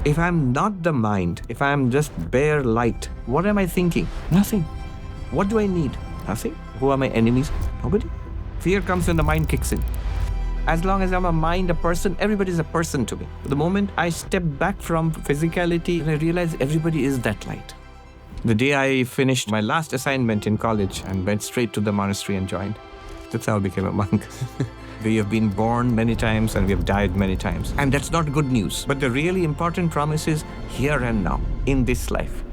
If I'm not the mind, if I'm just bare light, what am I thinking? Nothing. What do I need? Nothing. Who are my enemies? Nobody. Fear comes when the mind kicks in. As long as I'm a mind, a person, everybody's a person to me. The moment I step back from physicality, I realize everybody is that light. The day I finished my last assignment in college and went straight to the monastery and joined, that's how I became a monk. We have been born many times and we have died many times. And that's not good news. But the really important promise is here and now, in this life.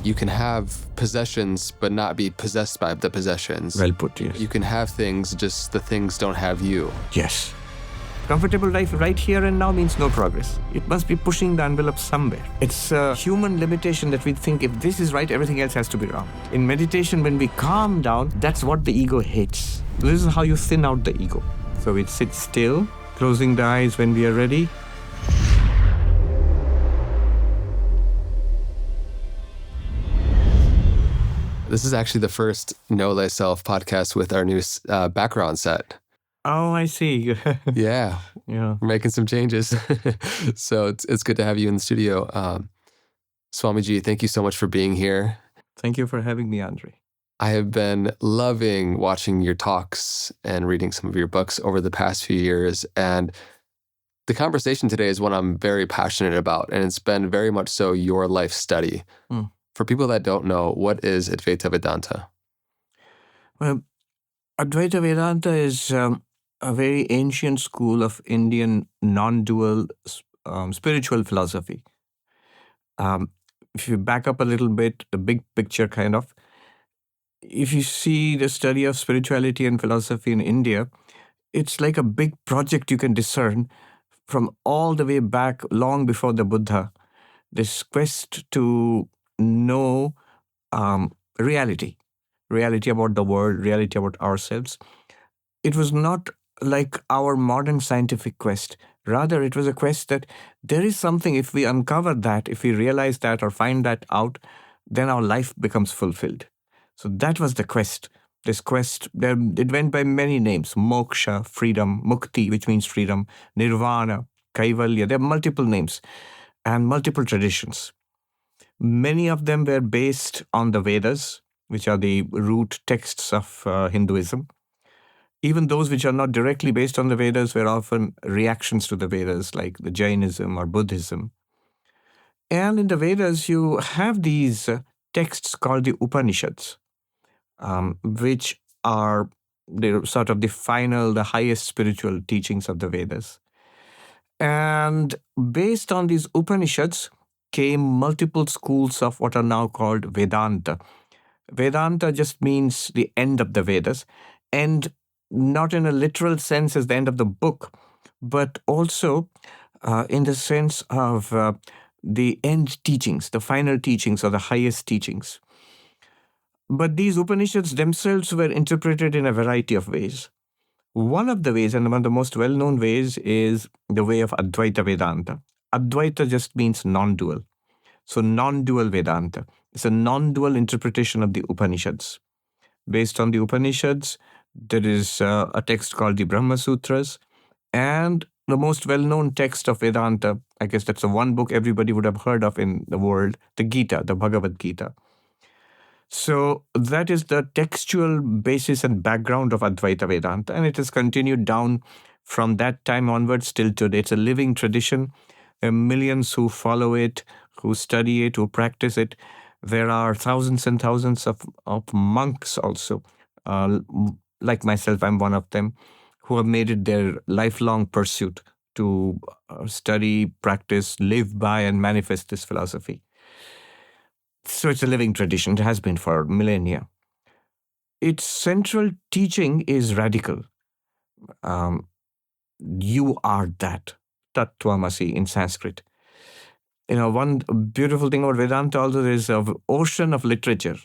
You can have possessions, but not be possessed by the possessions. Well put, yes. You can have things, just the things don't have you. Yes. Comfortable life right here and now means no progress. It must be pushing the envelope somewhere. It's a human limitation that we think if this is right, everything else has to be wrong. In meditation, when we calm down, that's what the ego hates. This is how you thin out the ego. So we sit still, closing the eyes when we are ready. This is actually the first Know Thyself podcast with our new background set. Oh, I see. Yeah. Yeah. We're making some changes. So it's good to have you in the studio. Swamiji, thank you so much for being here. Thank you for having me, Andre. I have been loving watching your talks and reading some of your books over the past few years. And the conversation today is one I'm very passionate about. And it's been very much so your life study. For people that don't know, what is Advaita Vedanta? Well, Advaita Vedanta is a very ancient school of Indian non-dual spiritual philosophy. If you back up a little bit, the big picture kind of, if you see the study of spirituality and philosophy in India, it's like a big project you can discern from all the way back long before the Buddha. This quest to know reality about the world, reality about ourselves. It was not like our modern scientific quest. Rather, it was a quest that there is something, if we uncover that, if we realize that or find that out, then our life becomes fulfilled. So that was the quest. This quest, it went by many names: moksha, freedom, mukti, which means freedom, nirvana, kaivalya. There are multiple names and multiple traditions. Many of them were based on the Vedas, which are the root texts of Hinduism. Even those which are not directly based on the Vedas were often reactions to the Vedas, like the Jainism or Buddhism. And in the Vedas, you have these texts called the Upanishads, which are sort of the highest spiritual teachings of the Vedas. And based on these Upanishads came multiple schools of what are now called Vedanta. Vedanta just means the end of the Vedas, and not in a literal sense as the end of the book, but also in the sense of the end teachings, the final teachings or the highest teachings. But these Upanishads themselves were interpreted in a variety of ways. One of the ways, and one of the most well-known ways, is the way of Advaita Vedanta. Advaita just means non-dual. So non-dual Vedanta. It's a non-dual interpretation of the Upanishads. Based on the Upanishads, there is a text called the Brahma Sutras, and the most well-known text of Vedanta, I guess that's the one book everybody would have heard of in the world, the Gita, the Bhagavad Gita. So that is the textual basis and background of Advaita Vedanta, and it has continued down from that time onwards till today. It's a living tradition. There are millions who follow it, who study it, who practice it. There are thousands and thousands of monks also. Like myself, I'm one of them, who have made it their lifelong pursuit to study, practice, live by, and manifest this philosophy. So it's a living tradition. It has been for millennia. Its central teaching is radical. You are that. Tat Tvamasi in Sanskrit. One beautiful thing about Vedanta also, there is an ocean of literature.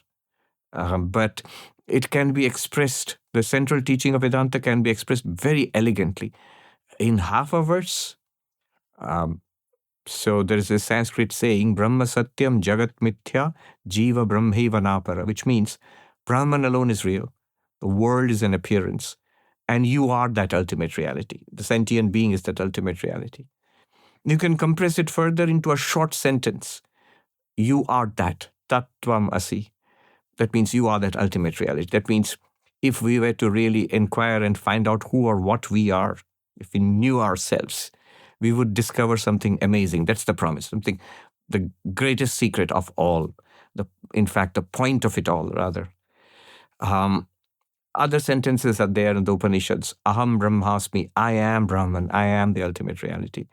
But it can be expressed, the central teaching of Vedanta can be expressed very elegantly in half a verse. So there is a Sanskrit saying, Brahma Satyam Jagat Mithya Jiva Brahmeva Napara, which means Brahman alone is real. The world is an appearance. And you are that ultimate reality. The sentient being is that ultimate reality. You can compress it further into a short sentence. You are that. Tattvam asi. That means you are that ultimate reality. That means if we were to really inquire and find out who or what we are, if we knew ourselves, we would discover something amazing. That's the promise, something, the greatest secret of all. In fact, the point of it all, rather. Other sentences are there in the Upanishads. Aham Brahmasmi, I am Brahman, I am the ultimate reality.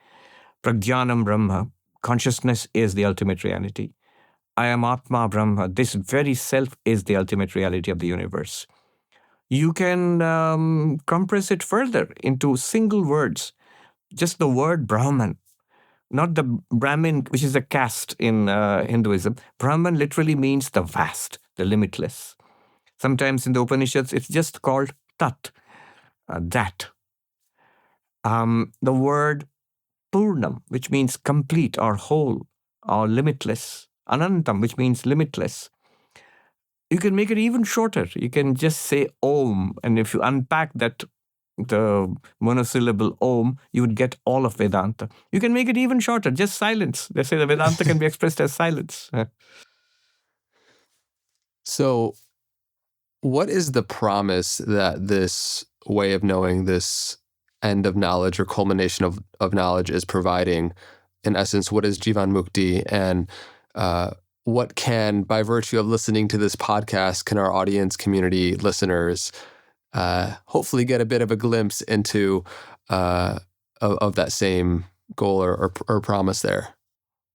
Prajnanam Brahma, consciousness is the ultimate reality. I am Atma Brahma, this very self is the ultimate reality of the universe. You can compress it further into single words, just the word Brahman, not the Brahmin, which is a caste in Hinduism. Brahman literally means the vast, the limitless. Sometimes in the Upanishads, it's just called Tat, that. The word Purnam, which means complete or whole or limitless. Anantam, which means limitless. You can make it even shorter. You can just say Om, and if you unpack that, the monosyllable Om, you would get all of Vedanta. You can make it even shorter, just silence. They say the Vedanta can be expressed as silence. So, what is the promise that this way of knowing, this end of knowledge or culmination of knowledge is providing? In essence, what is Jivan Mukti, and what can, by virtue of listening to this podcast, can our audience, community, listeners hopefully get a bit of a glimpse into of that same goal or promise there?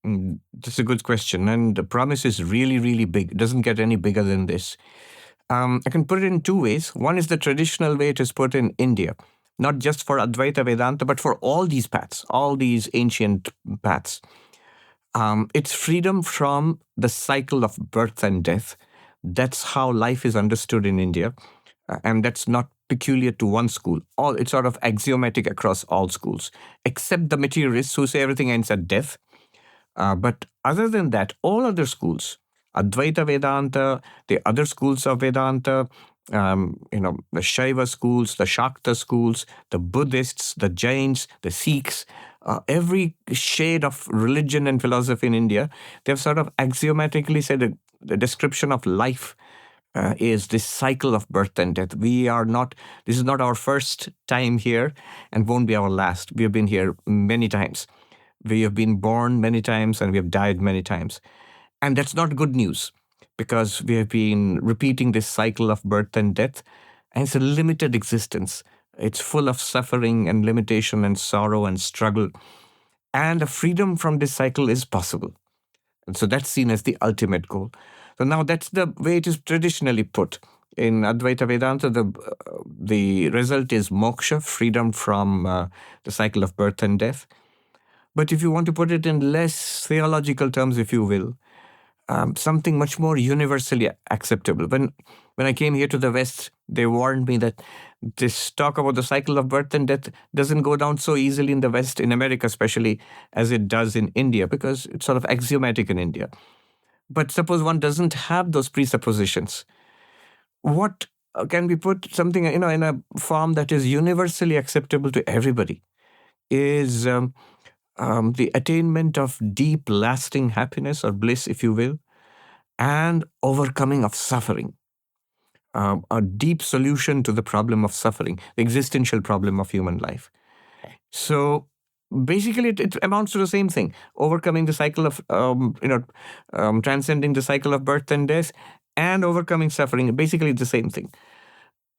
That's a good question. And the promise is really, really big. It doesn't get any bigger than this. I can put it in two ways. One is the traditional way it is put in India, not just for Advaita Vedanta, but for all these paths, all these ancient paths. It's freedom from the cycle of birth and death. That's how life is understood in India. And that's not peculiar to one school. It's sort of axiomatic across all schools, except the materialists who say everything ends at death. But other than that, all other schools, Advaita Vedanta, the other schools of Vedanta, the Shaiva schools, the Shakta schools, the Buddhists, the Jains, the Sikhs, every shade of religion and philosophy in India, they've sort of axiomatically said the description of life is this cycle of birth and death. This is not our first time here and won't be our last. We have been here many times. We have been born many times and we have died many times. And that's not good news because we have been repeating this cycle of birth and death, and it's a limited existence. It's full of suffering and limitation and sorrow and struggle. And a freedom from this cycle is possible. And so that's seen as the ultimate goal. So now that's the way it is traditionally put. In Advaita Vedanta, the result is moksha, freedom from the cycle of birth and death. But if you want to put it in less theological terms, if you will, something much more universally acceptable. When I came here to the West, they warned me that this talk about the cycle of birth and death doesn't go down so easily in the West, in America especially, as it does in India, because it's sort of axiomatic in India. But suppose one doesn't have those presuppositions. What can be put something in a form that is universally acceptable to everybody is the attainment of deep, lasting happiness or bliss, if you will, and overcoming of suffering. A deep solution to the problem of suffering, the existential problem of human life. So basically, it amounts to the same thing: overcoming the cycle of, transcending the cycle of birth and death, and overcoming suffering. Basically, the same thing.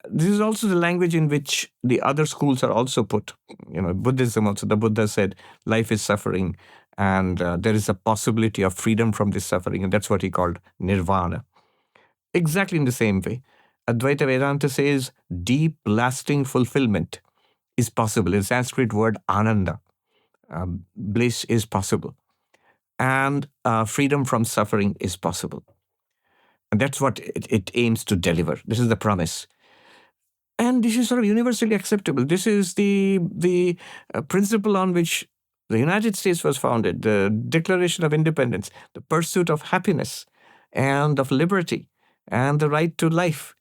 This is also the language in which the other schools are also put. Buddhism also, the Buddha said, life is suffering, and there is a possibility of freedom from this suffering, and that's what he called nirvana. Exactly in the same way, Advaita Vedanta says deep, lasting fulfillment is possible. In Sanskrit word ananda, bliss is possible, and freedom from suffering is possible. And that's what it aims to deliver. This is the promise. And this is sort of universally acceptable. This is the principle on which the United States was founded, the Declaration of Independence, the pursuit of happiness and of liberty and the right to life.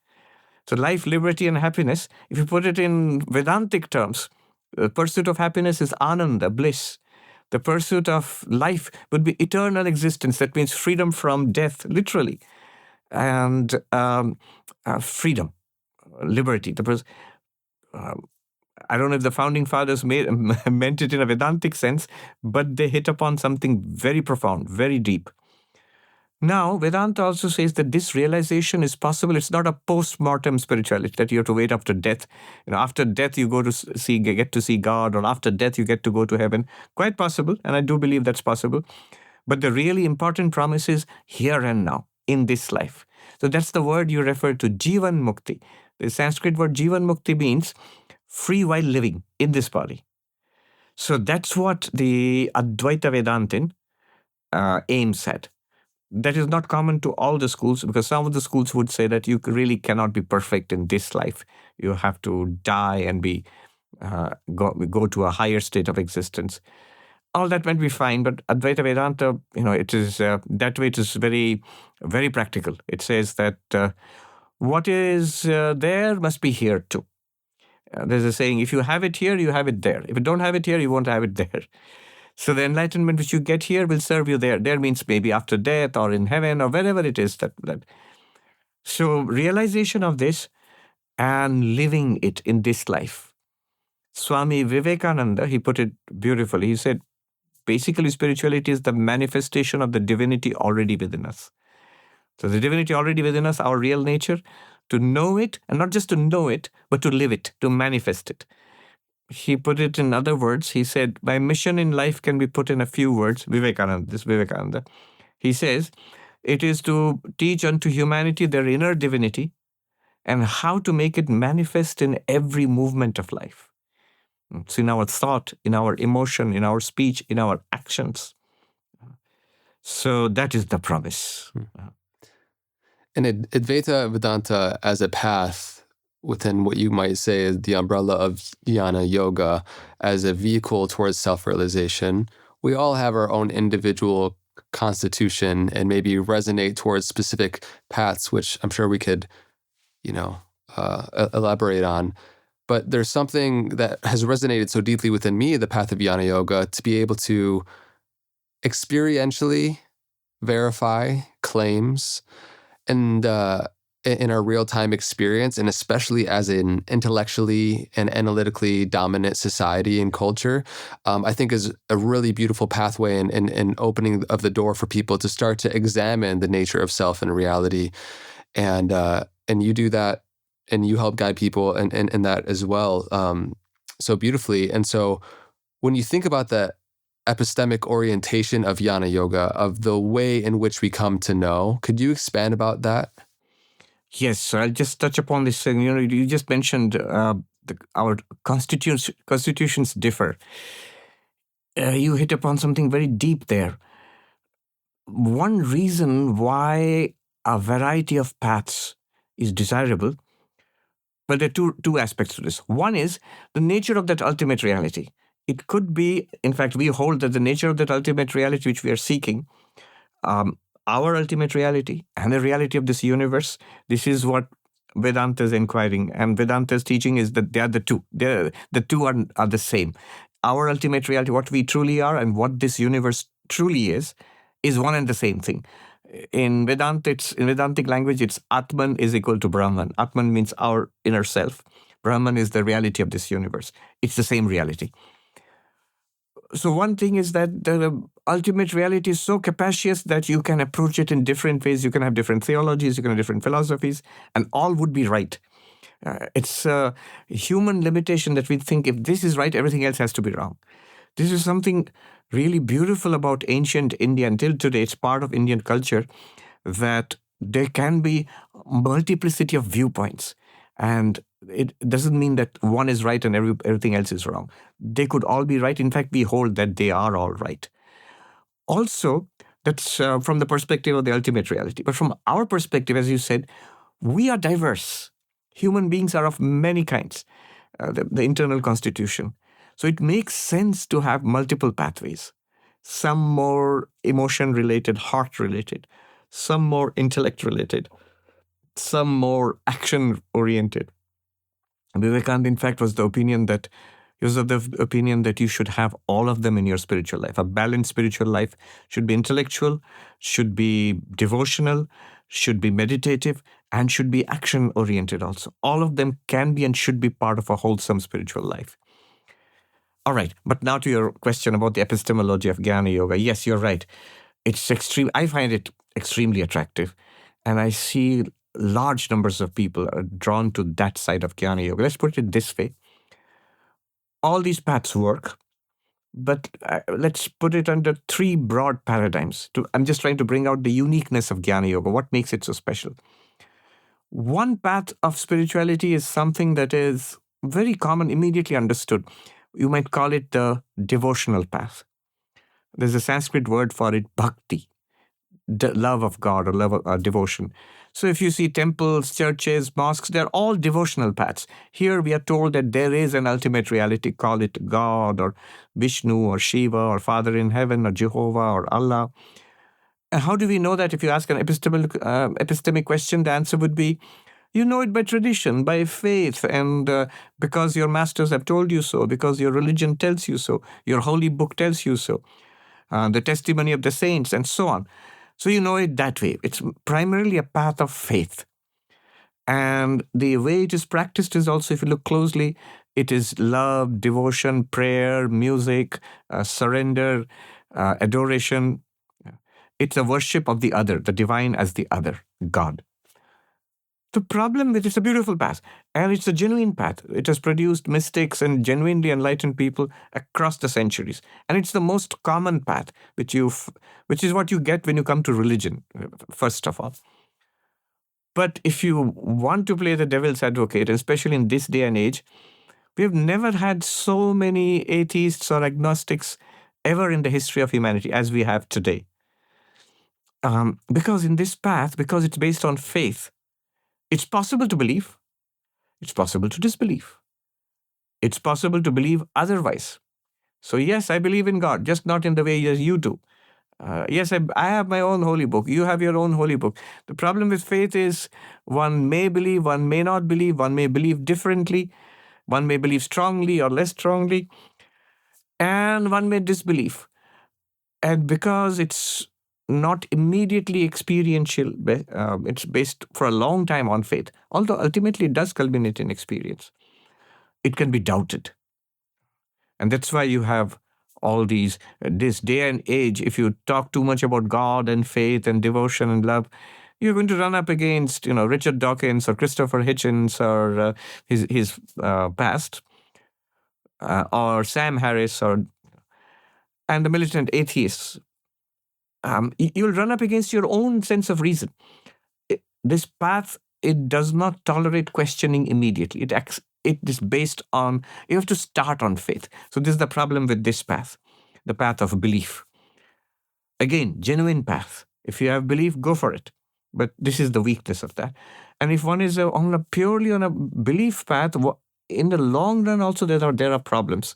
So life, liberty, and happiness, if you put it in Vedantic terms, the pursuit of happiness is ananda, bliss. The pursuit of life would be eternal existence. That means freedom from death, literally, and freedom, liberty. I don't know if the founding fathers meant it in a Vedantic sense, but they hit upon something very profound, very deep. Now, Vedanta also says that this realization is possible. It's not a post-mortem spirituality that you have to wait after death. After death you get to see God, or after death you get to go to heaven. Quite possible, and I do believe that's possible. But the really important promise is here and now, in this life. So that's the word you refer to, Jivan Mukti. The Sanskrit word Jivan Mukti means free while living in this body. So that's what the Advaita Vedanta aims at. That is not common to all the schools, because some of the schools would say that you really cannot be perfect in this life. You have to die and go to a higher state of existence. All that might be fine, but Advaita Vedanta, it is that way. It is very, very practical. It says that what is there must be here too. There's a saying: if you have it here, you have it there. If you don't have it here, you won't have it there. So the enlightenment which you get here will serve you there. There means maybe after death or in heaven or wherever it is. So realization of this and living it in this life. Swami Vivekananda, he put it beautifully. He said, basically spirituality is the manifestation of the divinity already within us. So the divinity already within us, our real nature, to know it, and not just to know it, but to live it, to manifest it. He put it in other words. He said, my mission in life can be put in a few words. Vivekananda. He says, it is to teach unto humanity their inner divinity and how to make it manifest in every movement of life. It's in our thought, in our emotion, in our speech, in our actions. So that is the promise. And Advaita Vedanta as a path within what you might say is the umbrella of Jnana Yoga as a vehicle towards self-realization. We all have our own individual constitution and maybe resonate towards specific paths, which I'm sure we could, elaborate on. But there's something that has resonated so deeply within me, the path of Jnana Yoga, to be able to experientially verify claims and in our real-time experience, and especially as an intellectually and analytically dominant society and culture, I think is a really beautiful pathway and opening of the door for people to start to examine the nature of self and reality. And you do that, and you help guide people in that as well, so beautifully. And so when you think about the epistemic orientation of Jnana Yoga, of the way in which we come to know, could you expand about that? Yes, so I'll just touch upon this. You just mentioned our constitutions differ. You hit upon something very deep there. One reason why a variety of paths is desirable, well, there are two aspects to this. One is the nature of that ultimate reality. It could be, in fact, we hold that the nature of that ultimate reality which we are seeking, our ultimate reality and the reality of this universe, this is what Vedanta is inquiring. And Vedanta's teaching is that they are the two. The two are the same. Our ultimate reality, what we truly are and what this universe truly is one and the same thing. In Vedantic language, it's Atman is equal to Brahman. Atman means our inner self. Brahman is the reality of this universe. It's the same reality. So one thing is that the ultimate reality is so capacious that you can approach it in different ways. You can have different theologies, you can have different philosophies, and all would be right. It's a human limitation that we think if this is right, everything else has to be wrong. This is something really beautiful about ancient India. Until today, it's part of Indian culture that there can be multiplicity of viewpoints. And it doesn't mean that one is right and everything else is wrong. They could all be right. In fact, we hold that they are all right. Also, that's from the perspective of the ultimate reality. But from our perspective, as you said, we are diverse. Human beings are of many kinds, the internal constitution. So it makes sense to have multiple pathways, some more emotion-related, heart-related, some more intellect-related, some more action-oriented. Vivekananda, in fact, was the opinion that He was of the opinion that you should have all of them in your spiritual life. A balanced spiritual life should be intellectual, should be devotional, should be meditative, and should be action-oriented also. All of them can be and should be part of a wholesome spiritual life. All right, but now to your question about the epistemology of Jnana Yoga. Yes, you're right. It's extreme. I find it extremely attractive, and I see large numbers of people are drawn to that side of Jnana Yoga. Let's put it this way. All these paths work, but let's put it under three broad paradigms. I'm just trying to bring out the uniqueness of Jnana Yoga. What makes it so special? One path of spirituality is something that is very common, immediately understood. You might call it the devotional path. There's a Sanskrit word for it, bhakti, the love of God or love of devotion. So if you see temples, churches, mosques, they're all devotional paths. Here we are told that there is an ultimate reality, call it God or Vishnu or Shiva or Father in heaven or Jehovah or Allah. And how do we know that? If you ask an epistemic question, the answer would be, you know it by tradition, by faith, and because your masters have told you so, because your religion tells you so, your holy book tells you so, the testimony of the saints, and so on. So you know it that way. It's primarily a path of faith. And the way it is practiced is also, if you look closely, it is love, devotion, prayer, music, surrender, adoration. It's a worship of the other, the divine as the other, God. The problem with it's a beautiful path, and it's a genuine path. It has produced mystics and genuinely enlightened people across the centuries. And it's the most common path, which is what you get when you come to religion, first of all. But if you want to play the devil's advocate, especially in this day and age, we have never had so many atheists or agnostics ever in the history of humanity as we have today. Because in this path, because it's based on faith, it's possible to believe, it's possible to disbelieve, it's possible to believe otherwise. So yes, I believe in God, just not in the way as you do. Yes, I have my own holy book. You have your own holy book. The problem with faith is one may believe, one may not believe, one may believe differently, one may believe strongly or less strongly, and one may disbelieve. And because it's not immediately experiential, it's based for a long time on faith, although ultimately it does culminate in experience. It can be doubted. And that's why you have all this day and age, if you talk too much about God and faith and devotion and love, you're going to run up against, Richard Dawkins or Christopher Hitchens or his past, or Sam Harris and the militant atheists. You'll run up against your own sense of reason. This path, it does not tolerate questioning immediately. It is based on, you have to start on faith. So this is the problem with this path, the path of belief. Again, genuine path. If you have belief, go for it. But this is the weakness of that. And if one is purely on a belief path, in the long run also there are problems.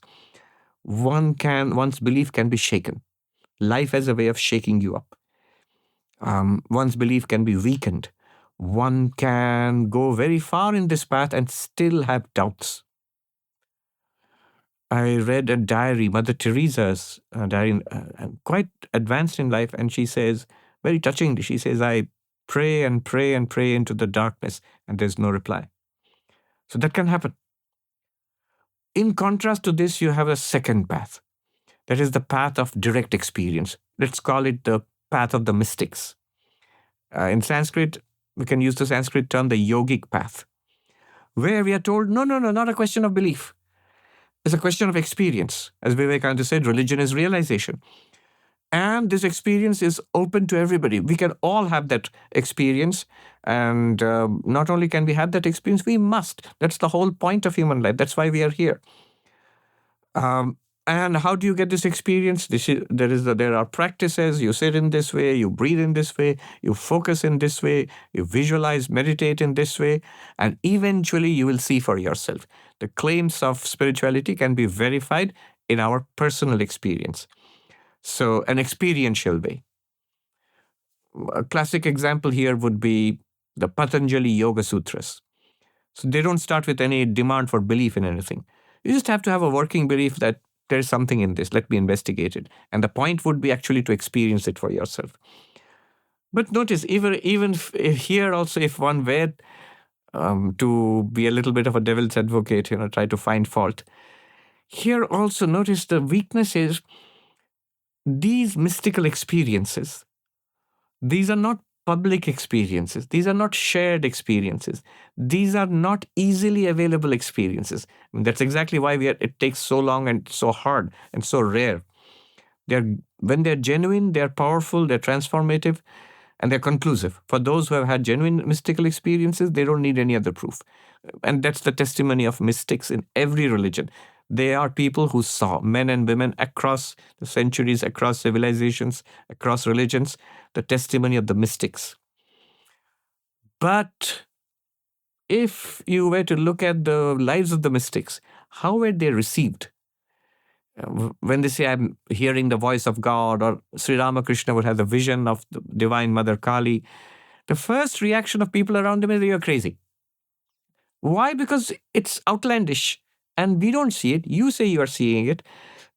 One's belief can be shaken. Life has a way of shaking you up. One's belief can be weakened. One can go very far in this path and still have doubts. I read a diary, Mother Teresa's diary, quite advanced in life, and she says, very touchingly, she says, I pray and pray and pray into the darkness, and there's no reply. So that can happen. In contrast to this, you have a second path. That is the path of direct experience. Let's call it the path of the mystics. In Sanskrit, we can use the Sanskrit term, the yogic path, where we are told, no, not a question of belief. It's a question of experience. As Vivekananda said, religion is realization. And this experience is open to everybody. We can all have that experience. And not only can we have that experience, we must. That's the whole point of human life. That's why we are here. And how do you get this experience? There are practices. You sit in this way, you breathe in this way, you focus in this way, you visualize, meditate in this way, and eventually you will see for yourself. The claims of spirituality can be verified in our personal experience. So an experiential way. A classic example here would be the Patanjali Yoga Sutras. So they don't start with any demand for belief in anything. You just have to have a working belief that there's something in this. Let me investigate it. And the point would be actually to experience it for yourself. But notice, even here also, if one were to be a little bit of a devil's advocate, try to find fault. Here also, notice the weakness is these mystical experiences. These are not public experiences. These are not shared experiences. These are not easily available experiences. And that's exactly why it takes so long and so hard and so rare. When they're genuine, they're powerful, they're transformative, and they're conclusive. For those who have had genuine mystical experiences, they don't need any other proof. And that's the testimony of mystics in every religion. They are people who saw, men and women across the centuries, across civilizations, across religions, the testimony of the mystics. But if you were to look at the lives of the mystics, how were they received? When they say, I'm hearing the voice of God, or Sri Ramakrishna would have the vision of the Divine Mother Kali, the first reaction of people around them is, you're crazy. Why? Because it's outlandish and we don't see it. You say you are seeing it.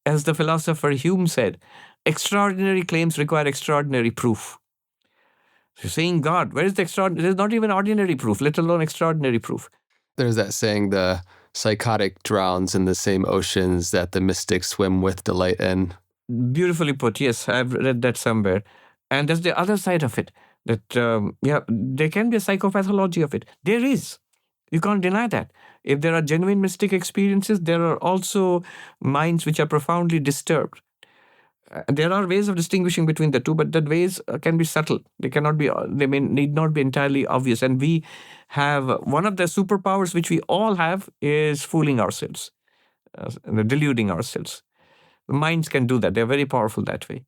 As the philosopher Hume said, extraordinary claims require extraordinary proof. So you're saying God, where is the extraordinary? There's not even ordinary proof, let alone extraordinary proof. There's that saying, the psychotic drowns in the same oceans that the mystics swim with delight in. Beautifully put. Yes, I've read that somewhere. And that's the other side of it. That, there can be a psychopathology of it. There is. You can't deny that. If there are genuine mystic experiences, there are also minds which are profoundly disturbed. There are ways of distinguishing between the two, but that ways can be subtle. They need not be entirely obvious. And we have, one of the superpowers which we all have is fooling ourselves, deluding ourselves. The minds can do that. They're very powerful that way.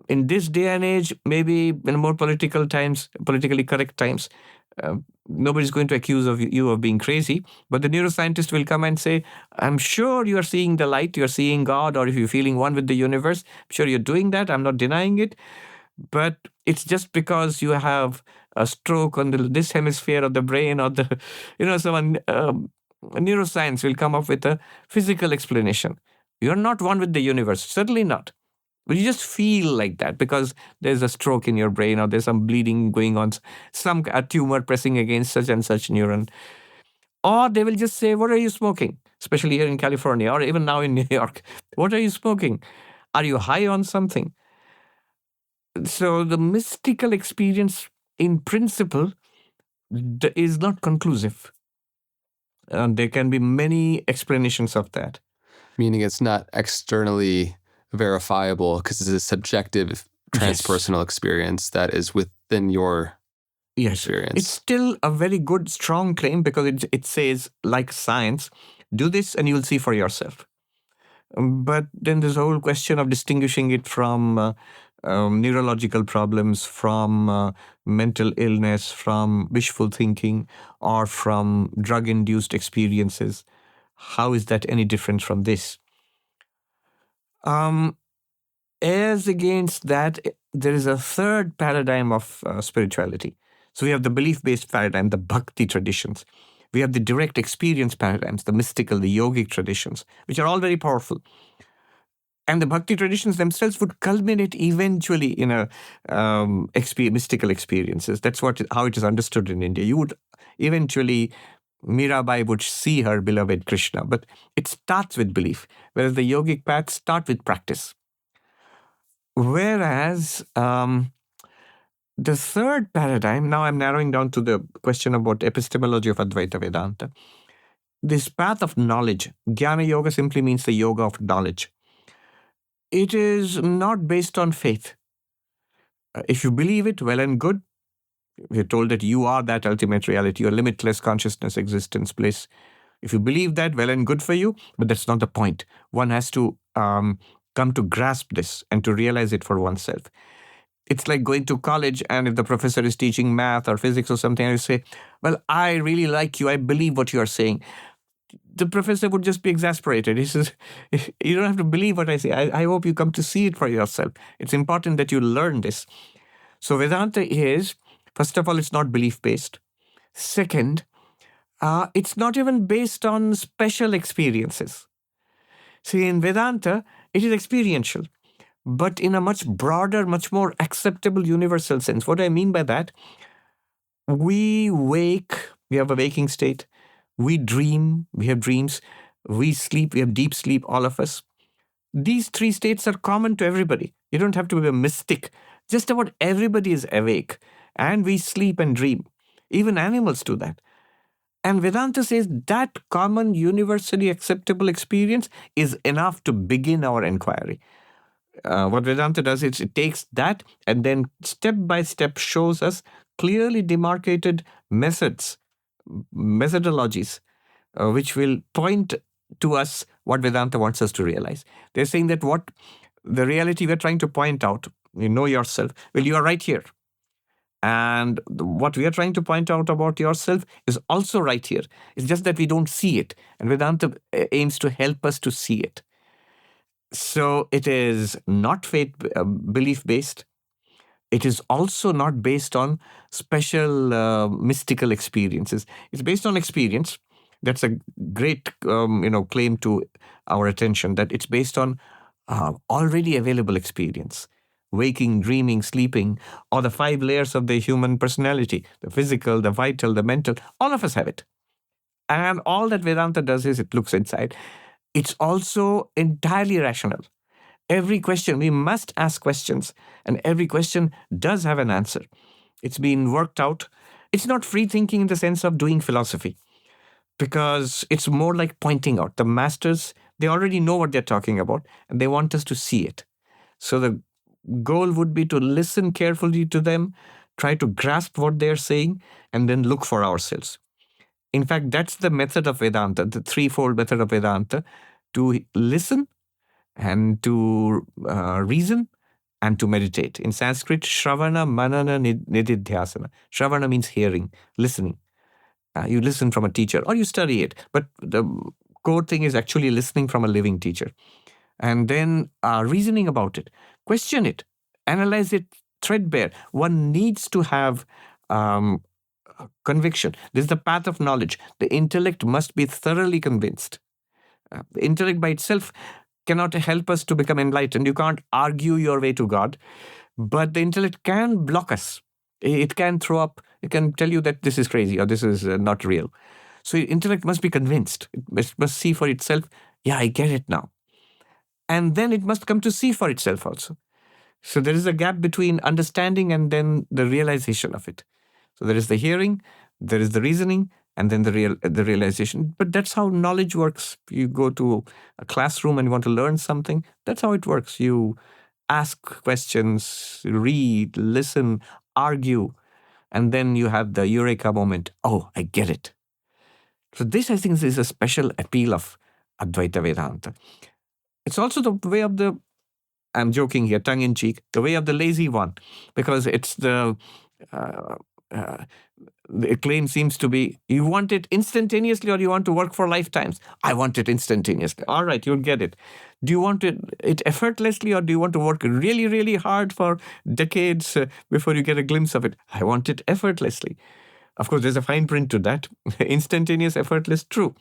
In this day and age, maybe in more politically correct times, nobody's going to accuse you of being crazy, but the neuroscientist will come and say, I'm sure you are seeing the light, you're seeing God, or if you're feeling one with the universe, I'm sure you're doing that. I'm not denying it. But it's just because you have a stroke on this hemisphere of the brain, or someone, neuroscience will come up with a physical explanation. You're not one with the universe, certainly not. But you just feel like that because there's a stroke in your brain, or there's some bleeding going on, a tumor pressing against such and such neuron. Or they will just say, what are you smoking? Especially here in California, or even now in New York. What are you smoking? Are you high on something? So the mystical experience, in principle, is not conclusive. And there can be many explanations of that. Meaning it's not externally verifiable because it's a subjective transpersonal experience that is within your experience. It's still a very good, strong claim because it says, like science, do this and you'll see for yourself. But then there's a whole question of distinguishing it from neurological problems, from mental illness, from wishful thinking, or from drug-induced experiences. How is that any different from this? As against that, there is a third paradigm of spirituality. So we have the belief-based paradigm, the bhakti traditions. We have the direct experience paradigms, the mystical, the yogic traditions, which are all very powerful. And the bhakti traditions themselves would culminate eventually in a mystical experiences. That's how it is understood in India. You would eventually, Mirabai would see her beloved Krishna, but it starts with belief, whereas the yogic paths start with practice. Whereas the third paradigm, now I'm narrowing down to the question about epistemology of Advaita Vedanta. This path of knowledge, Jnana Yoga simply means the yoga of knowledge. It is not based on faith. If you believe it, well and good. We're told that you are that ultimate reality, your limitless consciousness, existence, bliss. If you believe that, well and good for you, but that's not the point. One has to come to grasp this and to realize it for oneself. It's like going to college, and if the professor is teaching math or physics or something, and you say, well, I really like you, I believe what you are saying. The professor would just be exasperated. He says, you don't have to believe what I say. I hope you come to see it for yourself. It's important that you learn this. So Vedanta is, first of all, it's not belief-based. Second, It's not even based on special experiences. See, in Vedanta, it is experiential, but in a much broader, much more acceptable universal sense. What I mean by that, we wake, we have a waking state. We dream, we have dreams. We sleep, we have deep sleep, all of us. These three states are common to everybody. You don't have to be a mystic. Just about everybody is awake, and we sleep and dream. Even animals do that. And Vedanta says that common, universally acceptable experience is enough to begin our inquiry. What Vedanta does is it takes that and then step by step shows us clearly demarcated methods, methodologies, which will point to us what Vedanta wants us to realize. They're saying that what the reality we're trying to point out, you know yourself, well, you are right here. And what we are trying to point out about yourself is also right here. It's just that we don't see it. And Vedanta aims to help us to see it. So it is not faith belief based. It is also not based on special mystical experiences. It's based on experience. That's a great claim to our attention, that it's based on already available experience. Waking, dreaming, sleeping, or the 5 layers of the human personality, the physical, the vital, the mental, all of us have it. And all that Vedanta does is it looks inside. It's also entirely rational. Every question, we must ask questions, and every question does have an answer. It's been worked out. It's not free thinking in the sense of doing philosophy, because it's more like pointing out. The masters, they already know what they're talking about, and they want us to see it. So the goal would be to listen carefully to them, try to grasp what they're saying, and then look for ourselves. In fact, that's the method of Vedanta, the threefold method of Vedanta: to listen and to reason and to meditate. In Sanskrit, Shravana, Manana, Nididhyasana. Shravana means hearing, listening. You listen from a teacher or you study it, but the core thing is actually listening from a living teacher. And then reasoning about it, question it, analyze it threadbare. One needs to have conviction. This is the path of knowledge. The intellect must be thoroughly convinced. The intellect by itself cannot help us to become enlightened. You can't argue your way to God, but the intellect can block us. It can throw up, it can tell you that this is crazy or this is not real. So intellect must be convinced. It must see for itself, yeah, I get it now. And then it must come to see for itself also. So there is a gap between understanding and then the realization of it. So there is the hearing, there is the reasoning, and then the realization. But that's how knowledge works. You go to a classroom and you want to learn something. That's how it works. You ask questions, read, listen, argue, and then you have the eureka moment. Oh, I get it. So this, I think, is a special appeal of Advaita Vedanta. It's also the way of the, I'm joking here, tongue in cheek, the way of the lazy one, because it's the claim seems to be, you want it instantaneously or you want to work for lifetimes? I want it instantaneously. All right, you'll get it. Do you want it effortlessly or do you want to work really, really hard for decades before you get a glimpse of it? I want it effortlessly. Of course, there's a fine print to that. Instantaneous, effortless, true.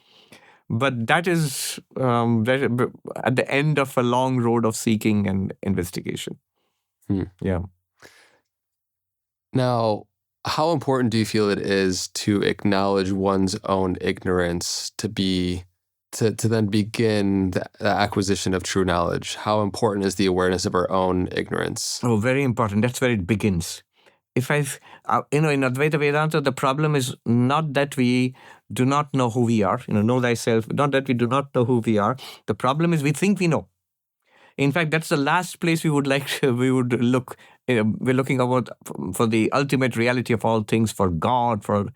But that is at the end of a long road of seeking and investigation. Yeah. Now, how important do you feel it is to acknowledge one's own ignorance to then begin the acquisition of true knowledge? How important is the awareness of our own ignorance? Oh, very important. That's where it begins. In Advaita Vedanta, the problem is not that we do not know who we are, know thyself, not that we do not know who we are. The problem is we think we know. In fact, that's the last place we would look. We're looking about for the ultimate reality of all things, for God, for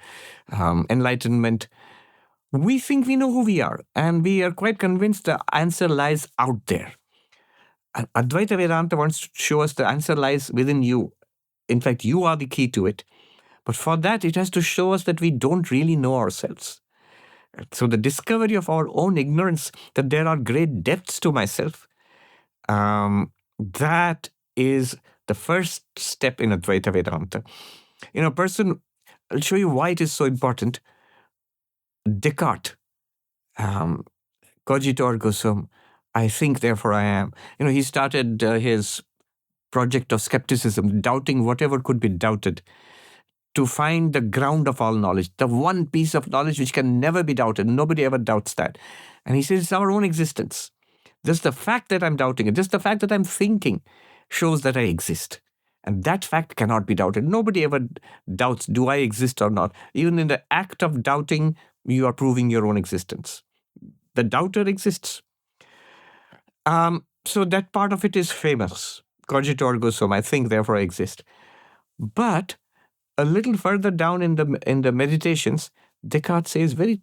enlightenment. We think we know who we are, and we are quite convinced the answer lies out there. Advaita Vedanta wants to show us the answer lies within you. In fact, you are the key to it. But for that, it has to show us that we don't really know ourselves. So the discovery of our own ignorance, that there are great depths to myself, that is the first step in Advaita Vedanta. I'll show you why it is so important. Descartes, cogito ergo sum, I think, therefore I am. He started his project of skepticism, doubting whatever could be doubted, to find the ground of all knowledge, the one piece of knowledge which can never be doubted. Nobody ever doubts that. And he says it's our own existence. Just the fact that I'm doubting it, just the fact that I'm thinking, shows that I exist. And that fact cannot be doubted. Nobody ever doubts, do I exist or not? Even in the act of doubting, you are proving your own existence. The doubter exists. So that part of it is famous. Cogito ergo sum, I think, therefore I exist. But a little further down in the meditations, Descartes says very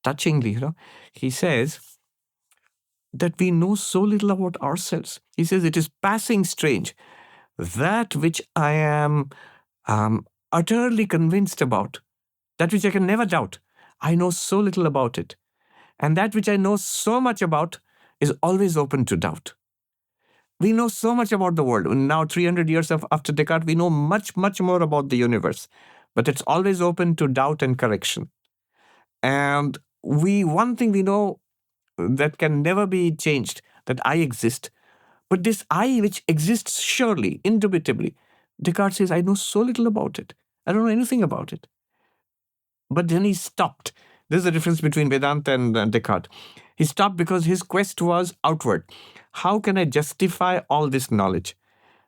touchingly, he says that we know so little about ourselves. He says it is passing strange. That which I am utterly convinced about, that which I can never doubt, I know so little about it. And that which I know so much about is always open to doubt. We know so much about the world. Now, 300 years after Descartes, we know much, much more about the universe. But it's always open to doubt and correction. And one thing we know that can never be changed, that I exist. But this I, which exists surely, indubitably, Descartes says, I know so little about it. I don't know anything about it. But then he stopped. There's a difference between Vedanta and Descartes. He stopped because his quest was outward. How can I justify all this knowledge?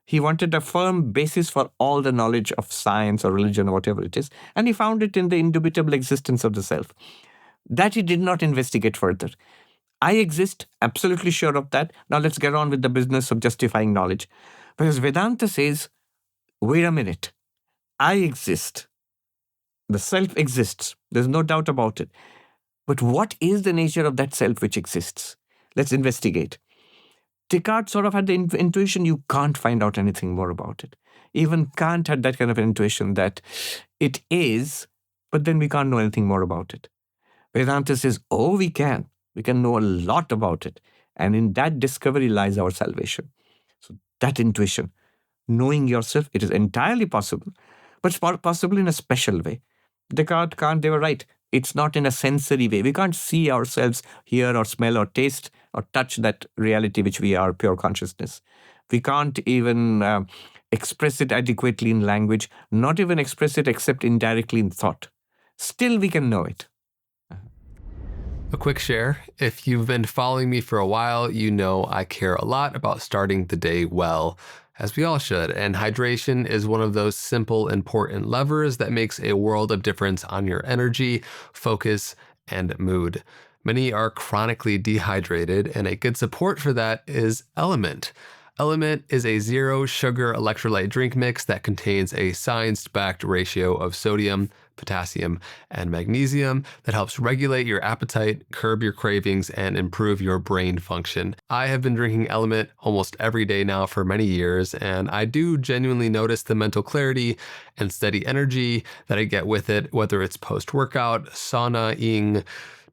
He wanted a firm basis for all the knowledge of science or religion or whatever it is. And he found it in the indubitable existence of the self. That he did not investigate further. I exist, absolutely sure of that. Now let's get on with the business of justifying knowledge. Because Vedanta says, wait a minute, I exist. The self exists. There's no doubt about it. But what is the nature of that self which exists? Let's investigate. Descartes sort of had the intuition you can't find out anything more about it. Even Kant had that kind of intuition that it is, but then we can't know anything more about it. Vedanta says, oh, we can. We can know a lot about it. And in that discovery lies our salvation. So that intuition, knowing yourself, it is entirely possible, but it's possible in a special way. Descartes, Kant, they were right. It's not in a sensory way. We can't see ourselves, hear or smell or taste or touch that reality which we are, pure consciousness. We can't even express it adequately in language, not even express it except indirectly in thought. Still we can know it. A quick share. If you've been following me for a while, you know I care a lot about starting the day well, as we all should. And hydration is one of those simple, important levers that makes a world of difference on your energy, focus, and mood. Many are chronically dehydrated, and a good support for that is LMNT. LMNT is a zero sugar electrolyte drink mix that contains a science-backed ratio of sodium, potassium, and magnesium that helps regulate your appetite, curb your cravings, and improve your brain function. I have been drinking LMNT almost every day now for many years, and I do genuinely notice the mental clarity and steady energy that I get with it, whether it's post-workout, sauna-ing,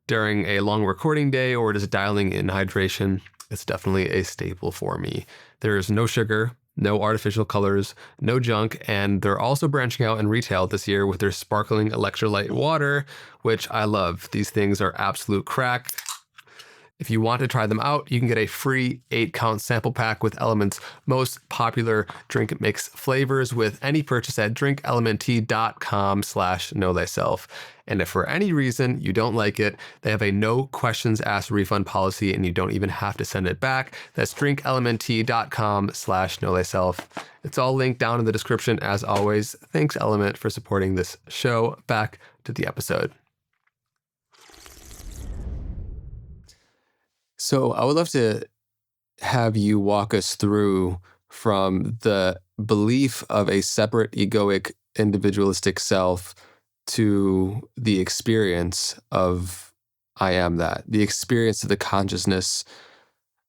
during a long recording day, or just dialing in hydration. It's definitely a staple for me. There's no sugar, no artificial colors, no junk, and they're also branching out in retail this year with their sparkling electrolyte water, which I love. These things are absolute crack. If you want to try them out, you can get a free 8-count sample pack with LMNT's most popular drink mix flavors with any purchase at drinklmnt.com/knowthyself. And if for any reason you don't like it, they have a no questions asked refund policy and you don't even have to send it back. That's drinklmnt.com/knowthyself. It's all linked down in the description as always. Thanks LMNT for supporting this show. Back to the episode. So I would love to have you walk us through from the belief of a separate egoic individualistic self to the experience of I am that, the experience of the consciousness,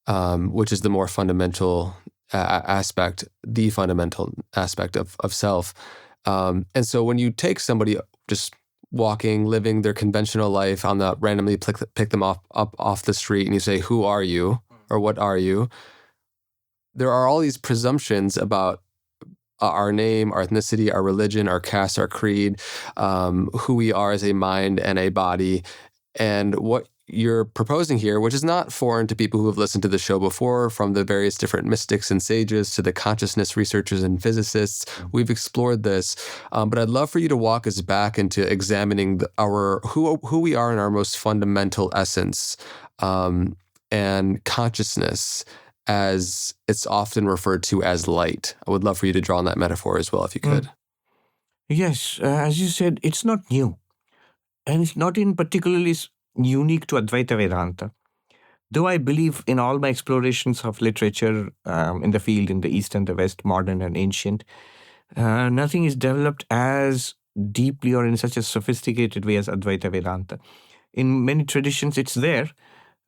which is the more fundamental aspect, the fundamental aspect of self. And so when you take somebody just walking, living their conventional life on the randomly pick them up off the street and you say, who are you? Or what are you? There are all these presumptions about our name, our ethnicity, our religion, our caste, our creed, who we are as a mind and a body. And what you're proposing here, which is not foreign to people who have listened to the show before, from the various different mystics and sages to the consciousness researchers and physicists, we've explored this. But I'd love for you to walk us back into examining who we are in our most fundamental essence, and consciousness, as it's often referred to as light. I would love for you to draw on that metaphor as well, if you could. Yes, as you said, it's not new. And it's not in particularly unique to Advaita Vedanta. Though I believe in all my explorations of literature in the field, in the East and the West, modern and ancient, nothing is developed as deeply or in such a sophisticated way as Advaita Vedanta. In many traditions, it's there,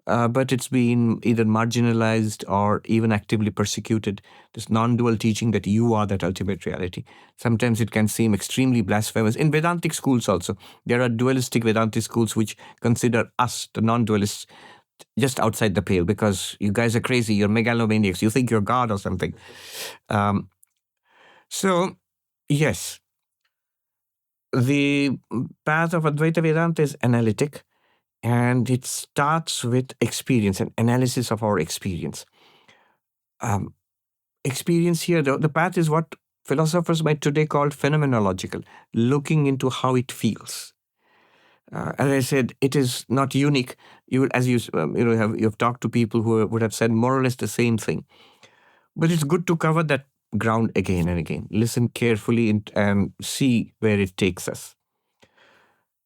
but it's been either marginalized or even actively persecuted. This non-dual teaching that you are that ultimate reality. Sometimes it can seem extremely blasphemous. In Vedantic schools also, there are dualistic Vedantic schools which consider us, the non-dualists, just outside the pale because you guys are crazy, you're megalomaniacs, you think you're God or something. So, yes, the path of Advaita Vedanta is analytic. And it starts with experience, an analysis of our experience. Experience here, the path is what philosophers might today call phenomenological, looking into how it feels. As I said, it is not unique. You've talked to people who would have said more or less the same thing. But it's good to cover that ground again and again. Listen carefully and see where it takes us.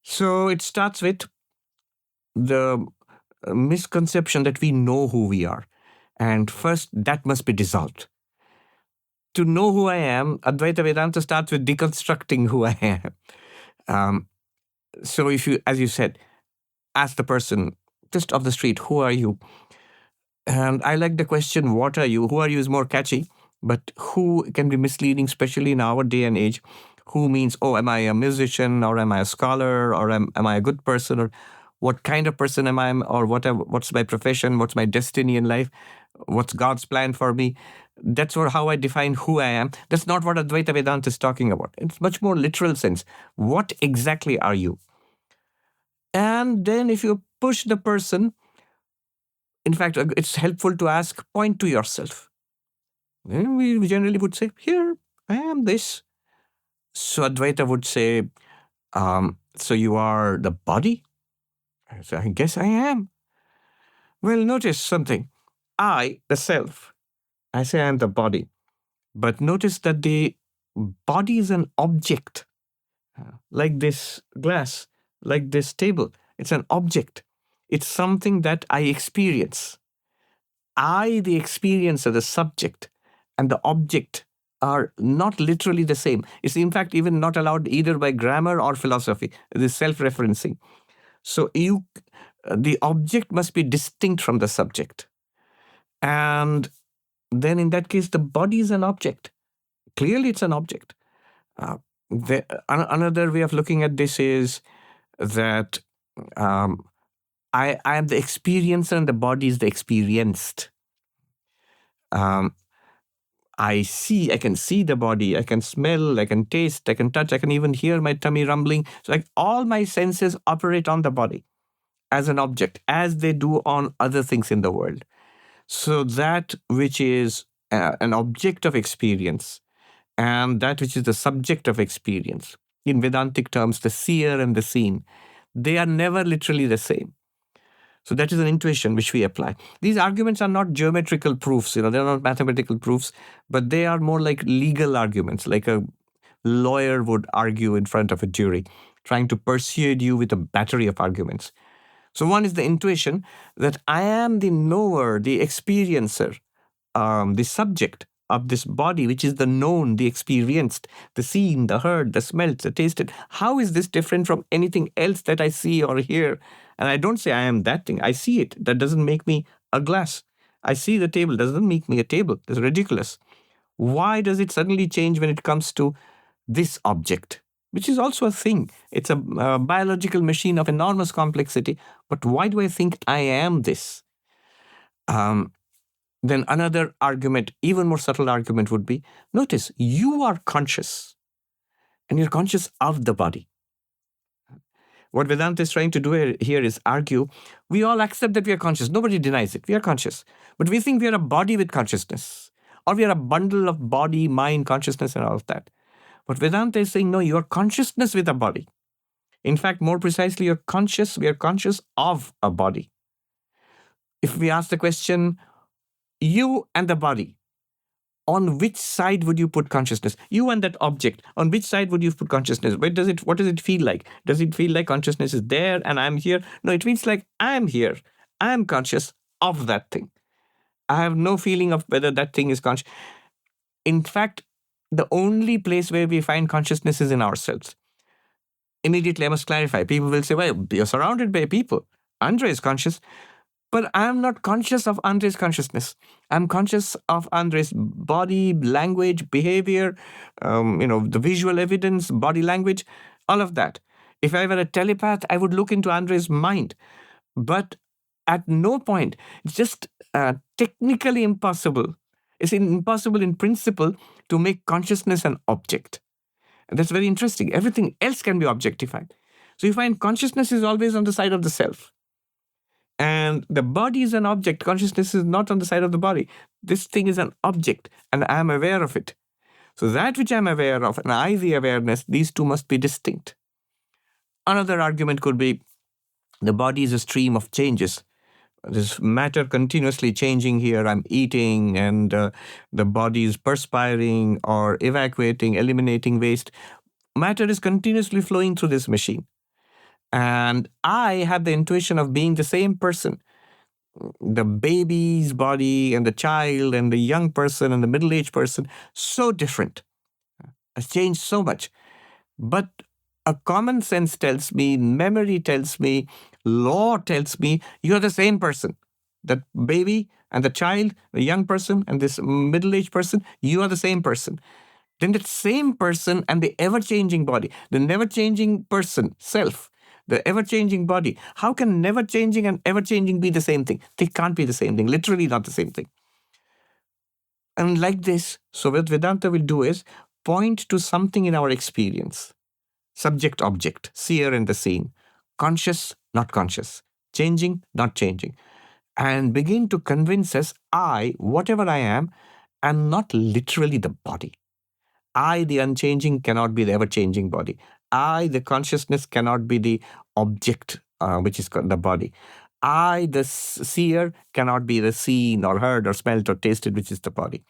So it starts with the misconception that we know who we are. And first, that must be dissolved. To know who I am, Advaita Vedanta starts with deconstructing who I am. So if you, as you said, ask the person just off the street, who are you? And I like the question, what are you? Who are you is more catchy, but who can be misleading, especially in our day and age. Who means, oh, am I a musician, or am I a scholar, or am I a good person, or what kind of person am I, or what's my profession, what's my destiny in life, what's God's plan for me. That's how I define who I am. That's not what Advaita Vedanta is talking about. It's much more literal sense. What exactly are you? And then if you push the person, in fact, it's helpful to ask, point to yourself. Then we generally would say, here, I am this. So Advaita would say, so you are the body? So I guess I am. Well, notice something. I, the self, I say I am the body. But notice that the body is an object. Like this glass, like this table. It's an object. It's something that I experience. I, the experiencer, the subject, and the object are not literally the same. It's in fact even not allowed either by grammar or philosophy. It is self-referencing. So the object must be distinct from the subject. And then in that case, the body is an object. Clearly, it's an object. Another way of looking at this is that I am the experiencer and the body is the experienced. I can see the body, I can smell, I can taste, I can touch, I can even hear my tummy rumbling. So all my senses operate on the body as an object, as they do on other things in the world. So that which is an object of experience and that which is the subject of experience, in Vedantic terms, the seer and the seen, they are never literally the same. So that is an intuition which we apply. These arguments are not geometrical proofs, they're not mathematical proofs, but they are more like legal arguments, like a lawyer would argue in front of a jury, trying to persuade you with a battery of arguments. So one is the intuition that I am the knower, the experiencer, the subject of this body, which is the known, the experienced, the seen, the heard, the smelt, the tasted. How is this different from anything else that I see or hear? And I don't say I am that thing. I see it. That doesn't make me a glass. I see the table. Doesn't make me a table. That's ridiculous. Why does it suddenly change when it comes to this object, which is also a thing? It's a biological machine of enormous complexity. But why do I think I am this? Then another argument, even more subtle argument would be, notice, you are conscious and you're conscious of the body. What Vedanta is trying to do here is argue, we all accept that we are conscious. Nobody denies it. We are conscious. But we think we are a body with consciousness, or we are a bundle of body, mind, consciousness, and all of that. But Vedanta is saying, no, you are consciousness with a body. In fact, more precisely, we are conscious of a body. If we ask the question, you and the body, on which side would you put consciousness? You and that object, on which side would you put consciousness? What does it feel like? Does it feel like consciousness is there and I'm here? No, it feels like I'm here. I'm conscious of that thing. I have no feeling of whether that thing is conscious. In fact, the only place where we find consciousness is in ourselves. Immediately, I must clarify. People will say, well, you're surrounded by people. Andre is conscious. But I'm not conscious of Andre's consciousness. I'm conscious of Andre's body, language, behavior, the visual evidence, body language, all of that. If I were a telepath, I would look into Andre's mind. But at no point, it's just technically impossible. It's impossible in principle to make consciousness an object. And that's very interesting. Everything else can be objectified. So you find consciousness is always on the side of the self. And the body is an object. Consciousness is not on the side of the body. This thing is an object, and I am aware of it. So that which I'm aware of, and I, the awareness, these two must be distinct. Another argument could be the body is a stream of changes. This matter continuously changing here. I'm eating, and the body is perspiring or evacuating, eliminating waste. Matter is continuously flowing through this machine. And I have the intuition of being the same person. The baby's body and the child and the young person and the middle-aged person, so different. Has changed so much. But a common sense tells me, memory tells me, law tells me, you're the same person. The baby and the child, the young person and this middle-aged person, you are the same person. Then that same person and the ever-changing body, the never-changing person, self, the ever-changing body. How can never-changing and ever-changing be the same thing? They can't be the same thing, literally not the same thing. And like this, so what Vedanta will do is point to something in our experience. Subject-object, seer and the seen. Conscious, not conscious. Changing, not changing. And begin to convince us, I, whatever I am not literally the body. I, the unchanging, cannot be the ever-changing body. I, the consciousness, cannot be the object, which is the body. I, the seer, cannot be the seen or heard or smelt or tasted, which is the body.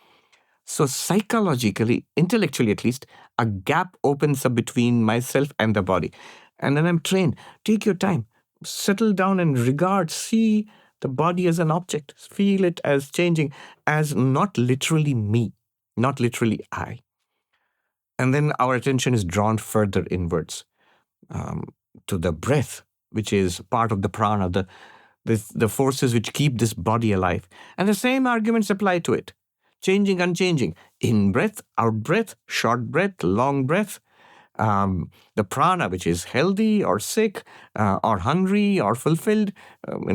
So psychologically, intellectually at least, a gap opens up between myself and the body. And then I'm trained. Take your time. Settle down and regard, see the body as an object. Feel it as changing, as not literally me, not literally I. And then our attention is drawn further inwards to the breath, which is part of the prana, the forces which keep this body alive. And the same arguments apply to it. Changing, unchanging. In breath, out breath, short breath, long breath. The prana, which is healthy or sick or hungry or fulfilled,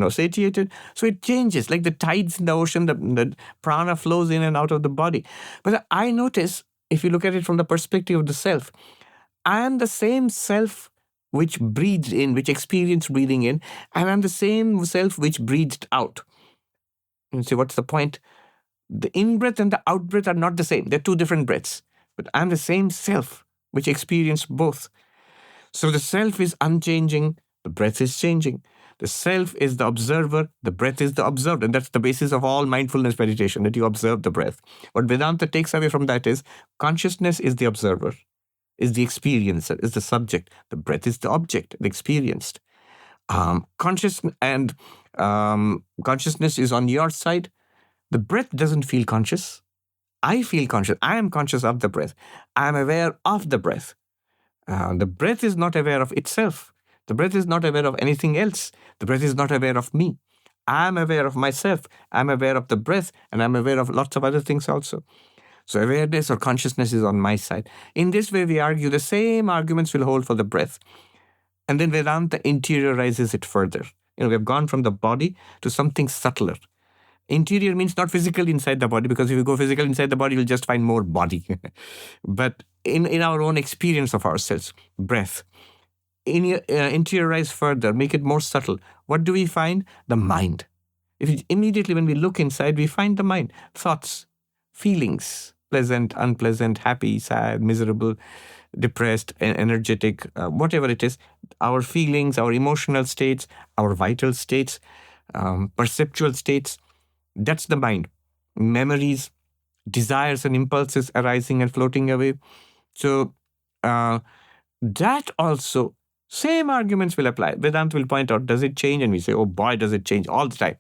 satiated. So it changes. Like the tides in the ocean, the prana flows in and out of the body. But I notice, if you look at it from the perspective of the self, I am the same self which breathed in, which experienced breathing in, and I'm the same self which breathed out. You say, what's the point? The in-breath and the out-breath are not the same. They're two different breaths. But I'm the same self which experienced both. So the self is unchanging, the breath is changing. The self is the observer, the breath is the observed. And that's the basis of all mindfulness meditation, that you observe the breath. What Vedanta takes away from that is consciousness is the observer, is the experiencer, is the subject. The breath is the object, the experienced. Consciousness is on your side. The breath doesn't feel conscious. I feel conscious. I am conscious of the breath. I am aware of the breath. The breath is not aware of itself. The breath is not aware of anything else. The breath is not aware of me. I am aware of myself. I am aware of the breath, and I'm aware of lots of other things also. So awareness or consciousness is on my side. In this way, we argue the same arguments will hold for the breath. And then Vedanta interiorizes it further. We have gone from the body to something subtler. Interior means not physical inside the body, because if you go physical inside the body, you'll just find more body. But in our own experience of ourselves, breath, interiorize further, make it more subtle. What do we find? The mind. Immediately when we look inside, we find the mind, thoughts, feelings, pleasant, unpleasant, happy, sad, miserable, depressed, energetic, whatever it is, our feelings, our emotional states, our vital states, perceptual states, that's the mind. Memories, desires and impulses arising and floating away. So that also, same arguments will apply. Vedanta will point out, does it change? And we say, oh boy, does it change all the time.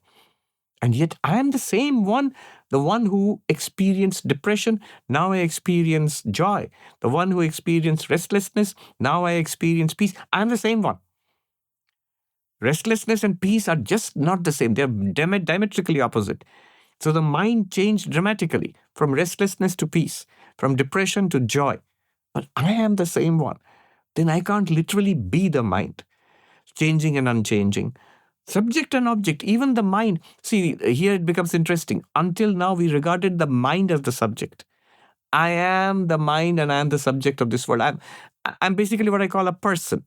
And yet I am the same one, the one who experienced depression, now I experience joy. The one who experienced restlessness, now I experience peace. I am the same one. Restlessness and peace are just not the same. They're diametrically opposite. So the mind changed dramatically from restlessness to peace, from depression to joy. But I am the same one. Then I can't literally be the mind, changing and unchanging. Subject and object, even the mind. See, here it becomes interesting. Until now, we regarded the mind as the subject. I am the mind and I am the subject of this world. I'm basically what I call a person.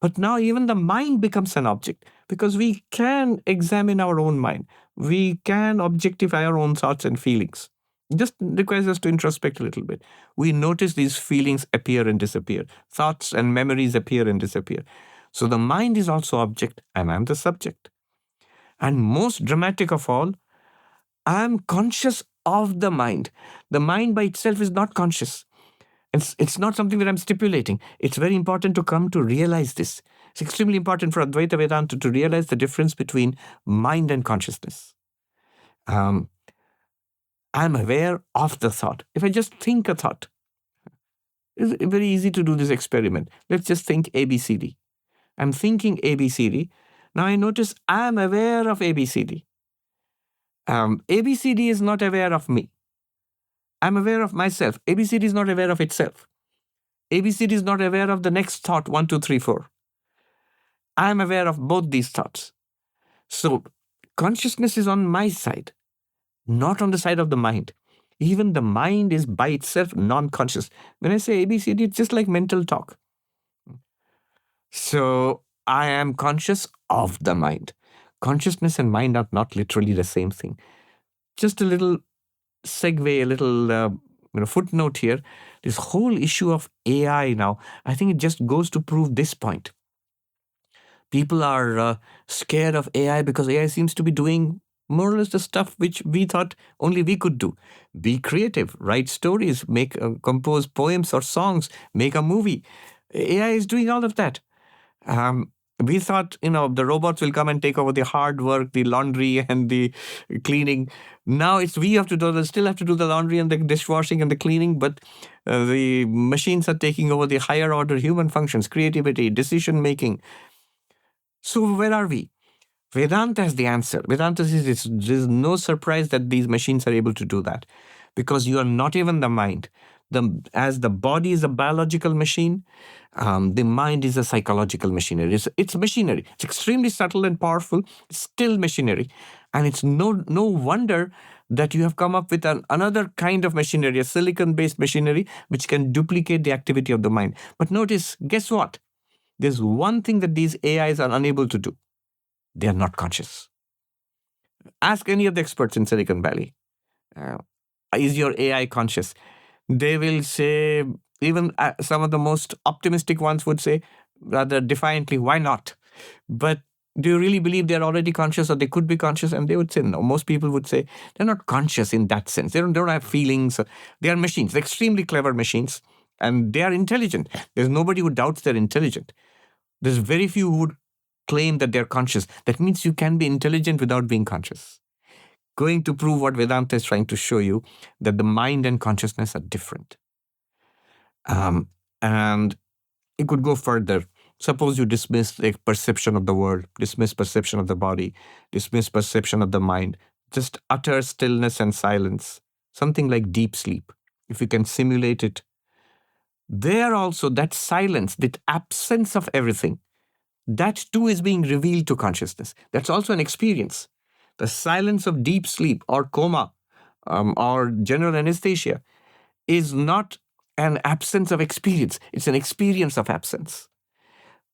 But now even the mind becomes an object, because we can examine our own mind. We can objectify our own thoughts and feelings. It just requires us to introspect a little bit. We notice these feelings appear and disappear. Thoughts and memories appear and disappear. So the mind is also object and I'm the subject. And most dramatic of all, I'm conscious of the mind. The mind by itself is not conscious. It's not something that I'm stipulating. It's very important to come to realize this. It's extremely important for Advaita Vedanta to realize the difference between mind and consciousness. I'm aware of the thought. If I just think a thought, it's very easy to do this experiment. Let's just think ABCD. I'm thinking ABCD. Now I notice I'm aware of ABCD. ABCD is not aware of me. I'm aware of myself. ABCD is not aware of itself. ABCD is not aware of the next thought, 1, 2, 3, 4. I'm aware of both these thoughts. So consciousness is on my side, not on the side of the mind. Even the mind is by itself non-conscious. When I say ABCD, it's just like mental talk. So I am conscious of the mind. Consciousness and mind are not literally the same thing. Just a little segue, a little footnote here. This whole issue of AI now, I think it just goes to prove this point. People are scared of AI because AI seems to be doing more or less the stuff which we thought only we could do. Be creative, write stories, compose poems or songs, make a movie. AI is doing all of that. We thought, the robots will come and take over the hard work, the laundry and the cleaning. Now it's we have to do. They still have to do the laundry and the dishwashing and the cleaning, but the machines are taking over the higher order human functions, creativity, decision making. So where are we? Vedanta has the answer. Vedanta says there's no surprise that these machines are able to do that, because you are not even the mind. As the body is a biological machine, the mind is a psychological machinery. It's machinery. It's extremely subtle and powerful. It's still machinery. And it's no wonder that you have come up with another kind of machinery, a silicon-based machinery, which can duplicate the activity of the mind. But notice, guess what? There's one thing that these AIs are unable to do. They are not conscious. Ask any of the experts in Silicon Valley. Is your AI conscious? They will say, even some of the most optimistic ones would say, rather defiantly, why not? But do you really believe they're already conscious, or they could be conscious? And they would say no. Most people would say they're not conscious in that sense. They don't have feelings. They are machines, extremely clever machines, and they are intelligent. There's nobody who doubts they're intelligent. There's very few who would claim that they're conscious. That means you can be intelligent without being conscious. Going to prove what Vedanta is trying to show you, that the mind and consciousness are different. And it could go further. Suppose you dismiss the perception of the world, dismiss perception of the body, dismiss perception of the mind, just utter stillness and silence, something like deep sleep. If you can simulate it, there also that silence, that absence of everything, that too is being revealed to consciousness. That's also an experience. The silence of deep sleep or coma or general anesthesia is not an absence of experience. It's an experience of absence.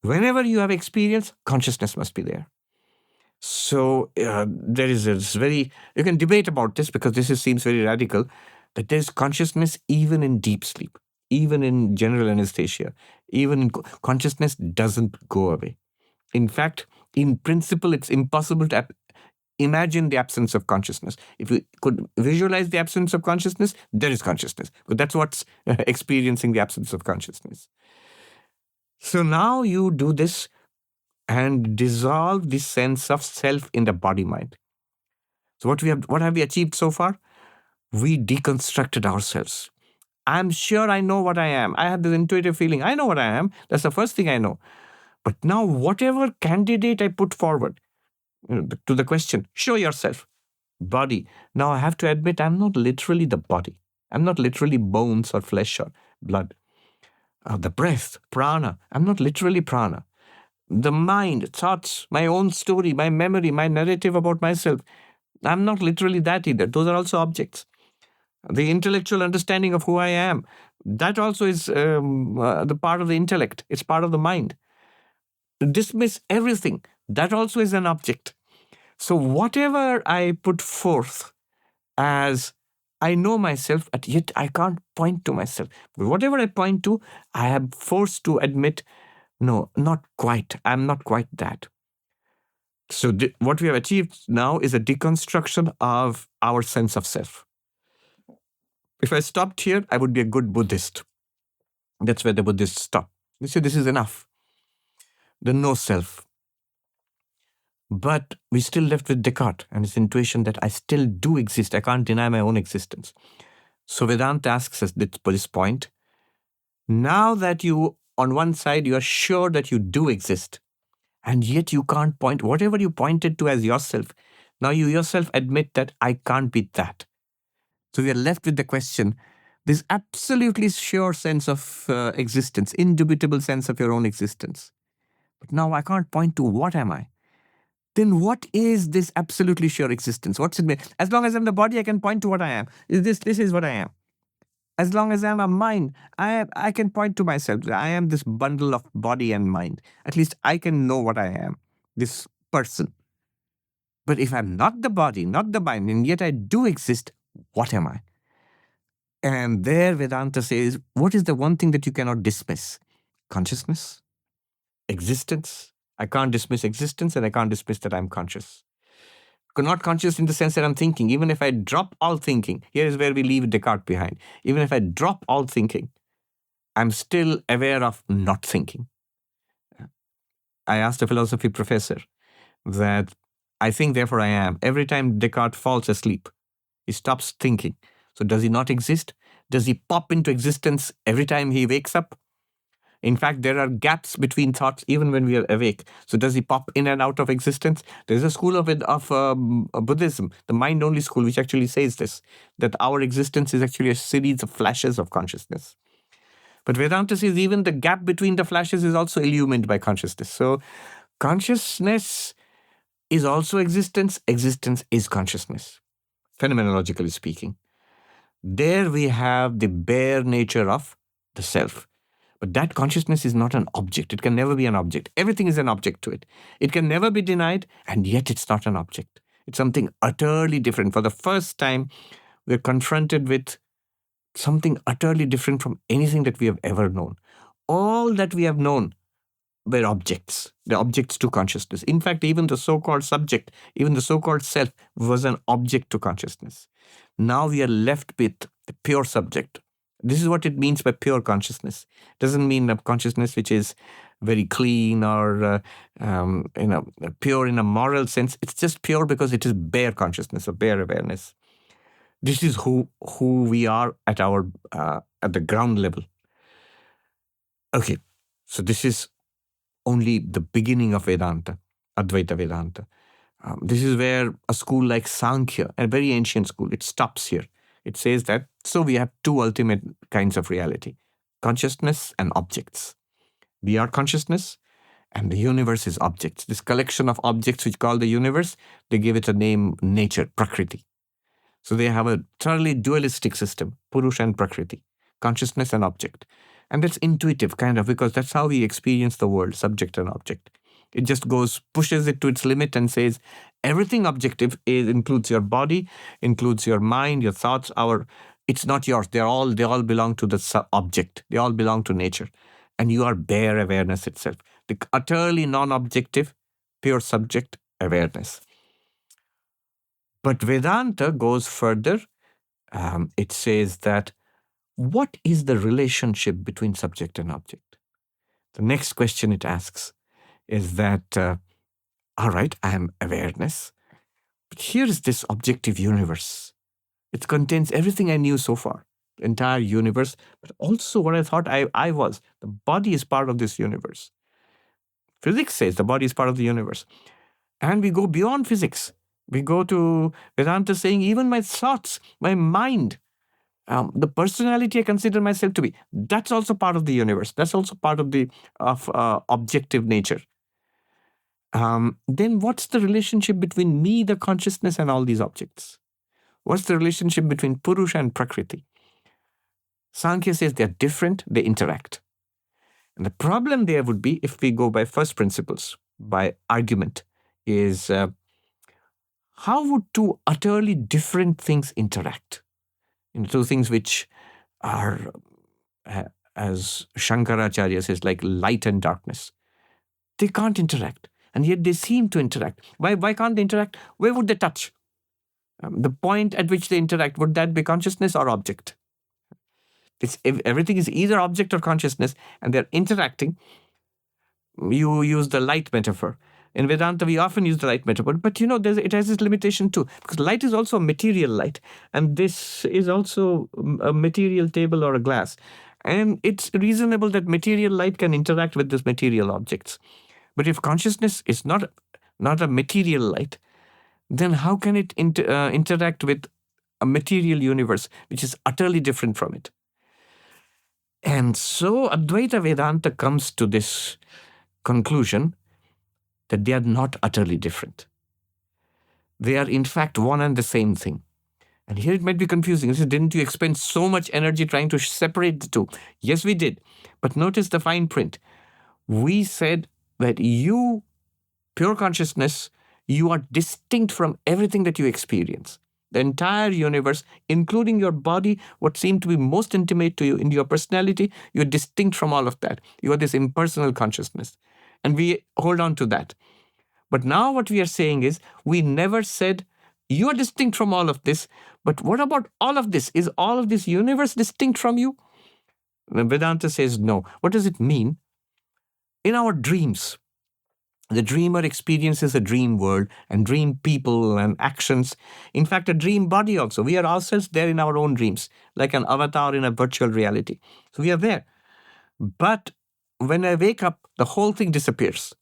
Whenever you have experience, consciousness must be there. So there is this very, you can debate about this because seems very radical, that there's consciousness even in deep sleep, even in general anesthesia, even in consciousness doesn't go away. In fact, in principle, it's impossible to imagine the absence of consciousness. If you could visualize the absence of consciousness, there is consciousness. But that's what's experiencing the absence of consciousness. So now you do this and dissolve the sense of self in the body-mind. So what have we achieved so far? We deconstructed ourselves. I'm sure I know what I am. I have this intuitive feeling. I know what I am. That's the first thing I know. But now whatever candidate I put forward to the question, show yourself, body. Now I have to admit I'm not literally the body. I'm not literally bones or flesh or blood. The breath, prana. I'm not literally prana. The mind, thoughts, my own story, my memory, my narrative about myself. I'm not literally that either. Those are also objects. The intellectual understanding of who I am, that also is the part of the intellect. It's part of the mind. To dismiss everything, that also is an object. So whatever I put forth as I know myself, but yet I can't point to myself. Whatever I point to, I am forced to admit, no, not quite. I'm not quite that. So what we have achieved now is a deconstruction of our sense of self. If I stopped here, I would be a good Buddhist. That's where the Buddhists stop. They say this is enough. The no self. But we still left with Descartes and his intuition that I still do exist. I can't deny my own existence. So Vedanta asks us this point. Now that you, on one side, you are sure that you do exist, and yet you can't point, whatever you pointed to as yourself, now you yourself admit that I can't be that. So we are left with the question, this absolutely sure sense of existence, indubitable sense of your own existence. But now I can't point to what am I? Then what is this absolutely sure existence? What's it mean? As long as I'm the body, I can point to what I am. This is what I am. As long as I'm a mind, I can point to myself. I am this bundle of body and mind. At least I can know what I am, this person. But if I'm not the body, not the mind, and yet I do exist, what am I? And there Vedanta says, what is the one thing that you cannot dismiss? Consciousness, existence. I can't dismiss existence and I can't dismiss that I'm conscious. Not conscious in the sense that I'm thinking. Even if I drop all thinking, here is where we leave Descartes behind. Even if I drop all thinking, I'm still aware of not thinking. I asked a philosophy professor that I think, therefore I am. Every time Descartes falls asleep, he stops thinking. So does he not exist? Does he pop into existence every time he wakes up? In fact, there are gaps between thoughts even when we are awake. So does he pop in and out of existence? There's a school of Buddhism, the mind-only school, which actually says this, that our existence is actually a series of flashes of consciousness. But Vedanta says even the gap between the flashes is also illumined by consciousness. So consciousness is also existence. Existence is consciousness, phenomenologically speaking. There we have the bare nature of the self. But that consciousness is not an object. It can never be an object. Everything is an object to it. It can never be denied, and yet it's not an object. It's something utterly different. For the first time, we're confronted with something utterly different from anything that we have ever known. All that we have known were objects. The objects to consciousness. In fact, even the so-called subject, even the so-called self was an object to consciousness. Now we are left with the pure subject. This is what it means by pure consciousness. It doesn't mean a consciousness which is very clean or pure in a moral sense. It's just pure because it is bare consciousness or bare awareness. This is who we are at the ground level. Okay, so this is only the beginning of Vedanta, Advaita Vedanta. This is where a school like Sankhya, a very ancient school, it stops here. It says that, so we have two ultimate kinds of reality, consciousness and objects. We are consciousness, And the universe is objects. This collection of objects which call the universe, they give it a name, nature, Prakriti. So they have a thoroughly dualistic system, Purush and Prakriti, consciousness and object. And that's intuitive, kind of, because that's how we experience the world, subject and object. It just pushes it to its limit and says, everything objective includes your body, includes your mind, your thoughts, it's not yours. They all belong to the object. They all belong to nature. And you are bare awareness itself. The utterly non-objective, pure subject awareness. But Vedanta goes further. It says that what is the relationship between subject and object? The next question it asks is that, all right, I am awareness, but here is this objective universe. It contains everything I knew so far, the entire universe, but also what I thought I was. The body is part of this universe. Physics says the body is part of the universe. And we go beyond physics. We go to Vedanta saying even my thoughts, my mind, the personality I consider myself to be, that's also part of the universe. That's also part of the objective nature. Then what's the relationship between me, the consciousness, and all these objects? What's the relationship between Purusha and Prakriti? Sankhya says they're different, they interact. And the problem there would be, if we go by first principles, by argument, is how would two utterly different things interact? Two things which are, as Shankaracharya says, like light and darkness. They can't interact, and yet they seem to interact. Why can't they interact? Where would they touch? The point at which they interact, would that be consciousness or object? Everything is either object or consciousness, and they're interacting. You use the light metaphor. In Vedanta, we often use the light metaphor, but it has its limitation too, because light is also a material light, and this is also a material table or a glass. And it's reasonable that material light can interact with these material objects. But if consciousness is not a material light, then how can it interact with a material universe, which is utterly different from it? And so Advaita Vedanta comes to this conclusion that they are not utterly different. They are in fact one and the same thing. And here it might be confusing. Didn't you expend so much energy trying to separate the two? Yes, we did. But notice the fine print. We said that you, pure consciousness, you are distinct from everything that you experience. The entire universe, including your body, what seemed to be most intimate to you in your personality, you're distinct from all of that. You are this impersonal consciousness. And we hold on to that. But now what we are saying is, we never said, you are distinct from all of this, but what about all of this? Is all of this universe distinct from you? And Vedanta says no. What does it mean? In our dreams, the dreamer experiences a dream world and dream people and actions. In fact, a dream body also. We are ourselves there in our own dreams, like an avatar in a virtual reality. So we are there. But when I wake up, the whole thing disappears.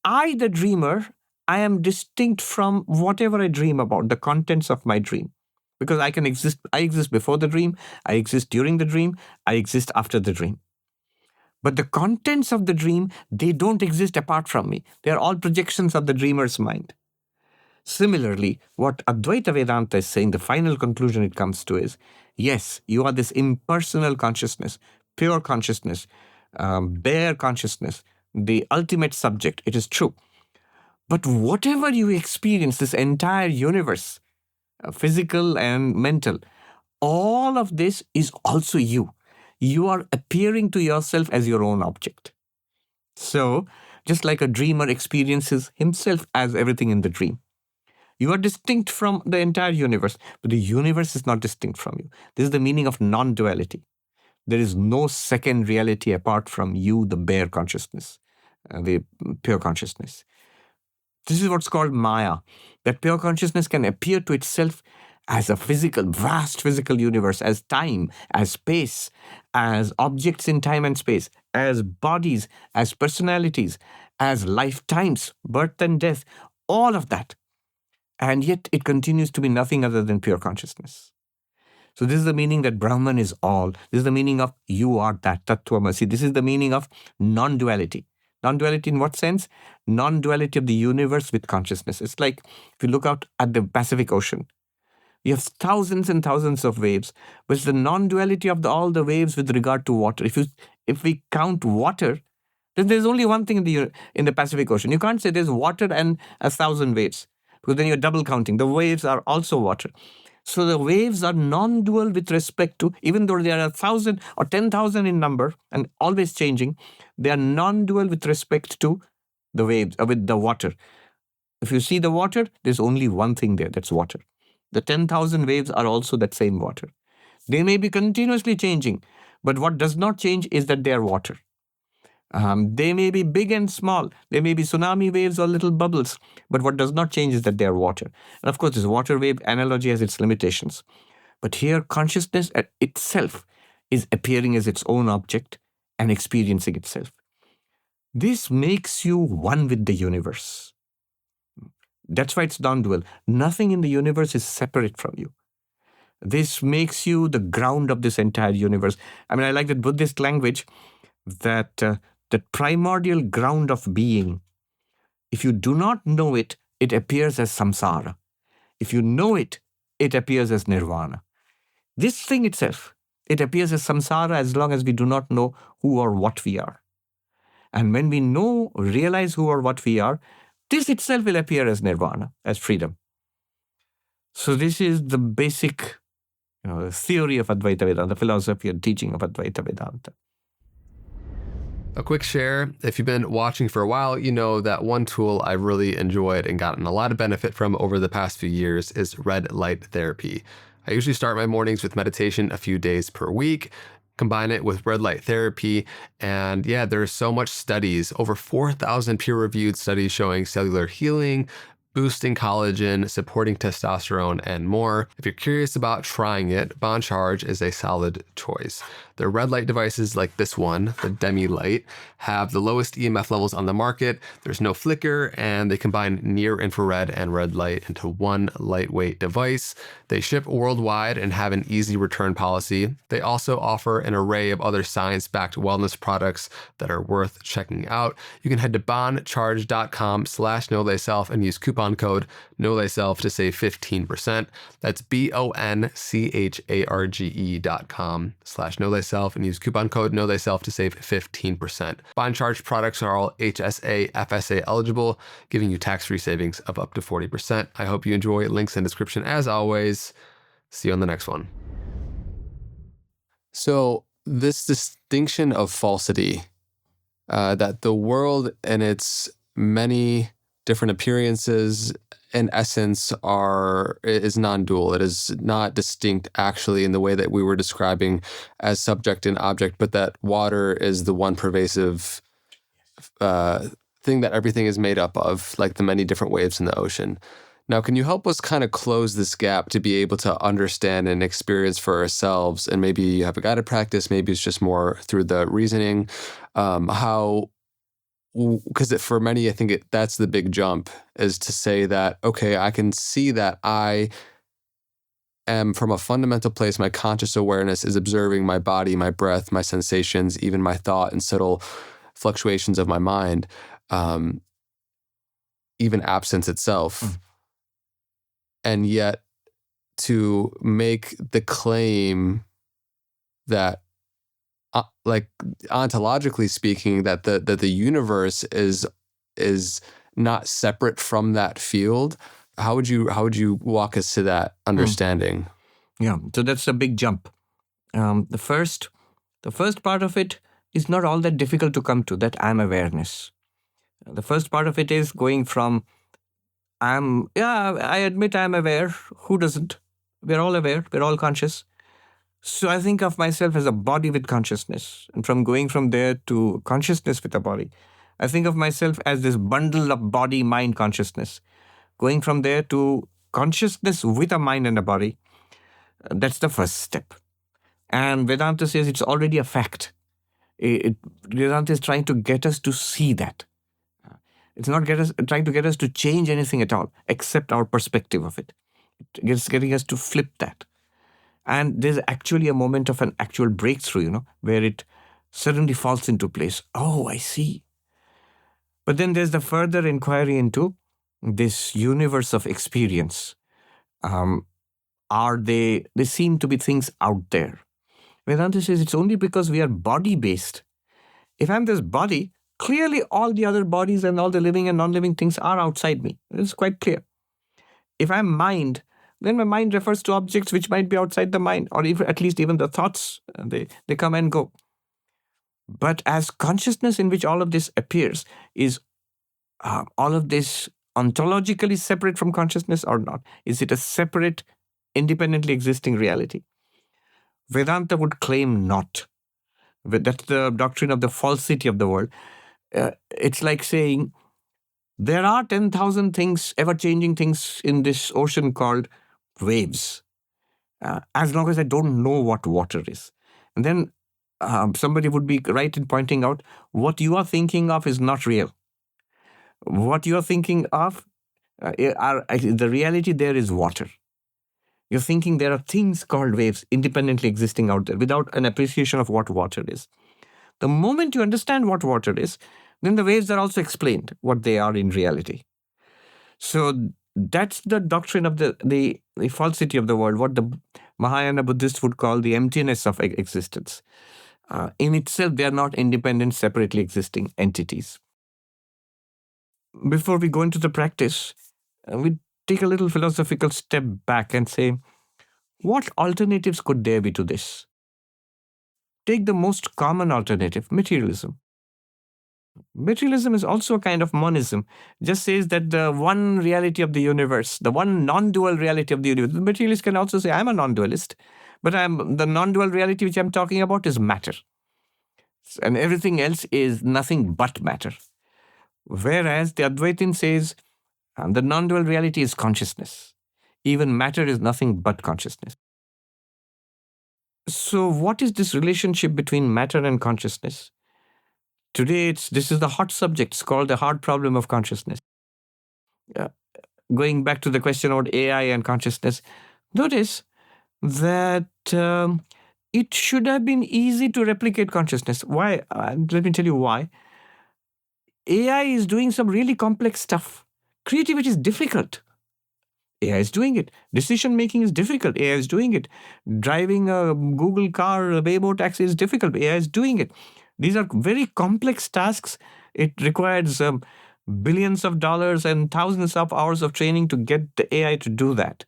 I, the dreamer, I am distinct from whatever I dream about, the contents of my dream. Because I exist before the dream, I exist during the dream, I exist after the dream. But the contents of the dream, they don't exist apart from me. They are all projections of the dreamer's mind. Similarly, what Advaita Vedanta is saying, the final conclusion it comes to is, yes, you are this impersonal consciousness, pure consciousness, bare consciousness, the ultimate subject. It is true. But whatever you experience, this entire universe, physical and mental, all of this is also you. You are appearing to yourself as your own object. So, just like a dreamer experiences himself as everything in the dream, you are distinct from the entire universe, but the universe is not distinct from you. This is the meaning of non-duality. There is no second reality apart from you, the bare consciousness, the pure consciousness. This is what's called Maya. That pure consciousness can appear to itself as a vast physical universe, as time, as space, as objects in time and space, as bodies, as personalities, as lifetimes, birth and death, all of that. And yet it continues to be nothing other than pure consciousness. So this is the meaning that Brahman is all. This is the meaning of you are that, Tattvamasi. This is the meaning of non-duality. Non-duality in what sense? Non-duality of the universe with consciousness. It's like if you look out at the Pacific Ocean, you have thousands and thousands of waves, but it's the non-duality of all the waves with regard to water. If we count water, then there's only one thing in the Pacific Ocean. You can't say there's water and 1,000 waves, because then you're double counting. The waves are also water. So the waves are non-dual with respect to, even though they are 1,000 or 10,000 in number and always changing, they are non-dual with respect to the waves, with the water. If you see the water, there's only one thing there, that's water. The 10,000 waves are also that same water. They may be continuously changing, but what does not change is that they are water. They may be big and small. They may be tsunami waves or little bubbles. But what does not change is that they are water. And of course, this water wave analogy has its limitations. But here, consciousness itself is appearing as its own object and experiencing itself. This makes you one with the universe. That's why it's non-dual. Nothing in the universe is separate from you. This makes you the ground of this entire universe. I mean, I like that Buddhist language that the primordial ground of being, if you do not know it, it appears as samsara. If you know it, it appears as nirvana. This thing itself, it appears as samsara as long as we do not know who or what we are. And when we realize who or what we are, this itself will appear as nirvana, as freedom. So this is the basic theory of Advaita Vedanta, the philosophy and teaching of Advaita Vedanta. A quick share. If you've been watching for a while, you know that one tool I really enjoyed and gotten a lot of benefit from over the past few years is red light therapy. I usually start my mornings with meditation a few days per week, combine it with red light therapy, and yeah, there's so much studies, over 4,000 peer-reviewed studies showing cellular healing, boosting collagen, supporting testosterone, and more. If you're curious about trying it, Bon Charge is a solid choice. The red light devices like this one, the Demi Light, have the lowest EMF levels on the market. There's no flicker, and they combine near infrared and red light into one lightweight device. They ship worldwide and have an easy return policy. They also offer an array of other science-backed wellness products that are worth checking out. You can head to boncharge.com/knowthyself and use coupon code knowthyself to save 15%. That's boncharge.com/knowthyself and use coupon code knowthyself to save 15%. Bon Charge products are all HSA, FSA eligible, giving you tax-free savings of up to 40%. I hope you enjoy. Links in description as always. See you on the next one. So this distinction of falsity, that the world and its many different appearances in essence is non-dual. It is not distinct actually in the way that we were describing as subject and object, but that water is the one pervasive thing that everything is made up of, like the many different waves in the ocean. Now, can you help us kind of close this gap to be able to understand and experience for ourselves? And maybe you have a guided practice, maybe it's just more through the reasoning, because for many, I think that's the big jump, is to say that, okay, I can see that I am from a fundamental place, my conscious awareness is observing my body, my breath, my sensations, even my thought and subtle fluctuations of my mind, even absence itself. And yet to make the claim that like ontologically speaking, that the universe is not separate from that field. How would you walk us to that understanding? Yeah, so that's a big jump. The first part of it is not all that difficult to come to, that I'm awareness. The first part of it is going from I admit I'm aware. Who doesn't? We're all aware. We're all conscious. So I think of myself as a body with consciousness. And from going from there to consciousness with a body, I think of myself as this bundle of body, mind, consciousness. Going from there to consciousness with a mind and a body, that's the first step. And Vedanta says it's already a fact. Vedanta is trying to get us to see that. It's not trying to get us to change anything at all, except our perspective of it. It's getting us to flip that. And there's actually a moment of an actual breakthrough, where it suddenly falls into place. Oh, I see. But then there's the further inquiry into this universe of experience. Um, they seem to be things out there. Vedanta says it's only because we are body based. If I'm this body, clearly all the other bodies and all the living and non-living things are outside me. It's quite clear. If I'm mind, then my mind refers to objects which might be outside the mind, or even, at least even the thoughts, they come and go. But as consciousness in which all of this appears, is all of this ontologically separate from consciousness or not? Is it a separate, independently existing reality? Vedanta would claim not. That's the doctrine of the falsity of the world. It's like saying there are 10,000 things, ever-changing things in this ocean called waves, as long as I don't know what water is. And then somebody would be right in pointing out what you are thinking of is not real. What you are thinking of, the reality there is water. You're thinking there are things called waves independently existing out there without an appreciation of what water is. The moment you understand what water is, then the waves are also explained what they are in reality. So that's the doctrine of the falsity of the world, what the Mahayana Buddhists would call the emptiness of existence. In itself, they are not independent, separately existing entities. Before we go into the practice, we take a little philosophical step back and say, what alternatives could there be to this? Take the most common alternative, materialism. Materialism is also a kind of monism. Just says that the one reality of the universe, the one non-dual reality of the universe. The materialist can also say, I'm a non-dualist, but the non-dual reality which I'm talking about is matter. And everything else is nothing but matter. Whereas the Advaitin says, the non-dual reality is consciousness. Even matter is nothing but consciousness. So what is this relationship between matter and consciousness? Today, this is the hot subject. It's called the hard problem of consciousness. Going back to the question about AI and consciousness, notice that it should have been easy to replicate consciousness. Why? Let me tell you why. AI is doing some really complex stuff. Creativity is difficult. AI is doing it. Decision making is difficult. AI is doing it. Driving a Google car, a Waymo taxi is difficult. AI is doing it. These are very complex tasks. It requires billions of dollars and thousands of hours of training to get the AI to do that.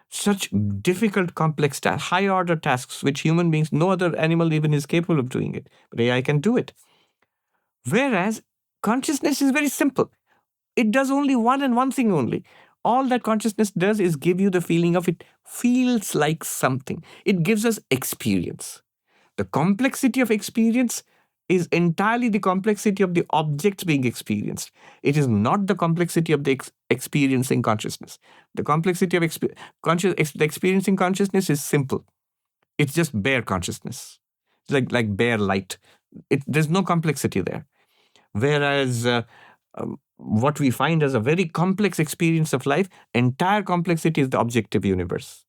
Such difficult, complex tasks, high order tasks, which human beings, no other animal even is capable of doing it. But AI can do it. Whereas consciousness is very simple. It does only one and one thing only. All that consciousness does is give you the feeling of it feels like something. It gives us experience. The complexity of experience is entirely the complexity of the objects being experienced. It is not the complexity of the experiencing consciousness. The complexity of the experiencing consciousness is simple. It's just bare consciousness. It's like bare light. There's no complexity there. Whereas what we find as a very complex experience of life, entire complexity is the objective universe.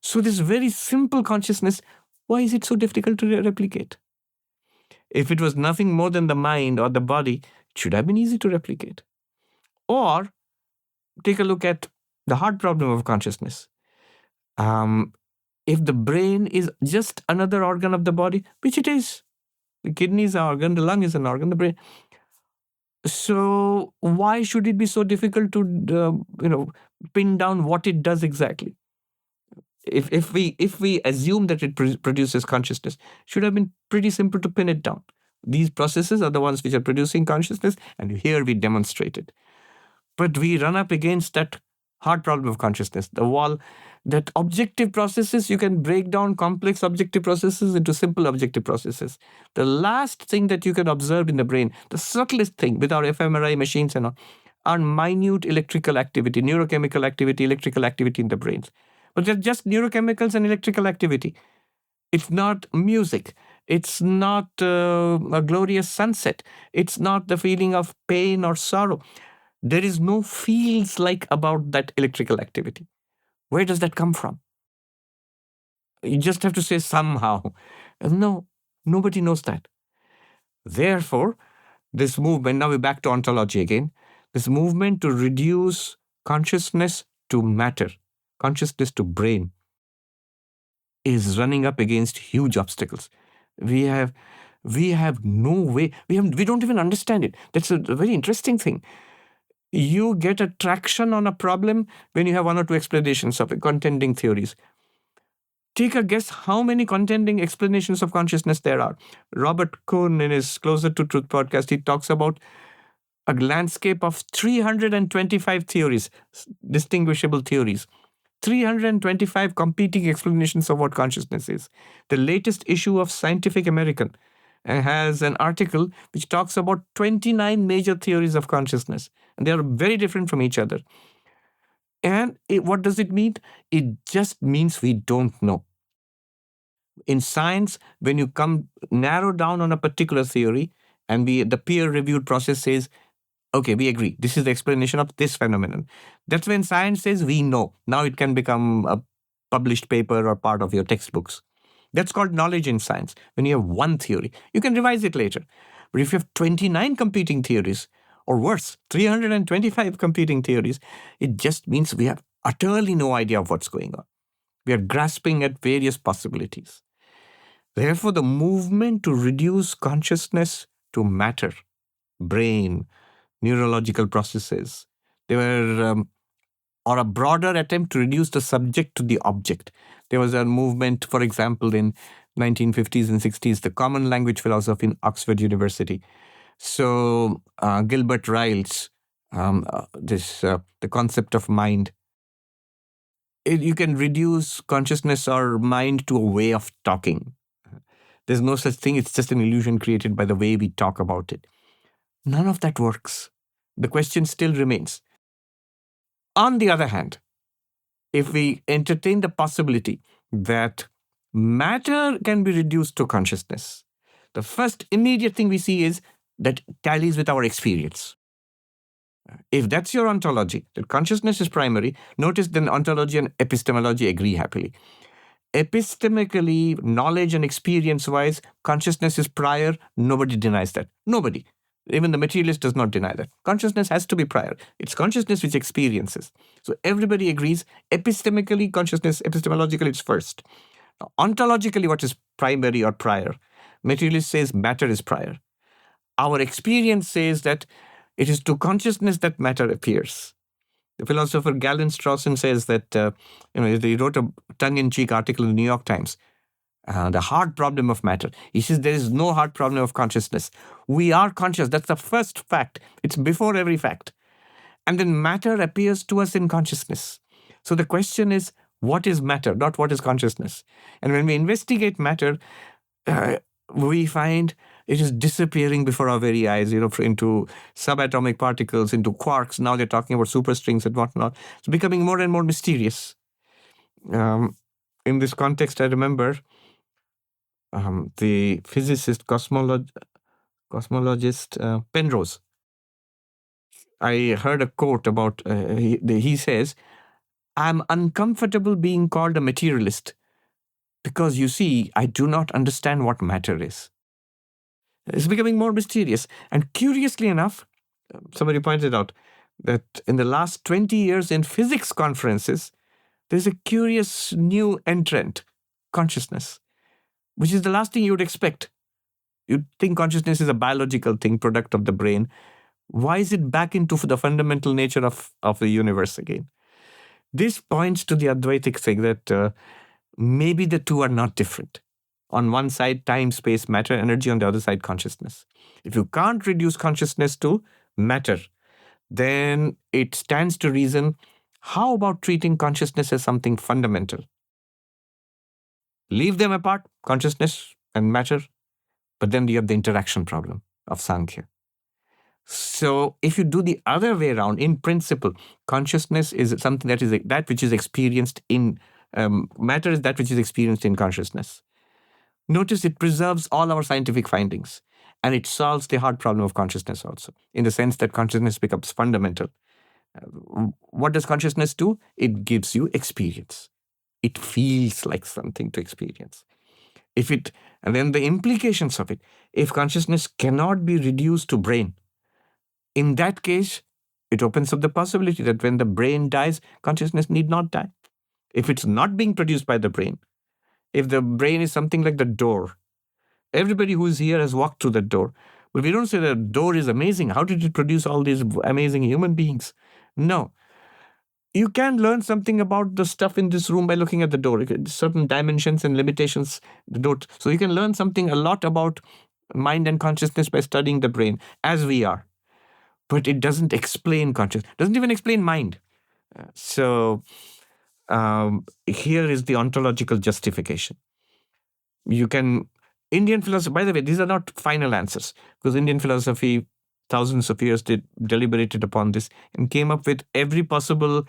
So this very simple consciousness, why is it so difficult to replicate? If it was nothing more than the mind or the body, it should have been easy to replicate. Or take a look at the hard problem of consciousness. If the brain is just another organ of the body, which it is, the kidney is an organ, the lung is an organ, the brain. So why should it be so difficult to pin down what it does exactly? If we assume that it produces consciousness, it should have been pretty simple to pin it down. These processes are the ones which are producing consciousness, and here we demonstrate it. But we run up against that hard problem of consciousness, the wall, that objective processes, you can break down complex objective processes into simple objective processes. The last thing that you can observe in the brain, the subtlest thing with our fMRI machines and all, are minute electrical activity, neurochemical activity, electrical activity in the brains. But they're just neurochemicals and electrical activity. It's not music. It's not a glorious sunset. It's not the feeling of pain or sorrow. There is no feels like about that electrical activity. Where does that come from? You just have to say somehow. No, nobody knows that. Therefore, This movement, now we're back to ontology again, this movement to reduce consciousness to matter, consciousness to brain, is running up against huge obstacles. We have no way, we don't even understand it. That's a very interesting thing. You get a traction on a problem when you have one or two explanations of it, contending theories. Take a guess how many contending explanations of consciousness there are. Robert Cohn, in his Closer to Truth podcast, he talks about a landscape of 325 theories, distinguishable theories. 325 competing explanations of what consciousness is. The latest issue of Scientific American has an article which talks about 29 major theories of consciousness. And they are very different from each other. And what does it mean? It just means we don't know. In science, when you narrow down on a particular theory, and the peer-reviewed process says, okay, we agree, this is the explanation of this phenomenon. That's when science says we know. Now it can become a published paper or part of your textbooks. That's called knowledge in science. When you have one theory, you can revise it later. But if you have 29 competing theories, or worse, 325 competing theories, it just means we have utterly no idea of what's going on. We are grasping at various possibilities. Therefore, the movement to reduce consciousness to matter, brain, neurological processes, they were, or a broader attempt to reduce the subject to the object. There was a movement, for example, in 1950s and 60s, the common language philosophy in Oxford University. So Gilbert Ryle's, the concept of mind. You can reduce consciousness or mind to a way of talking. There's no such thing. It's just an illusion created by the way we talk about it. None of that works. The question still remains. On the other hand, if we entertain the possibility that matter can be reduced to consciousness, the first immediate thing we see is that tallies with our experience. If that's your ontology, that consciousness is primary, notice then ontology and epistemology agree happily. Epistemically, knowledge and experience-wise, consciousness is prior. Nobody denies that. Nobody. Even the materialist does not deny that. Consciousness has to be prior. It's consciousness which experiences. So everybody agrees, epistemically, consciousness, epistemologically, it's first. Now, ontologically, what is primary or prior? Materialist says matter is prior. Our experience says that it is to consciousness that matter appears. The philosopher Galen Strawson says that, he wrote a tongue-in-cheek article in the New York Times, the hard problem of matter. He says there is no hard problem of consciousness. We are conscious. That's the first fact. It's before every fact. And then matter appears to us in consciousness. So the question is, what is matter, not what is consciousness? And when we investigate matter, we find it is disappearing before our very eyes, into subatomic particles, into quarks. Now they're talking about superstrings and whatnot. It's becoming more and more mysterious. In this context, I remember the physicist, cosmologist Penrose. I heard a quote about, he says, "I'm uncomfortable being called a materialist because, you see, I do not understand what matter is." It's becoming more mysterious. And curiously enough, somebody pointed out that in the last 20 years in physics conferences, there's a curious new entrant, consciousness, which is the last thing you would expect. You'd think consciousness is a biological thing, product of the brain. Why is it back into the fundamental nature of the universe again? This points to the Advaitic thing that maybe the two are not different. On one side, time, space, matter, energy. On the other side, consciousness. If you can't reduce consciousness to matter, then it stands to reason, how about treating consciousness as something fundamental? Leave them apart, consciousness and matter, but then you have the interaction problem of Sankhya. So if you do the other way around, in principle, consciousness is something that which is experienced in matter is that which is experienced in consciousness. Notice it preserves all our scientific findings, and it solves the hard problem of consciousness also, in the sense that consciousness becomes fundamental. What does consciousness do? It gives you experience. It feels like something to experience. And then the implications of it, if consciousness cannot be reduced to brain, in that case, it opens up the possibility that when the brain dies, consciousness need not die. If it's not being produced by the brain, if the brain is something like the door, everybody who is here has walked through that door. But we don't say the door is amazing. How did it produce all these amazing human beings? No. You can learn something about the stuff in this room by looking at the door. Certain dimensions and limitations. So you can learn a lot about mind and consciousness by studying the brain, as we are. But it doesn't explain consciousness. Doesn't even explain mind. So here is the ontological justification. Indian philosophy, by the way, these are not final answers, because Indian philosophy, thousands of years, deliberated upon this and came up with every possible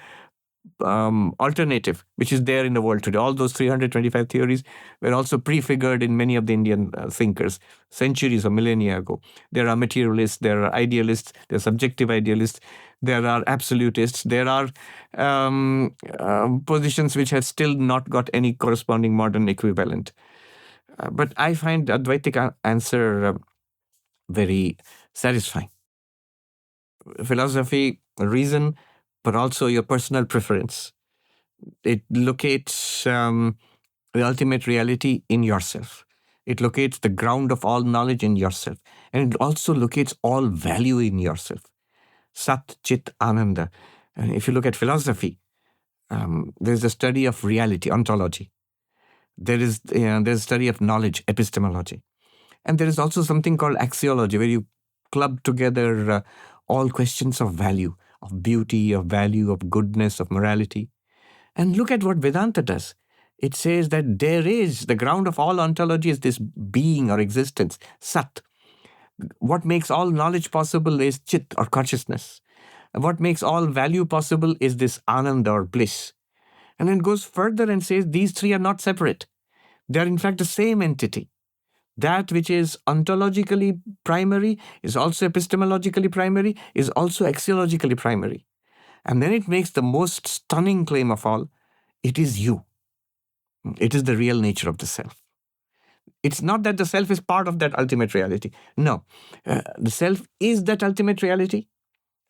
alternative which is there in the world today. All those 325 theories were also prefigured in many of the Indian thinkers centuries or millennia ago. There are materialists, there are idealists, there are subjective idealists, there are absolutists, there are positions which have still not got any corresponding modern equivalent. But I find the Advaitic answer very satisfying. Philosophy, reason, but also your personal preference. It locates the ultimate reality in yourself. It locates the ground of all knowledge in yourself. And it also locates all value in yourself. Sat, Chit, Ananda. And if you look at philosophy, there's a study of reality, ontology. There's a study of knowledge, epistemology. And there is also something called axiology, where you club together all questions of value, of beauty, of value, of goodness, of morality. And look at what Vedanta does. It says that there is, the ground of all ontology is this being or existence, Sat. What makes all knowledge possible is Chit or consciousness. And what makes all value possible is this Ananda or bliss. And then goes further and says these three are not separate. They are in fact the same entity. That which is ontologically primary is also epistemologically primary, is also axiologically primary. And then it makes the most stunning claim of all. It is you. It is the real nature of the self. It's not that the self is part of that ultimate reality. No. The self is that ultimate reality,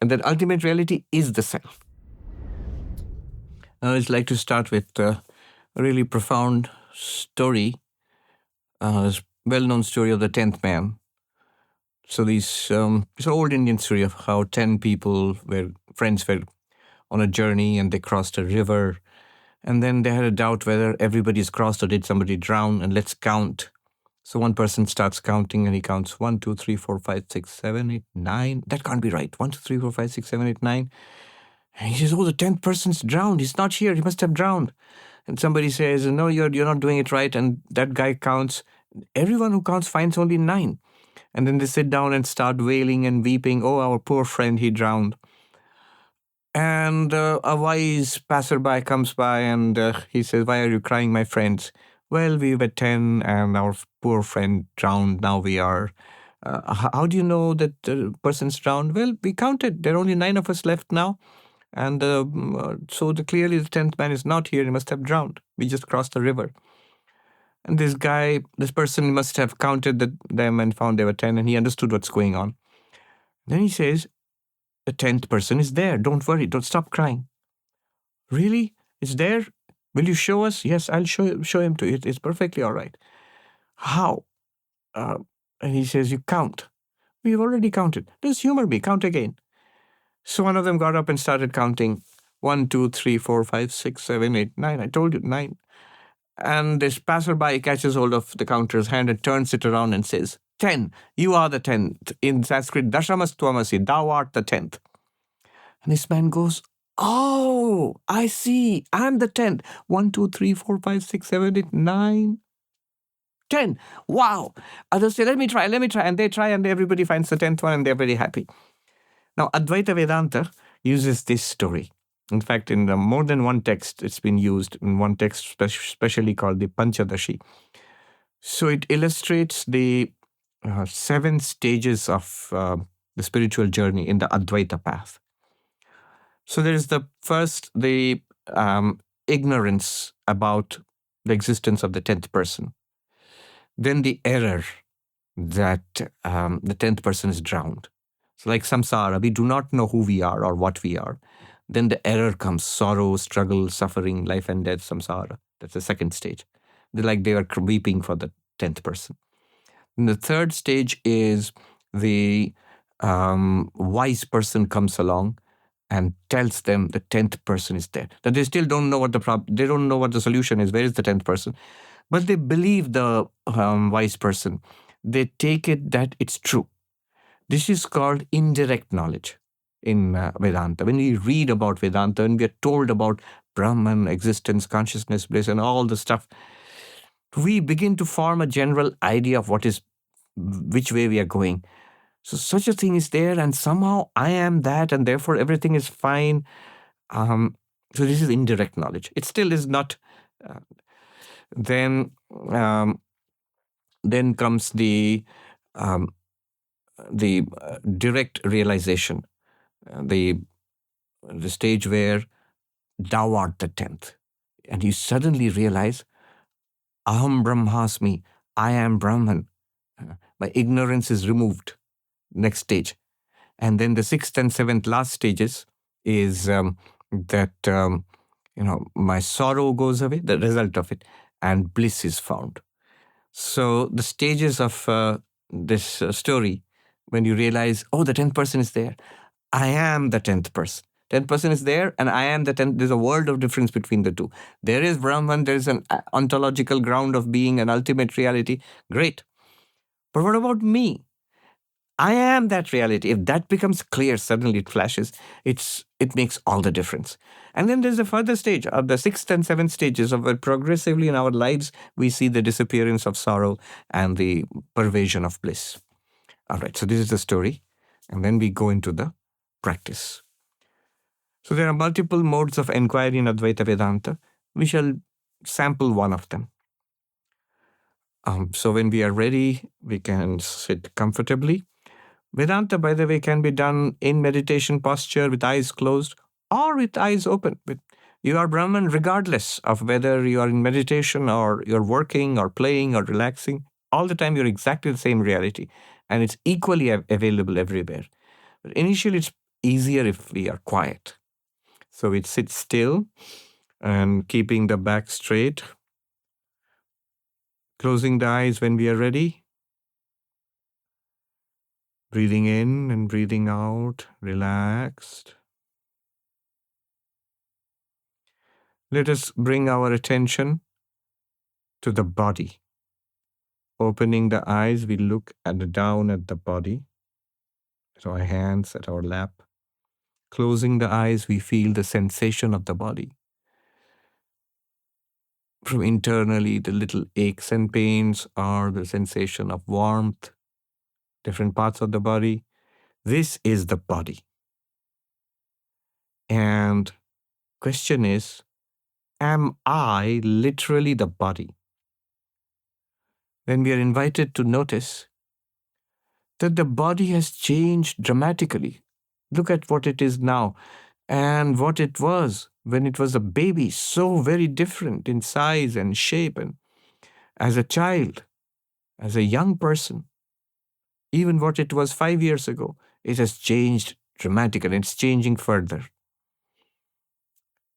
and that ultimate reality is the self. I'd like to start with a really profound story, well-known story of the 10th man. So it's an old Indian story of how 10 people friends were on a journey and they crossed a river. And then they had a doubt whether everybody's crossed or did somebody drown, and let's count. So one person starts counting and he counts 1, 2, 3, 4, 5, 6, 7, 8, 9. That can't be right. 1, 2, 3, 4, 5, 6, 7, 8, 9. And he says, oh, the 10th person's drowned. He's not here. He must have drowned. And somebody says, no, you're not doing it right. And that guy counts. Everyone who counts finds only 9. And then they sit down and start wailing and weeping. Oh, our poor friend, he drowned. And a wise passerby comes by and he says, why are you crying, my friends? Well, we were 10 and our poor friend drowned. Now we are. How do you know that the person's drowned? Well, we counted. There are only 9 of us left now. And so clearly the 10th man is not here. He must have drowned. We just crossed the river. And this person must have counted them and found there were 10, and he understood what's going on. Then he says, the 10th person is there. Don't worry. Don't stop crying. Really? It's there? Will you show us? Yes, I'll show him to it. It's perfectly all right. How? And he says, you count. We've already counted. Just humor me. Count again. So one of them got up and started counting. 1, 2, 3, 4, 5, 6, 7, 8, 9. I told you 9. And this passerby catches hold of the counter's hand and turns it around and says, 10. You are the 10th. In Sanskrit, Dashamas Tvamasi. Thou art the 10th. And this man goes, oh, I see. I'm the 10th. 1, 2, 3, 4, 5, 6, 7, 8, 9, 10. Wow. Others say, let me try. And they try and everybody finds the 10th one and they're very happy. Now, Advaita Vedanta uses this story. In fact, in more than one text, it's been used in one text, specially called the Panchadashi. So it illustrates the 7 stages of the spiritual journey in the Advaita path. So there is the first, the ignorance about the existence of the 10th person. Then the error that the 10th person is drowned. So like samsara, we do not know who we are or what we are. Then the error comes: sorrow, struggle, suffering, life and death, samsara. That's the second stage. They were weeping for the 10th person. And the third stage is the wise person comes along and tells them the 10th person is dead. That they still don't know what they don't know what the solution is. Where is the 10th person? But they believe the wise person. They take it that it's true. This is called indirect knowledge in Vedanta. When we read about Vedanta and we are told about Brahman, existence, consciousness, bliss, and all the stuff, we begin to form a general idea of which way we are going. So such a thing is there, and somehow I am that, and therefore everything is fine. So this is indirect knowledge. It still is not. Uh, then, then comes um, the direct realization, the stage where thou art the 10th, and you suddenly realize, Aham Brahmasmi, I am Brahman. My ignorance is removed. Next stage. And then the sixth and seventh last stages is that, my sorrow goes away, the result of it, and bliss is found. So the stages of this story, when you realize, oh, the 10th person is there, I am the 10th person. 10th person is there, and I am the 10th. There's a world of difference between the two. There is Brahman, there is an ontological ground of being, an ultimate reality. Great. But what about me? I am that reality. If that becomes clear, suddenly it flashes. It makes all the difference. And then there's a further stage of the sixth and seventh stages of where progressively in our lives we see the disappearance of sorrow and the pervasion of bliss. All right, so this is the story. And then we go into the practice. So there are multiple modes of inquiry in Advaita Vedanta. We shall sample one of them. So when we are ready, we can sit comfortably. Vedanta, by the way, can be done in meditation posture with eyes closed or with eyes open. You are Brahman regardless of whether you are in meditation or you're working or playing or relaxing. All the time, you're exactly the same reality. And it's equally available everywhere. But initially, it's easier if we are quiet. So we sit still and keeping the back straight, closing the eyes when we are ready. Breathing in and breathing out, relaxed. Let us bring our attention to the body. Opening the eyes, we look down at the body, at our hands, at our lap. Closing the eyes, we feel the sensation of the body. From internally, the little aches and pains or the sensation of warmth, different parts of the body. This is the body. And question is, am I literally the body? Then we are invited to notice that the body has changed dramatically. Look at what it is now and what it was when it was a baby, so very different in size and shape. And as a child, as a young person, even what it was 5 years ago, it has changed dramatically. It's changing further.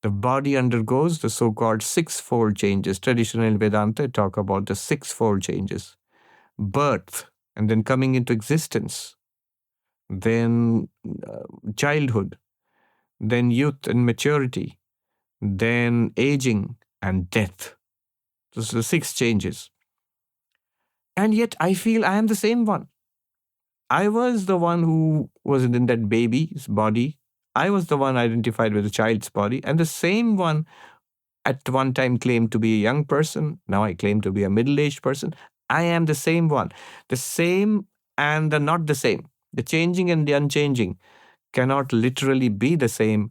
The body undergoes the so-called sixfold changes. Traditional Vedanta talk about the sixfold changes. Birth, and then coming into existence, then childhood, then youth and maturity, then aging and death. Those are the 6 changes. And yet I feel I am the same one. I was the one who was in that baby's body. I was the one identified with the child's body, and the same one at one time claimed to be a young person. Now I claim to be a middle-aged person. I am the same one. The same and the not the same. The changing and the unchanging cannot literally be the same,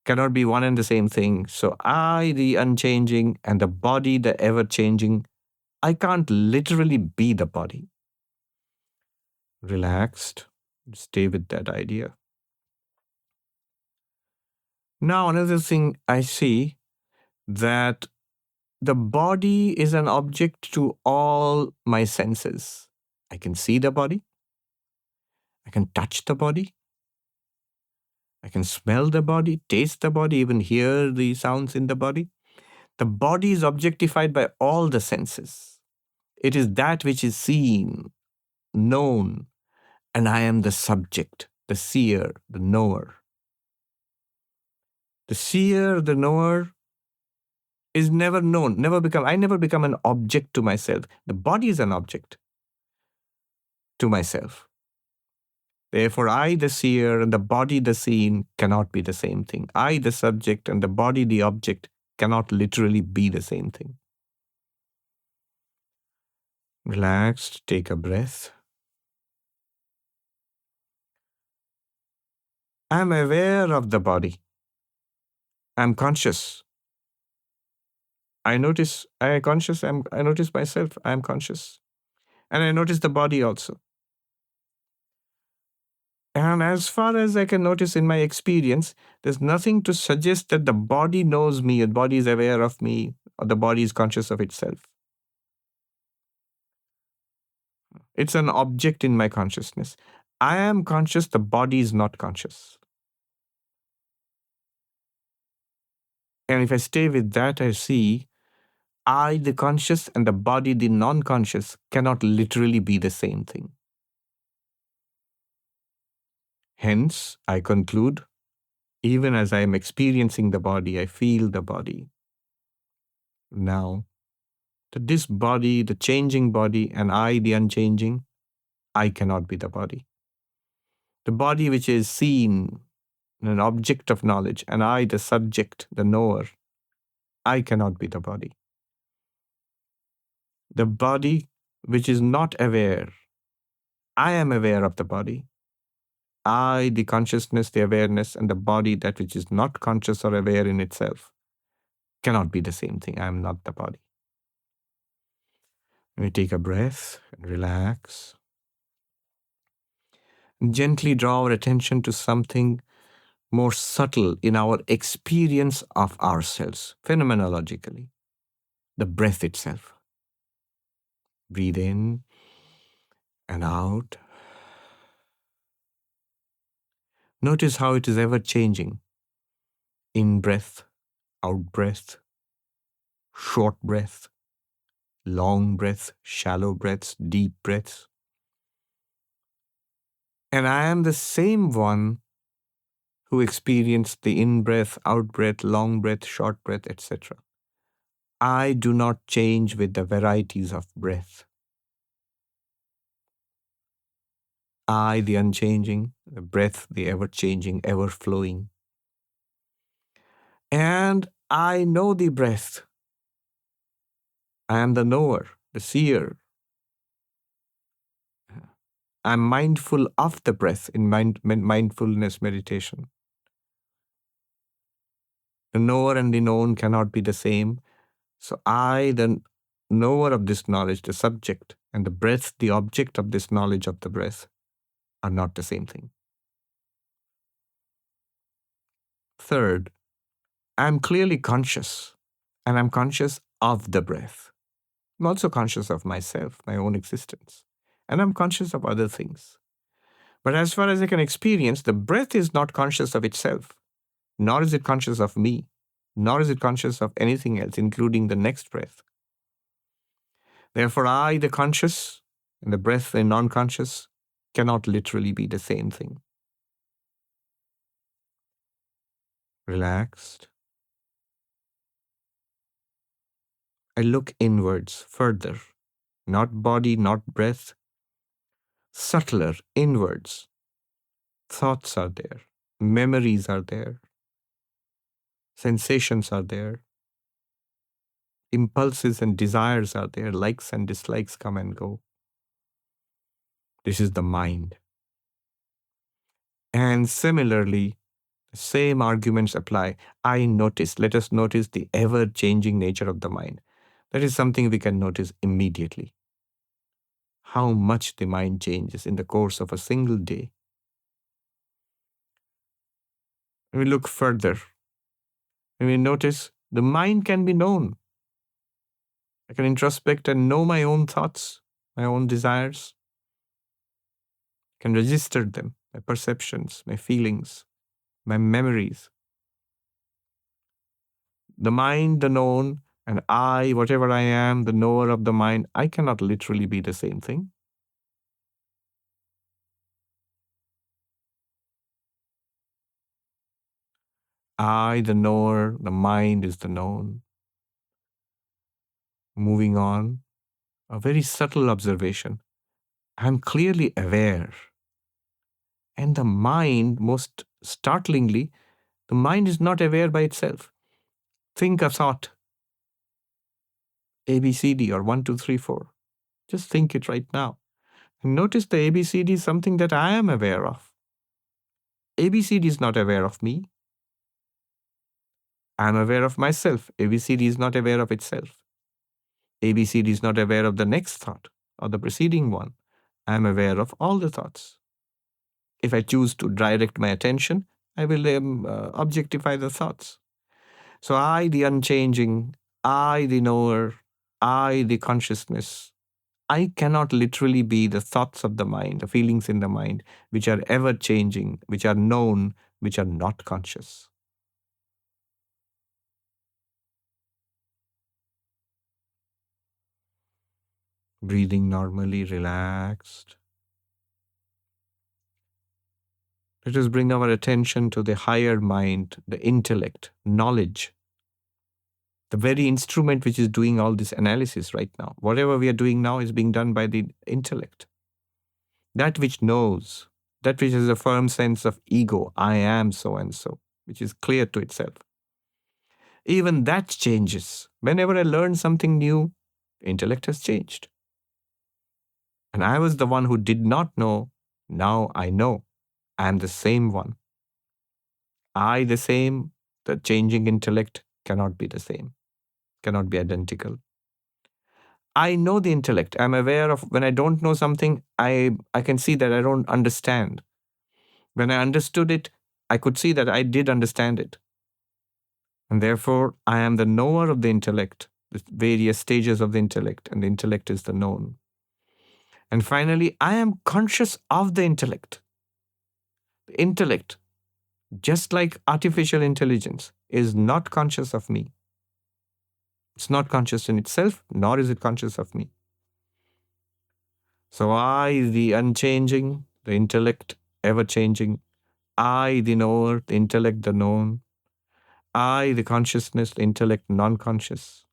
cannot be one and the same thing. So I, the unchanging, and the body, the ever-changing, I can't literally be the body. Relaxed. Stay with that idea. Now, another thing I see that the body is an object to all my senses. I can see the body. I can touch the body. I can smell the body, taste the body, even hear the sounds in the body. The body is objectified by all the senses. It is that which is seen, known, and I am the subject, the seer, the knower. The seer, the knower is never known, I never become an object to myself. The body is an object to myself. Therefore, I, the seer, and the body, the seen, cannot be the same thing. I, the subject, and the body, the object, cannot literally be the same thing. Relaxed, take a breath. I'm aware of the body. I'm conscious. I notice myself, I'm conscious. And I notice the body also. And as far as I can notice in my experience, there's nothing to suggest that the body knows me, the body is aware of me, or the body is conscious of itself. It's an object in my consciousness. I am conscious, the body is not conscious. And if I stay with that, I see I, the conscious, and the body, the non-conscious, cannot literally be the same thing. Hence, I conclude, even as I am experiencing the body, I feel the body. Now, that this body, the changing body, and I, the unchanging, I cannot be the body. The body which is seen, an object of knowledge, and I, the subject, the knower, I cannot be the body. The body which is not aware, I am aware of the body. I, the consciousness, the awareness, and the body, that which is not conscious or aware in itself, cannot be the same thing. I am not the body. We take a breath and relax. And gently draw our attention to something more subtle in our experience of ourselves, phenomenologically, the breath itself. Breathe in and out. Notice how it is ever changing. In breath, out breath, short breath, long breath, shallow breaths, deep breaths. And I am the same one who experienced the in-breath, out-breath, long breath, short breath, etc. I do not change with the varieties of breath. I, the unchanging, the breath, the ever-changing, ever-flowing. And I know the breath. I am the knower, the seer. I'm mindful of the breath in mindfulness meditation. The knower and the known cannot be the same. So I, the knower of this knowledge, the subject, and the breath, the object of this knowledge of the breath, are not the same thing. Third, I'm clearly conscious, and I'm conscious of the breath. I'm also conscious of myself, my own existence, and I'm conscious of other things. But as far as I can experience, the breath is not conscious of itself, nor is it conscious of me, nor is it conscious of anything else, including the next breath. Therefore, I, the conscious, and the breath, the non-conscious, cannot literally be the same thing. Relaxed. I look inwards, further, not body, not breath, subtler, inwards. Thoughts are there, memories are there, sensations are there, impulses and desires are there, likes and dislikes come and go. This is the mind. And similarly, the same arguments apply. Let us notice the ever-changing nature of the mind. That is something we can notice immediately. How much the mind changes in the course of a single day. When we look further, and we notice the mind can be known. I can introspect and know my own thoughts, my own desires. I can register them, my perceptions, my feelings, my memories. The mind, the known, and I, whatever I am, the knower of the mind, I cannot literally be the same thing. I, the knower, the mind is the known. Moving on, a very subtle observation. I'm clearly aware. And the mind, most startlingly, the mind is not aware by itself. Think a thought, A, B, C, D, or 1, 2, 3, 4. Just think it right now. And notice the A, B, C, D is something that I am aware of. A, B, C, D is not aware of me. I'm aware of myself. A, B, C, D is not aware of itself. A, B, C, D is not aware of the next thought or the preceding one. I'm aware of all the thoughts. If I choose to direct my attention, I will objectify the thoughts. So I, the unchanging, I, the knower, I, the consciousness, I cannot literally be the thoughts of the mind, the feelings in the mind, which are ever changing, which are known, which are not conscious. Breathing normally, relaxed. Let us bring our attention to the higher mind, the intellect, knowledge, the very instrument which is doing all this analysis right now. Whatever we are doing now is being done by the intellect. That which knows, that which has a firm sense of ego, I am so and so, which is clear to itself. Even that changes. Whenever I learn something new, intellect has changed. And I was the one who did not know. Now I know. I am the same one. I the same, the changing intellect cannot be the same, cannot be identical. I know the intellect. I'm aware of when I don't know something, I can see that I don't understand. When I understood it, I could see that I did understand it. And therefore, I am the knower of the intellect, the various stages of the intellect, and the intellect is the known. And finally, I am conscious of the intellect. The intellect, just like artificial intelligence, is not conscious of me. It's not conscious in itself, nor is it conscious of me. So I, the unchanging, the intellect, ever changing, I, the knower, the intellect, the known, I, the consciousness, the intellect, non-conscious,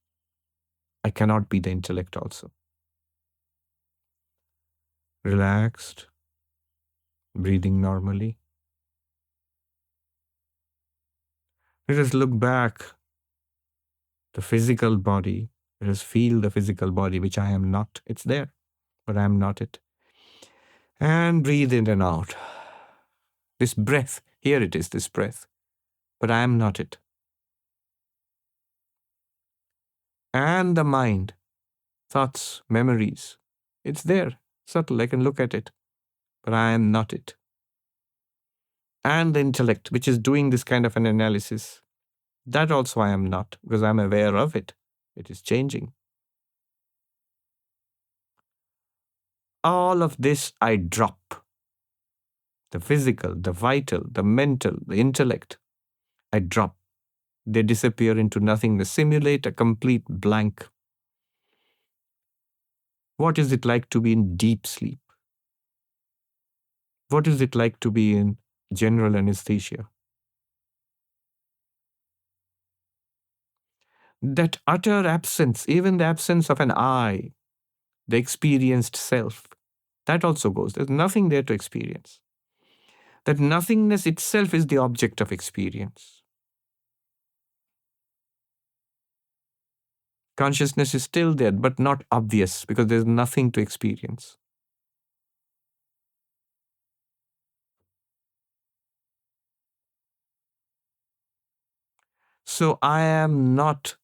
I cannot be the intellect also. Relaxed, breathing normally. Let us look back the physical body. Let us feel the physical body, which I am not. It's there, but I am not it. And breathe in and out. This breath, here it is, this breath, but I am not it. And the mind, thoughts, memories, it's there, subtle, I can look at it, but I am not it. And the intellect, which is doing this kind of an analysis, that also I am not, because I'm aware of it. It is changing. All of this I drop. The physical, the vital, the mental, the intellect, I drop. They disappear into nothing. They simulate a complete blank. What is it like to be in deep sleep? What is it like to be in general anesthesia? That utter absence, even the absence of an I, the experienced self, that also goes. There's nothing there to experience. That nothingness itself is the object of experience. Consciousness is still there, but not obvious because there's nothing to experience. So I am not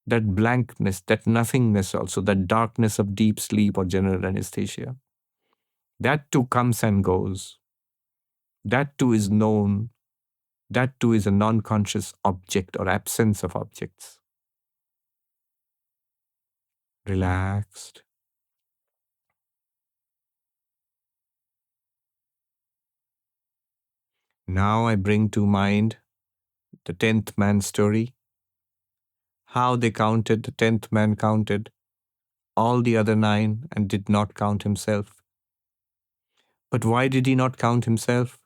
that blankness, that nothingness also, that darkness of deep sleep or general anesthesia. That too comes and goes. That too is known. That too is a non-conscious object or absence of objects. relaxed. Now I bring to mind the 10th man story, how they counted, the 10th man counted all the other 9 and did not count himself. But why did he not count himself?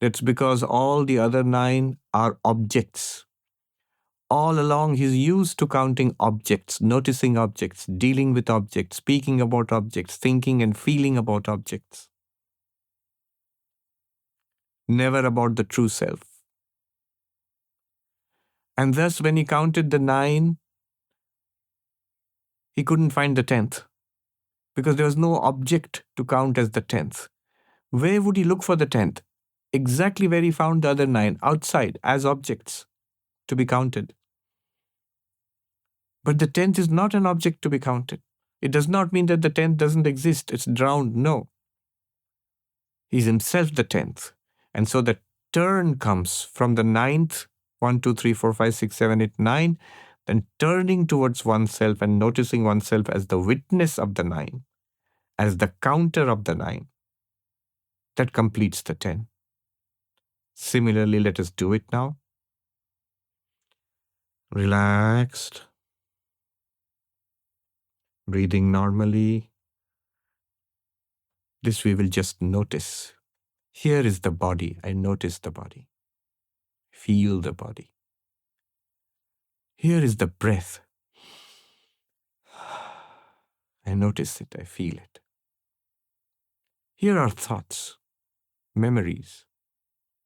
That's because all the other 9 are objects. All along, he's used to counting objects, noticing objects, dealing with objects, speaking about objects, thinking and feeling about objects. Never about the true self. And thus, when he counted the 9, he couldn't find the 10th because there was no object to count as the 10th. Where would he look for the 10th? Exactly where he found the other 9, outside, as objects to be counted. But the 10th is not an object to be counted. It does not mean that the 10th doesn't exist, it's drowned. No. He's himself the 10th. And so the turn comes from the 9th, 1, 2, 3, 4, 5, 6, 7, 8, 9, then turning towards oneself and noticing oneself as the witness of the 9, as the counter of the 9. That completes the 10. Similarly, let us do it now. Relaxed. Breathing normally. This we will just notice. Here is the body. I notice the body. Feel the body. Here is the breath. I notice it. I feel it. Here are thoughts, memories,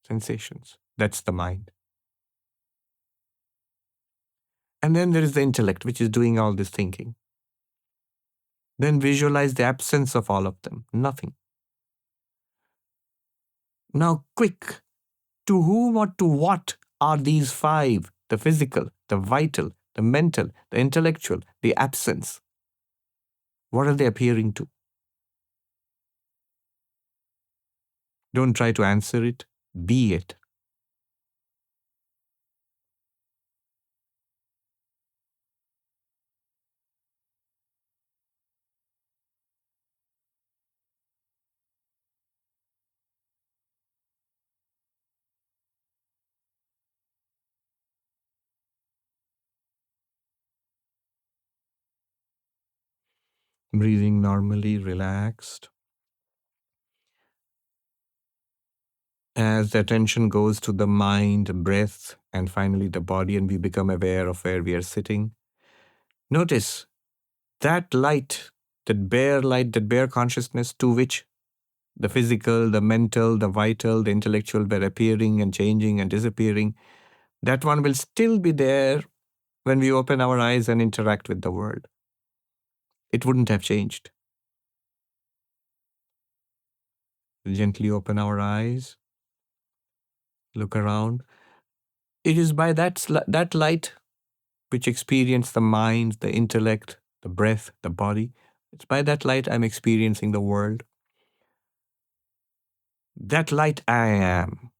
sensations. That's the mind. And then there is the intellect, which is doing all this thinking. Then visualize the absence of all of them. Nothing. Now, quick. To whom or to what are these 5? The physical, the vital, the mental, the intellectual, the absence. What are they appearing to? Don't try to answer it. Be it. Breathing normally, relaxed. As the attention goes to the mind, breath, and finally the body, and we become aware of where we are sitting, notice that light, that bare consciousness to which the physical, the mental, the vital, the intellectual were appearing and changing and disappearing, that one will still be there when we open our eyes and interact with the world. It wouldn't have changed. Gently open our eyes, look around. It is by that light which experience the mind, the intellect, the breath, the body. It's by that light I'm experiencing the world. That light I am.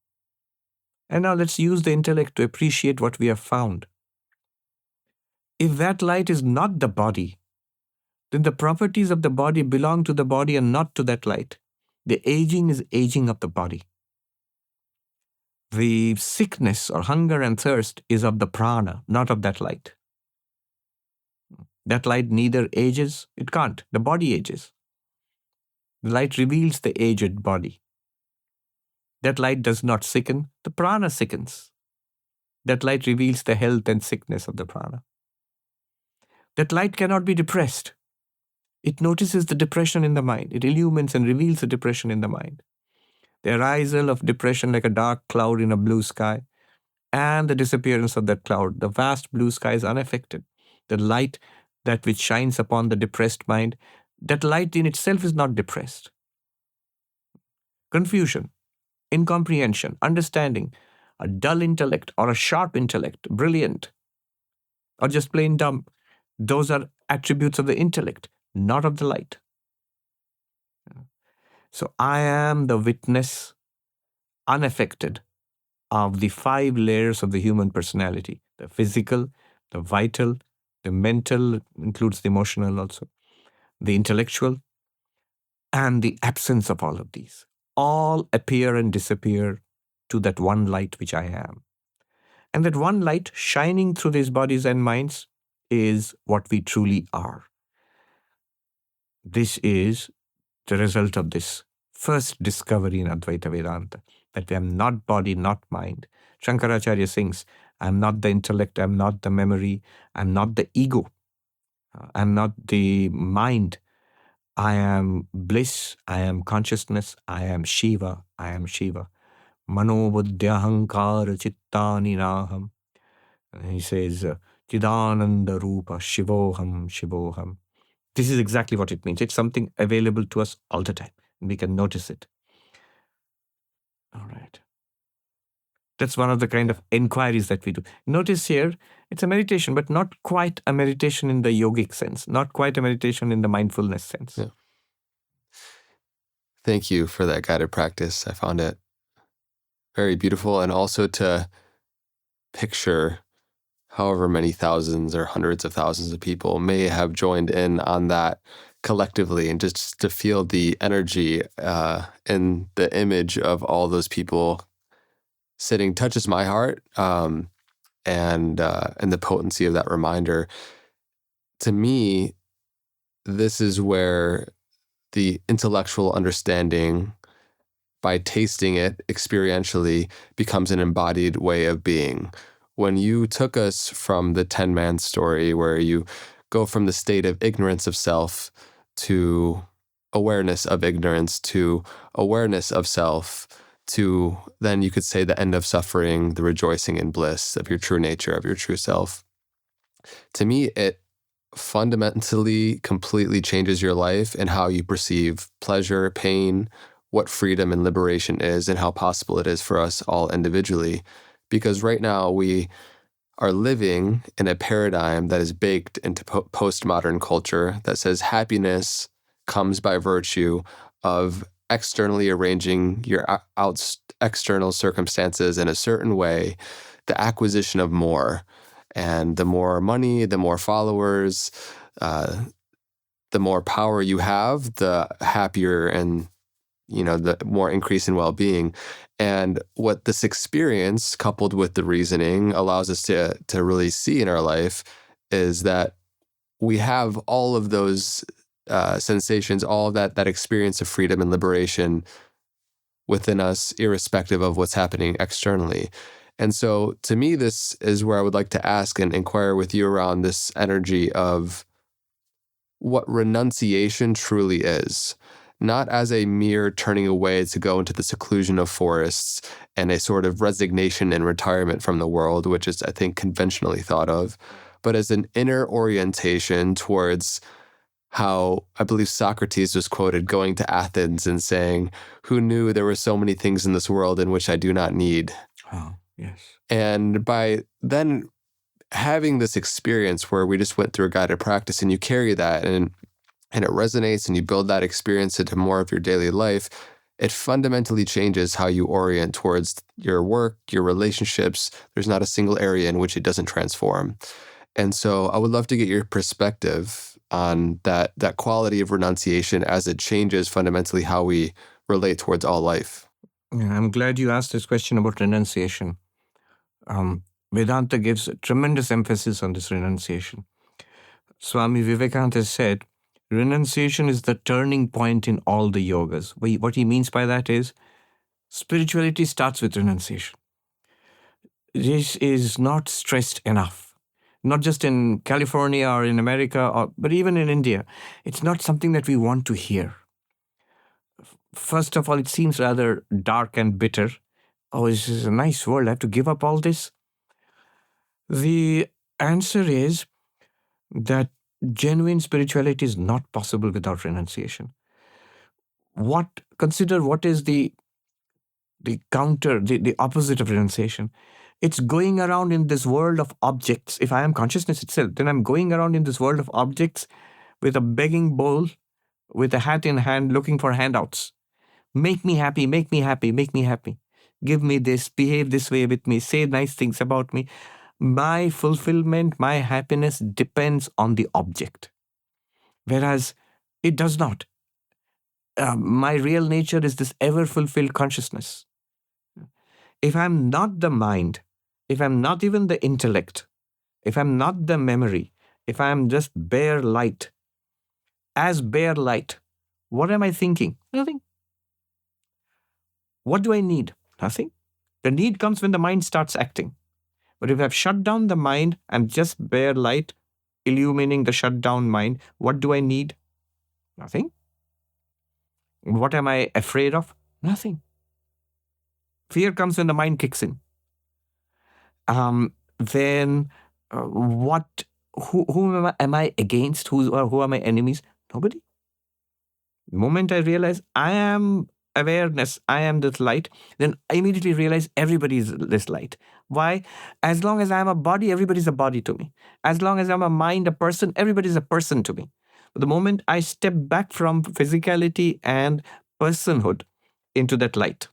And now let's use the intellect to appreciate what we have found. If that light is not the body, then the properties of the body belong to the body and not to that light. The aging is aging of the body. The sickness or hunger and thirst is of the prana, not of that light. That light neither ages, it can't. The body ages. The light reveals the aged body. That light does not sicken, the prana sickens. That light reveals the health and sickness of the prana. That light cannot be depressed. It notices the depression in the mind. It illumines and reveals the depression in the mind. The arisal of depression like a dark cloud in a blue sky, and the disappearance of that cloud. The vast blue sky is unaffected. The light, that which shines upon the depressed mind, that light in itself is not depressed. Confusion, incomprehension, understanding, a dull intellect or a sharp intellect, brilliant, or just plain dumb, those are attributes of the intellect, not of the light. So I am the witness, unaffected, of the 5 layers of the human personality: the physical, the vital, The mental includes the emotional also, the intellectual, and the absence of all of these. All appear and disappear to that one light which I am. And that one light shining through these bodies and minds is what we truly are. This is the result of this first discovery in Advaita Vedanta, that I am not body, not mind. Shankaracharya sings, I am not the intellect, I am not the memory, I am not the ego, I am not the mind. I am bliss, I am consciousness, I am Shiva, I am Shiva. Mano buddhyahankara chittani naham. He says, Chidananda Rupa, Shivoham, Shivoham. This is exactly what it means. It's something available to us all the time. We can notice it. All right. That's one of the kind of inquiries that we do. Notice here, it's a meditation, but not quite a meditation in the yogic sense, not quite a meditation in the mindfulness sense. Yeah. Thank you for that guided practice. I found it very beautiful, and also to picture however many thousands or hundreds of thousands of people may have joined in on that collectively, and just to feel the energy and the image of all those people sitting touches my heart, and the potency of that reminder. To me, this is where the intellectual understanding, by tasting it experientially, becomes an embodied way of being. When you took us from the 10-man story, where you go from the state of ignorance of self to awareness of ignorance to awareness of self, to then you could say the end of suffering, the rejoicing in bliss of your true nature, of your true self. To me, it fundamentally, completely changes your life and how you perceive pleasure, pain, what freedom and liberation is, and how possible it is for us all individually. Because right now we are living in a paradigm that is baked into postmodern culture that says happiness comes by virtue of externally arranging your external circumstances in a certain way, the acquisition of more. And the more money, the more followers, the more power you have, the happier and, the more increase in well-being. And what this experience, coupled with the reasoning, allows us to really see in our life is that we have all of those sensations, all of that experience of freedom and liberation within us, irrespective of what's happening externally. And so to me, this is where I would like to ask and inquire with you around this energy of what renunciation truly is, not as a mere turning away to go into the seclusion of forests and a sort of resignation and retirement from the world, which is, I think, conventionally thought of, but as an inner orientation towards how I believe Socrates was quoted going to Athens and saying, "Who knew there were so many things in this world in which I do not need?" Oh, yes. And by then having this experience where we just went through a guided practice, and you carry that and it resonates, and you build that experience into more of your daily life, it fundamentally changes how you orient towards your work, your relationships. There's not a single area in which it doesn't transform. And so I would love to get your perspective on that quality of renunciation as it changes fundamentally how we relate towards all life. Yeah, I'm glad you asked this question about renunciation. Vedanta gives tremendous emphasis on this renunciation. Swami Vivekananda said, renunciation is the turning point in all the yogas. What he means by that is, spirituality starts with renunciation. This is not stressed enough. Not just in California or in America, but even in India. It's not something that we want to hear. First of all, it seems rather dark and bitter. Oh, this is a nice world. I have to give up all this. The answer is that genuine spirituality is not possible without renunciation. Consider what is the counter, the opposite of renunciation. It's going around in this world of objects. If I am consciousness itself, then I'm going around in this world of objects with a begging bowl, with a hat in hand, looking for handouts. Make me happy, make me happy, make me happy. Give me this, behave this way with me, say nice things about me. My fulfillment, my happiness depends on the object. Whereas it does not. My real nature is this ever-fulfilled consciousness. If I'm not the mind, if I'm not even the intellect, if I'm not the memory, if I'm just bare light, as bare light, what am I thinking? Nothing. What do I need? Nothing. The need comes when the mind starts acting. But if I've shut down the mind, I'm just bare light, illumining the shut down mind. What do I need? Nothing. What am I afraid of? Nothing. Fear comes when the mind kicks in. Then what? Who am I against? Who are my enemies? Nobody. The moment I realize I am awareness, I am this light, then I immediately realize everybody is this light. Why? As long as I'm a body, everybody's a body to me. As long as I'm a mind, a person, everybody's a person to me. But the moment I step back from physicality and personhood into that light,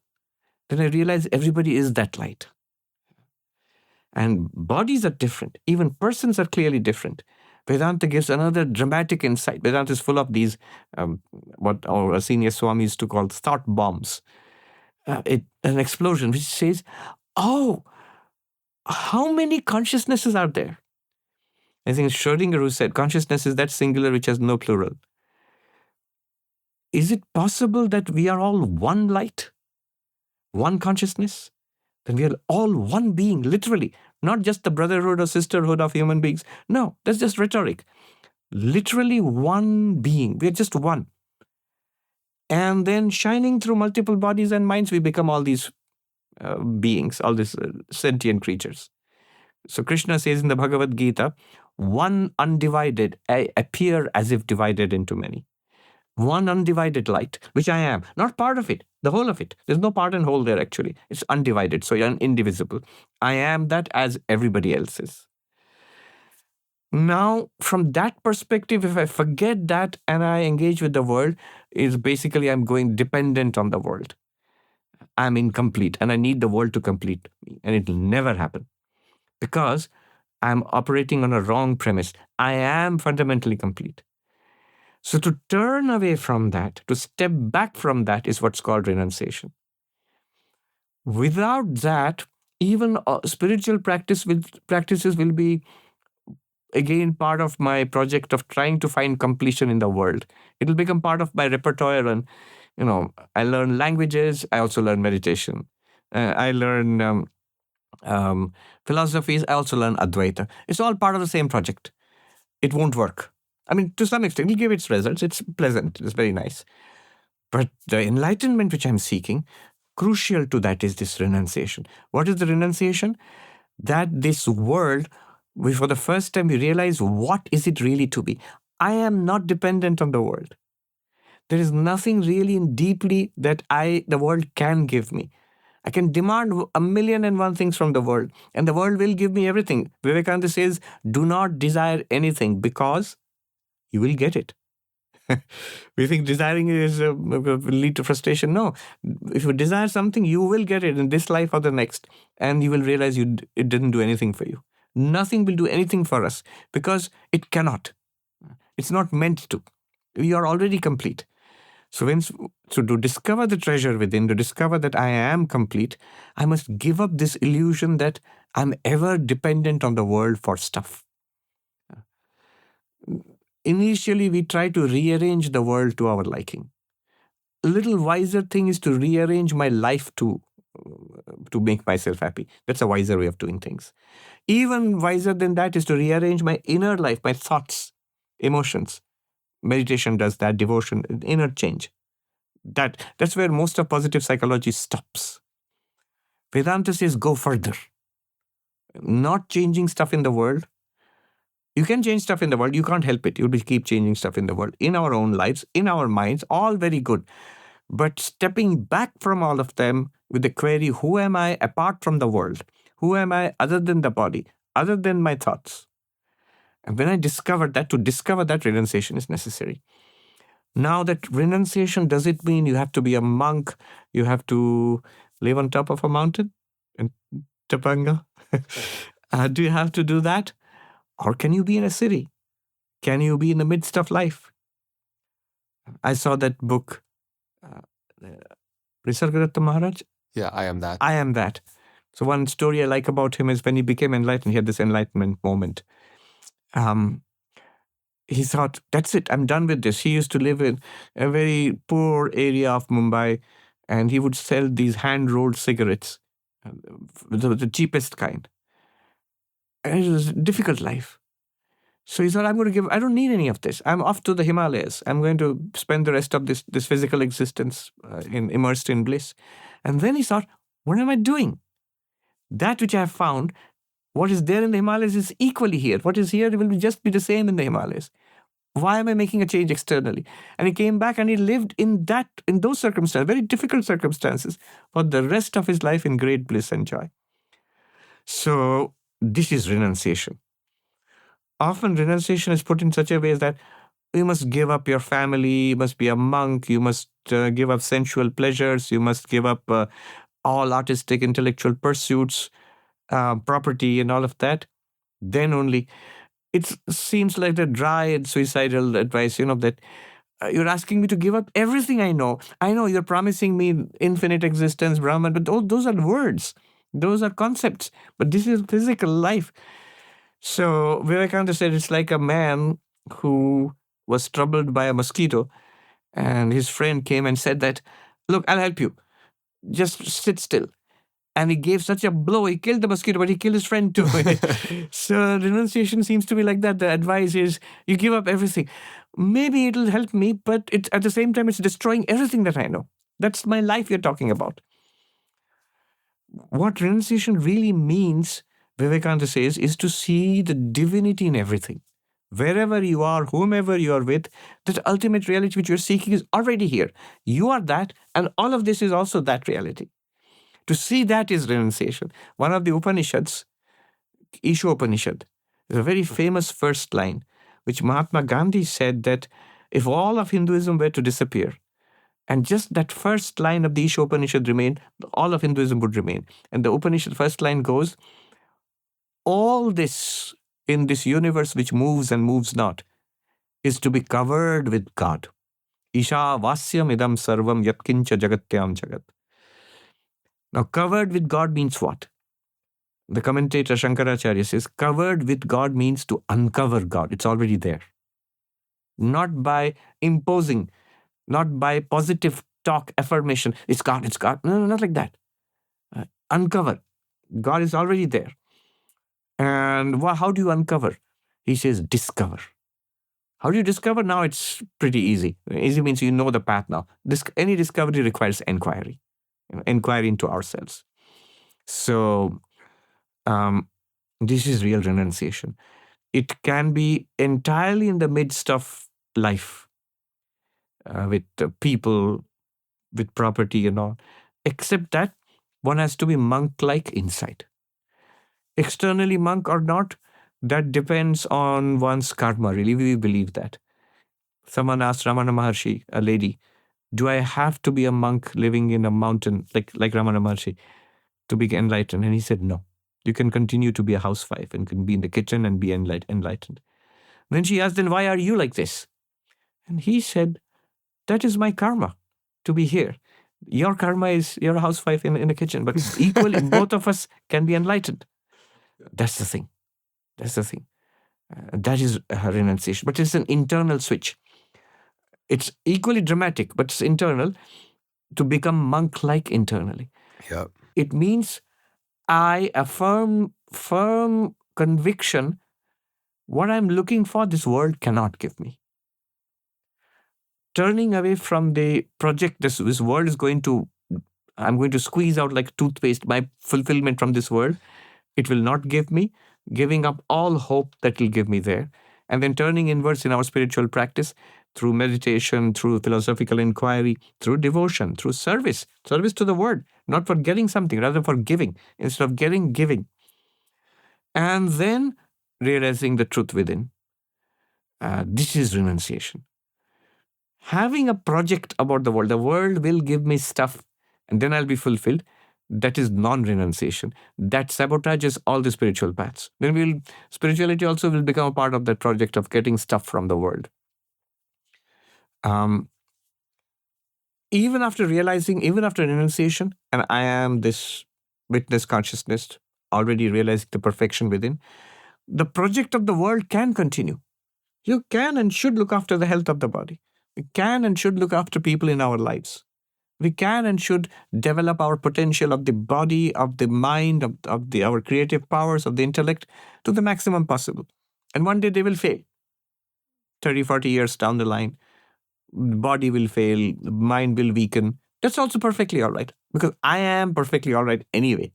then I realize everybody is that light. And bodies are different. Even persons are clearly different. Vedanta gives another dramatic insight. Vedanta is full of these, what our senior Swami used to call thought bombs. An explosion which says, oh, how many consciousnesses are there? I think it's Schrödinger who said, consciousness is that singular which has no plural. Is it possible that we are all one light? One consciousness? Then we are all one being, literally. Not just the brotherhood or sisterhood of human beings. No, that's just rhetoric. Literally one being. We are just one. And then shining through multiple bodies and minds, we become all these beings, all these sentient creatures. So Krishna says in the Bhagavad Gita, one undivided, I appear as if divided into many. One undivided light, which I am, not part of it, the whole of it. There's no part and whole there actually. It's undivided, so indivisible. I am that as everybody else is. Now, from that perspective, if I forget that and I engage with the world, is basically I'm going dependent on the world. I'm incomplete and I need the world to complete me. And it will never happen because I'm operating on a wrong premise. I am fundamentally complete. So to turn away from that, to step back from that is what's called renunciation. Without that, even spiritual practices will be, again, part of my project of trying to find completion in the world. It will become part of my repertoire. And, I learn languages. I also learn meditation. I learn philosophies. I also learn Advaita. It's all part of the same project. It won't work. I mean, to some extent, it'll give its results. It's pleasant. It's very nice. But the enlightenment which I'm seeking, crucial to that is this renunciation. What is the renunciation? That this world, for the first time, we realize what is it really to be. I am not dependent on the world. There is nothing really deeply that the world can give me. I can demand 1,000,001 things from the world, and the world will give me everything. Vivekananda says, do not desire anything because you will get it. We think desiring will lead to frustration. No. If you desire something, you will get it in this life or the next. And you will realize it didn't do anything for you. Nothing will do anything for us because it cannot. It's not meant to. We are already complete. So to discover the treasure within, to discover that I am complete, I must give up this illusion that I'm ever dependent on the world for stuff. Initially, we try to rearrange the world to our liking. A little wiser thing is to rearrange my life to make myself happy. That's a wiser way of doing things. Even wiser than that is to rearrange my inner life, my thoughts, emotions. Meditation does that, devotion, inner change. That's where most of positive psychology stops. Vedanta says go further. Not changing stuff in the world. You can change stuff in the world. You can't help it. You'll keep changing stuff in the world, in our own lives, in our minds, all very good. But stepping back from all of them with the query, who am I apart from the world? Who am I other than the body, other than my thoughts? And when I discovered that, to discover that, renunciation is necessary. Now that renunciation, does it mean you have to be a monk? You have to live on top of a mountain? And Tapanga? Do you have to do that? Or can you be in a city? Can you be in the midst of life? I saw that book, uh, Nisargadatta Maharaj. Yeah, I am that. I am that. So one story I like about him is when he became enlightened, he had this enlightenment moment. He thought, that's it, I'm done with this. He used to live in a very poor area of Mumbai, and he would sell these hand-rolled cigarettes, the cheapest kind. And it was a difficult life. So he thought, I don't need any of this. I'm off to the Himalayas. I'm going to spend the rest of this physical existence immersed in bliss. And then he thought, what am I doing? That which I have found, what is there in the Himalayas is equally here. What is here will just be the same in the Himalayas. Why am I making a change externally? And he came back and he lived in those circumstances, very difficult circumstances, for the rest of his life in great bliss and joy. So this is renunciation. Often renunciation is put in such a way that you must give up your family, you must be a monk, you must give up sensual pleasures, you must give up all artistic, intellectual pursuits, property and all of that. Then only, it seems like the dry and suicidal advice, that you're asking me to give up everything I know. I know you're promising me infinite existence, Brahman, but those are words. Those are concepts. But this is physical life. So Vivekananda said it's like a man who was troubled by a mosquito, and his friend came and said that, look, I'll help you. Just sit still. And he gave such a blow, he killed the mosquito, but he killed his friend too. So renunciation seems to be like that. The advice is, you give up everything. Maybe it'll help me, but at the same time, it's destroying everything that I know. That's my life you're talking about. What renunciation really means, Vivekananda says, is to see the divinity in everything. Wherever you are, whomever you are with, that ultimate reality which you're seeking is already here. You are that, and all of this is also that reality. To see that is renunciation. One of the Upanishads, Isha Upanishad, is a very famous first line, which Mahatma Gandhi said that if all of Hinduism were to disappear, and just that first line of the Isha Upanishad remained, all of Hinduism would remain. And the Upanishad first line goes, all this in this universe which moves and moves not is to be covered with God. Isha vasyam idam sarvam yatkincha jagatyam jagat. Now, covered with God means what? The commentator Shankaracharya says, covered with God means to uncover God. It's already there. Not by imposing, not by positive talk, affirmation. It's God, it's God. No, not like that. Uncover. God is already there. And how do you uncover? He says, discover. How do you discover? Now it's pretty easy. Easy means you know the path now. Any discovery requires inquiry. Inquiry into ourselves. So this is real renunciation. It can be entirely in the midst of life, with people, with property and all, except that one has to be monk-like inside. Externally monk or not, that depends on one's karma. Really, we believe that. Someone asked Ramana Maharshi, a lady, do I have to be a monk living in a mountain like Ramana Maharshi to be enlightened? And he said, no. You can continue to be a housewife and can be in the kitchen and be enlightened. Then she asked, then why are you like this? And he said, that is my karma to be here. Your karma is you're a housewife in the kitchen, but equally both of us can be enlightened. That's the thing. That's the thing. That is renunciation. But it's an internal switch. It's equally dramatic, but it's internal, to become monk-like internally. Yep. It means I affirm firm conviction, what I'm looking for, this world cannot give me. Turning away from the project, this world is I'm going to squeeze out like toothpaste my fulfillment from this world. It will not give me, giving up all hope that will give me there. And then turning inwards in our spiritual practice, through meditation, through philosophical inquiry, through devotion, through service to the word, not for getting something, rather for giving, instead of getting, giving. And then realizing the truth within. This is renunciation. Having a project about the world will give me stuff, and then I'll be fulfilled. that is non-renunciation. That sabotages all the spiritual paths. Then spirituality also will become a part of that project of getting stuff from the world. Even after renunciation, and I am this witness consciousness, already realizing the perfection within, the project of the world can continue. You can and should look after the health of the body. We can and should look after people in our lives. We can and should develop our potential of the body, of the mind, of our creative powers, of the intellect to the maximum possible. And one day they will fail. 30, 40 years down the line, body will fail, mind will weaken. That's also perfectly all right, because I am perfectly all right anyway.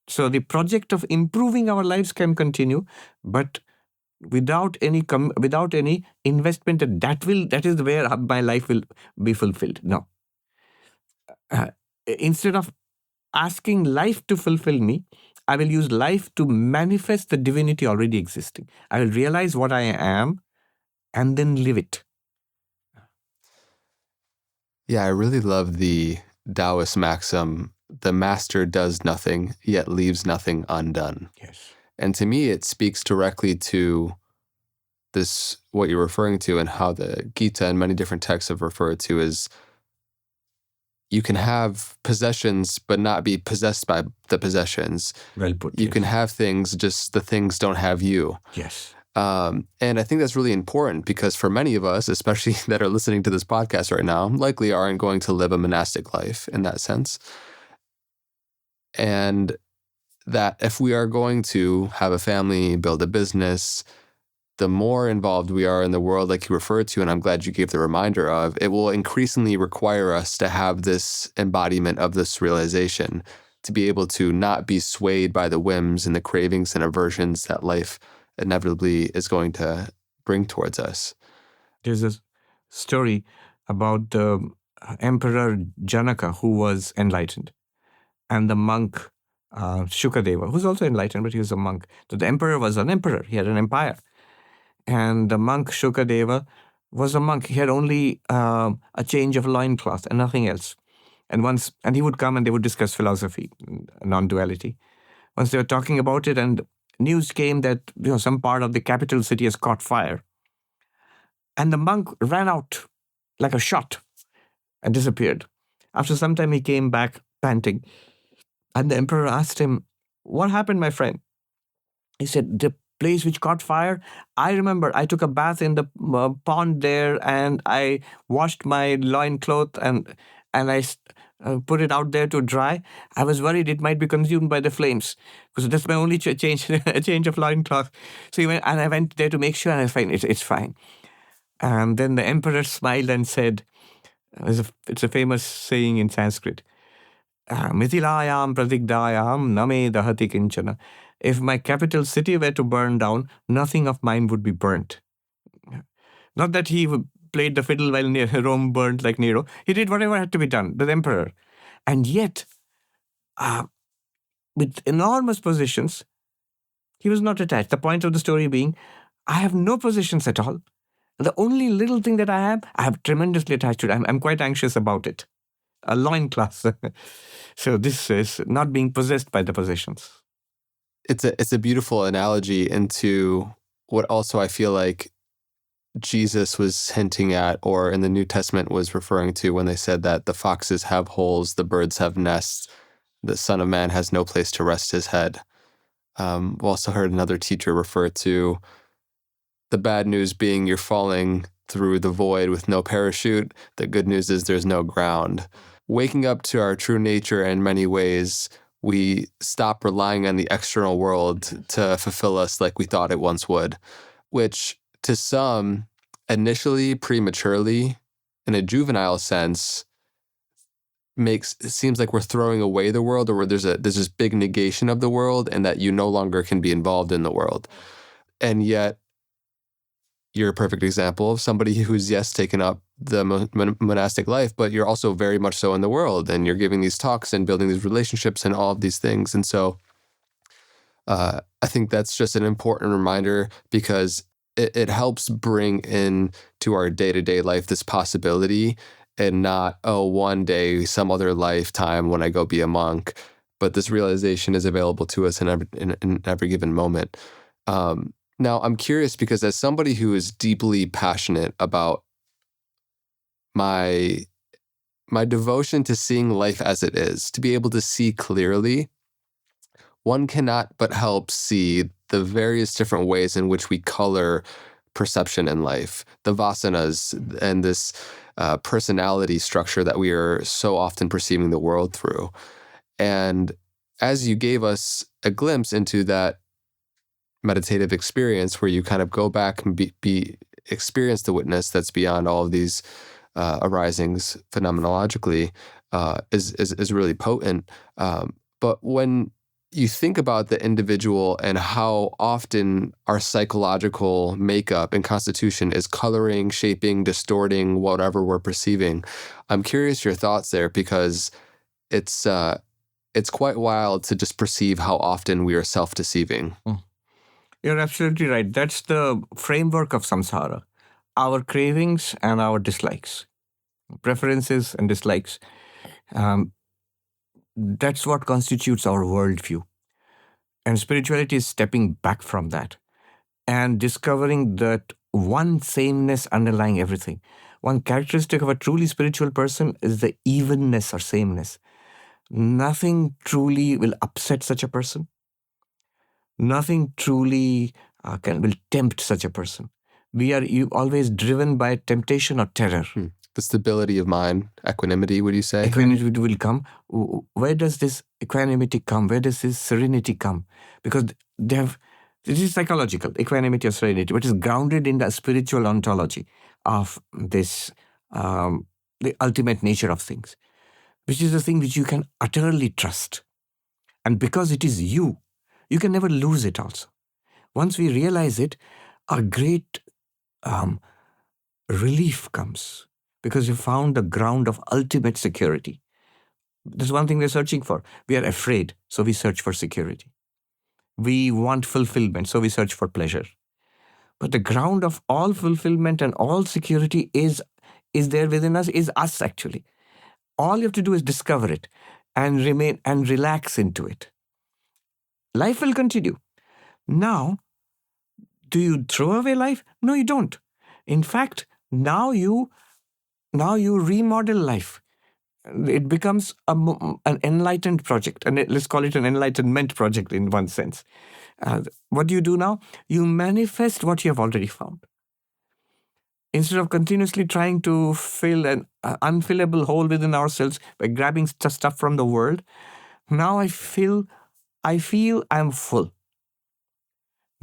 So the project of improving our lives can continue, but without any investment that is where my life will be fulfilled. No. Instead of asking life to fulfill me, I will use life to manifest the divinity already existing. I will realize what I am and then live it. Yeah, I really love the Taoist maxim, the master does nothing, yet leaves nothing undone. Yes. And to me, it speaks directly to this, what you're referring to, and how the Gita and many different texts have referred to is you can have possessions, but not be possessed by the possessions. Well put. You yes. can have things, just the things don't have you. Yes. And I think that's really important because for many of us, especially that are listening to this podcast right now, likely aren't going to live a monastic life in that sense. And that if we are going to have a family, build a business, the more involved we are in the world, like you referred to, and I'm glad you gave the reminder of, it will increasingly require us to have this embodiment of this realization, to be able to not be swayed by the whims and the cravings and aversions that life inevitably is going to bring towards us. There's a story about the Emperor Janaka, who was enlightened, and the monk Shukadeva, who's also enlightened, but he was a monk. So the emperor was an emperor. He had an empire. And the monk Shukadeva was a monk. He had only a change of loincloth and nothing else. And he would come and they would discuss philosophy, non-duality. Once they were talking about it, and news came that some part of the capital city has caught fire. And the monk ran out like a shot and disappeared. After some time, he came back panting. And the emperor asked him, "What happened, my friend?" He said, "The place which caught fire, I remember I took a bath in the pond there, and I washed my loincloth and I put it out there to dry. I was worried it might be consumed by the flames, because that's my only change of loincloth. So I went there to make sure, and I find it's fine." And then the emperor smiled and said, it's a famous saying in Sanskrit, "Mithilayam pradigdayam name dahati kinchana." If my capital city were to burn down, nothing of mine would be burnt. Not that he played the fiddle while Rome burned like Nero. He did whatever had to be done, the emperor. And yet, with enormous possessions, he was not attached. The point of the story being, I have no possessions at all. The only little thing that I have tremendously attached to it. I'm quite anxious about it. A loincloth. So this is not being possessed by the possessions. It's a beautiful analogy into what also I feel like Jesus was hinting at, or in the New Testament was referring to, when they said that the foxes have holes, the birds have nests, the Son of Man has no place to rest his head. We also heard another teacher refer to the bad news being you're falling through the void with no parachute. The good news is there's no ground. Waking up to our true nature in many ways, we stop relying on the external world to fulfill us like we thought it once would, which to some, initially, prematurely, in a juvenile sense, it seems like we're throwing away the world, or there's this big negation of the world, and that you no longer can be involved in the world. And yet, you're a perfect example of somebody who's, yes, taken up the monastic life, but you're also very much so in the world, and you're giving these talks and building these relationships and all of these things. And so I think that's just an important reminder, because it helps bring in to our day-to-day life this possibility and not, oh, one day, some other lifetime when I go be a monk. But this realization is available to us in every given moment. Now, I'm curious because as somebody who is deeply passionate about my devotion to seeing life as it is, to be able to see clearly, one cannot but help see the various different ways in which we color perception in life, the vasanas and this personality structure that we are so often perceiving the world through. And as you gave us a glimpse into that meditative experience where you kind of go back and experience the witness that's beyond all of these arisings phenomenologically, is really potent. But when you think about the individual and how often our psychological makeup and constitution is coloring, shaping, distorting whatever we're perceiving, I'm curious your thoughts there, because it's quite wild to just perceive how often we are self-deceiving. You're absolutely right. That's the framework of samsara. Our cravings and our dislikes, preferences and dislikes. That's what constitutes our worldview. And spirituality is stepping back from that and discovering that one sameness underlying everything. One characteristic of a truly spiritual person is the evenness or sameness. Nothing truly will upset such a person. Nothing truly will tempt such a person. We are always driven by temptation or terror. The stability of mind, equanimity, would you say? Equanimity will come. Where does this equanimity come? Where does this serenity come? Because this is psychological, equanimity or serenity, which is grounded in the spiritual ontology of this, the ultimate nature of things, which is the thing which you can utterly trust. And because it is you can never lose it also. Once we realize it, a great relief comes, because you found the ground of ultimate security. There's one thing we're searching for. We are afraid, so we search for security. We want fulfillment, so we search for pleasure. But the ground of all fulfillment and all security is there within us, is us actually. All you have to do is discover it and remain and relax into it. Life will continue. Now, do you throw away life? No, you don't. In fact, now you remodel life. It becomes an enlightened project, and let's call it an enlightenment project in one sense. What do you do now? You manifest what you have already found. Instead of continuously trying to fill an unfillable hole within ourselves by grabbing stuff from the world, now I feel I'm full.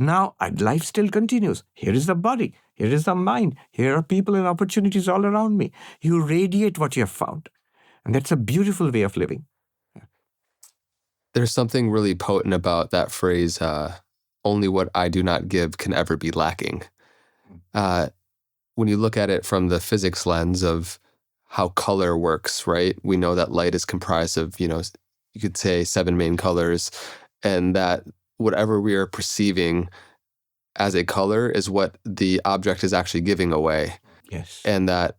Now life still continues. Here is the body. Here is the mind. Here are people and opportunities all around me. You radiate what you have found. And that's a beautiful way of living. There's something really potent about that phrase, only what I do not give can ever be lacking. When you look at it from the physics lens of how color works, right? We know that light is comprised of, you could say 7 main colors, and that whatever we are perceiving as a color is what the object is actually giving away. Yes. And that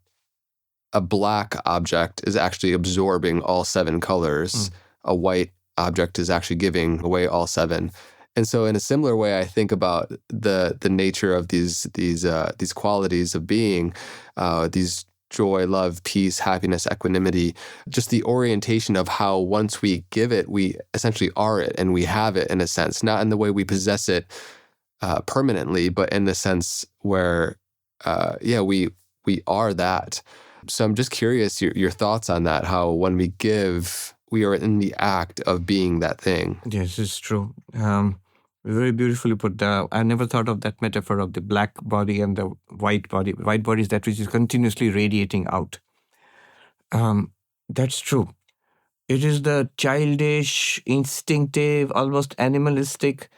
a black object is actually absorbing all 7 colors. A white object is actually giving away all 7. And so in a similar way, I think about the nature of these qualities of being, these joy, love, peace, happiness, equanimity, just the orientation of how once we give it, we essentially are it and we have it in a sense, not in the way we possess it permanently, but in the sense where, we are that. So I'm just curious your thoughts on that, how when we give, we are in the act of being that thing. Yes, it's true. Very beautifully put. I never thought of that metaphor of the black body and the white body. White body is that which is continuously radiating out. That's true. It is the childish, instinctive, almost animalistic,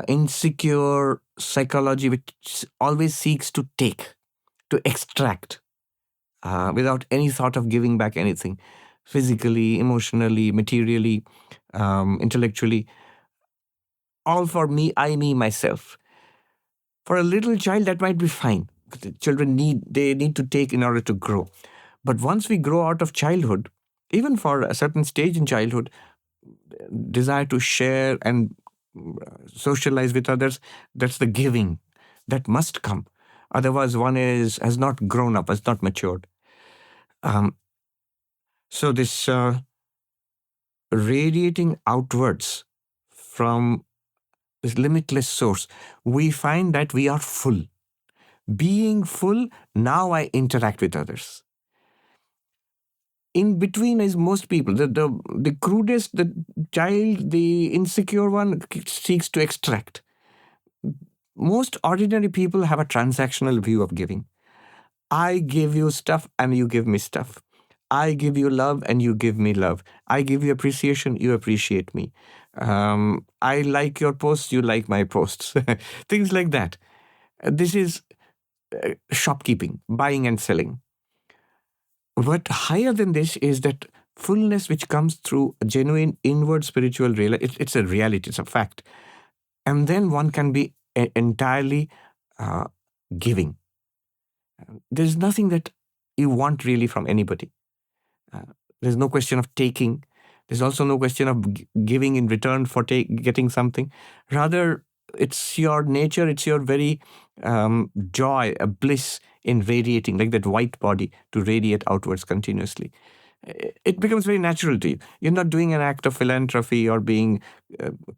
insecure psychology which always seeks to take, to extract, without any thought of giving back anything, physically, emotionally, materially, intellectually. All for me, I, me, myself. For a little child, that might be fine. The children need to take in order to grow. But once we grow out of childhood, even for a certain stage in childhood, desire to share and socialize with others, that's the giving that must come. Otherwise, one has not grown up, has not matured. So this radiating outwards from this limitless source, we find that we are full. Being full, now I interact with others. In between is most people. The crudest, the child, the insecure one seeks to extract. Most ordinary people have a transactional view of giving. I give you stuff and you give me stuff. I give you love and you give me love. I give you appreciation, you appreciate me. I like your posts, you like my posts. Things like that. This is shopkeeping, buying and selling. But higher than this is that fullness which comes through a genuine inward spiritual reality. It's a reality, it's a fact. And then one can be entirely giving. There's nothing that you want really from anybody. There's no question of taking. There's also no question of giving in return for getting something. Rather, it's your nature, it's your very joy, a bliss in radiating, like that white body, to radiate outwards continuously. It becomes very natural to you. You're not doing an act of philanthropy or being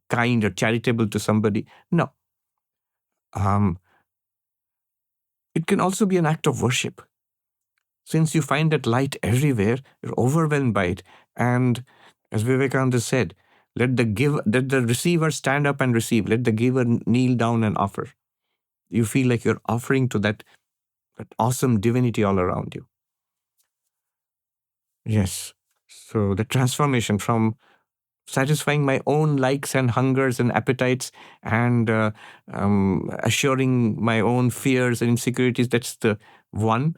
kind or charitable to somebody. No. It can also be an act of worship. Since you find that light everywhere, you're overwhelmed by it. And as Vivekananda said, let the receiver stand up and receive. Let the giver kneel down and offer. You feel like you're offering to that awesome divinity all around you. Yes. So the transformation from satisfying my own likes and hungers and appetites and assuring my own fears and insecurities, that's the one.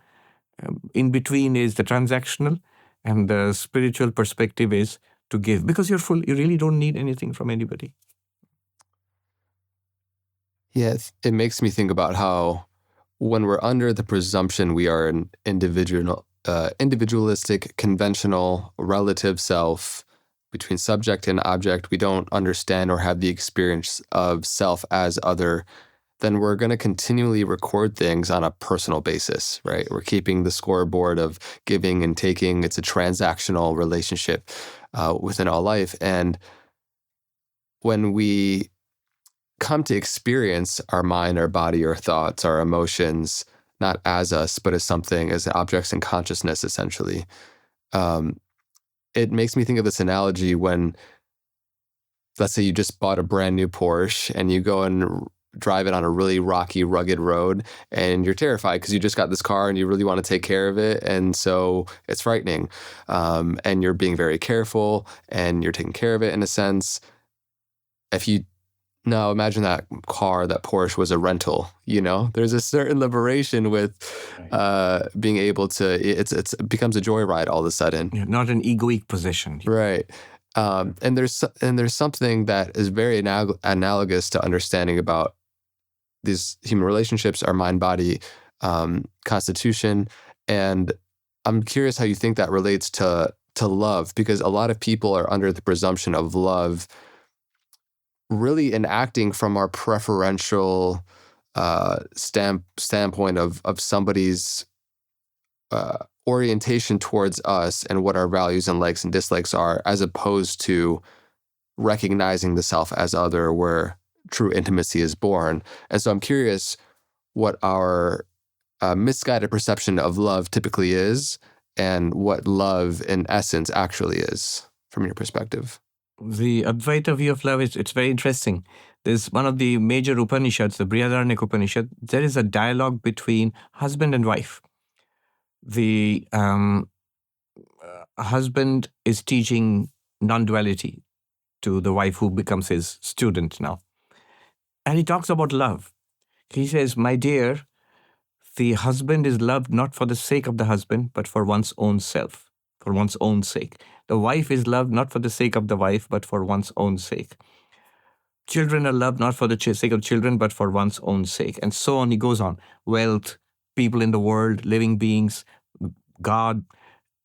In between is the transactional, and the spiritual perspective is to give. Because you're full, you really don't need anything from anybody. Yes, it makes me think about how when we're under the presumption we are an individualistic, conventional, relative self, between subject and object, we don't understand or have the experience of self as other, then we're going to continually record things on a personal basis, right? We're keeping the scoreboard of giving and taking. It's a transactional relationship within all life. And when we come to experience our mind, our body, our thoughts, our emotions, not as us, but as something, as objects in consciousness, essentially, it makes me think of this analogy when, let's say you just bought a brand new Porsche and you go and drive it on a really rocky, rugged road, and you're terrified because you just got this car and you really want to take care of it. And so it's frightening. And you're being very careful and you're taking care of it in a sense. If you now imagine that car, that Porsche was a rental, there's a certain liberation with being able to, it becomes a joyride all of a sudden. Yeah, not an egoic possession. Right. And there's something that is very analogous to understanding about these human relationships, our mind-body constitution. And I'm curious how you think that relates to love, because a lot of people are under the presumption of love really enacting from our preferential standpoint of somebody's orientation towards us and what our values and likes and dislikes are, as opposed to recognizing the self as other, where true intimacy is born. And so I'm curious what our misguided perception of love typically is, and what love in essence actually is from your perspective. The Advaita view of love, it's very interesting. There's one of the major Upanishads, the Brihadaranyaka Upanishad. There is a dialogue between husband and wife. The husband is teaching non-duality to the wife, who becomes his student now. And he talks about love. He says, my dear, the husband is loved not for the sake of the husband, but for one's own self, for one's own sake. The wife is loved not for the sake of the wife, but for one's own sake. Children are loved not for the sake of children, but for one's own sake. And so on, he goes on. Wealth, people in the world, living beings, God,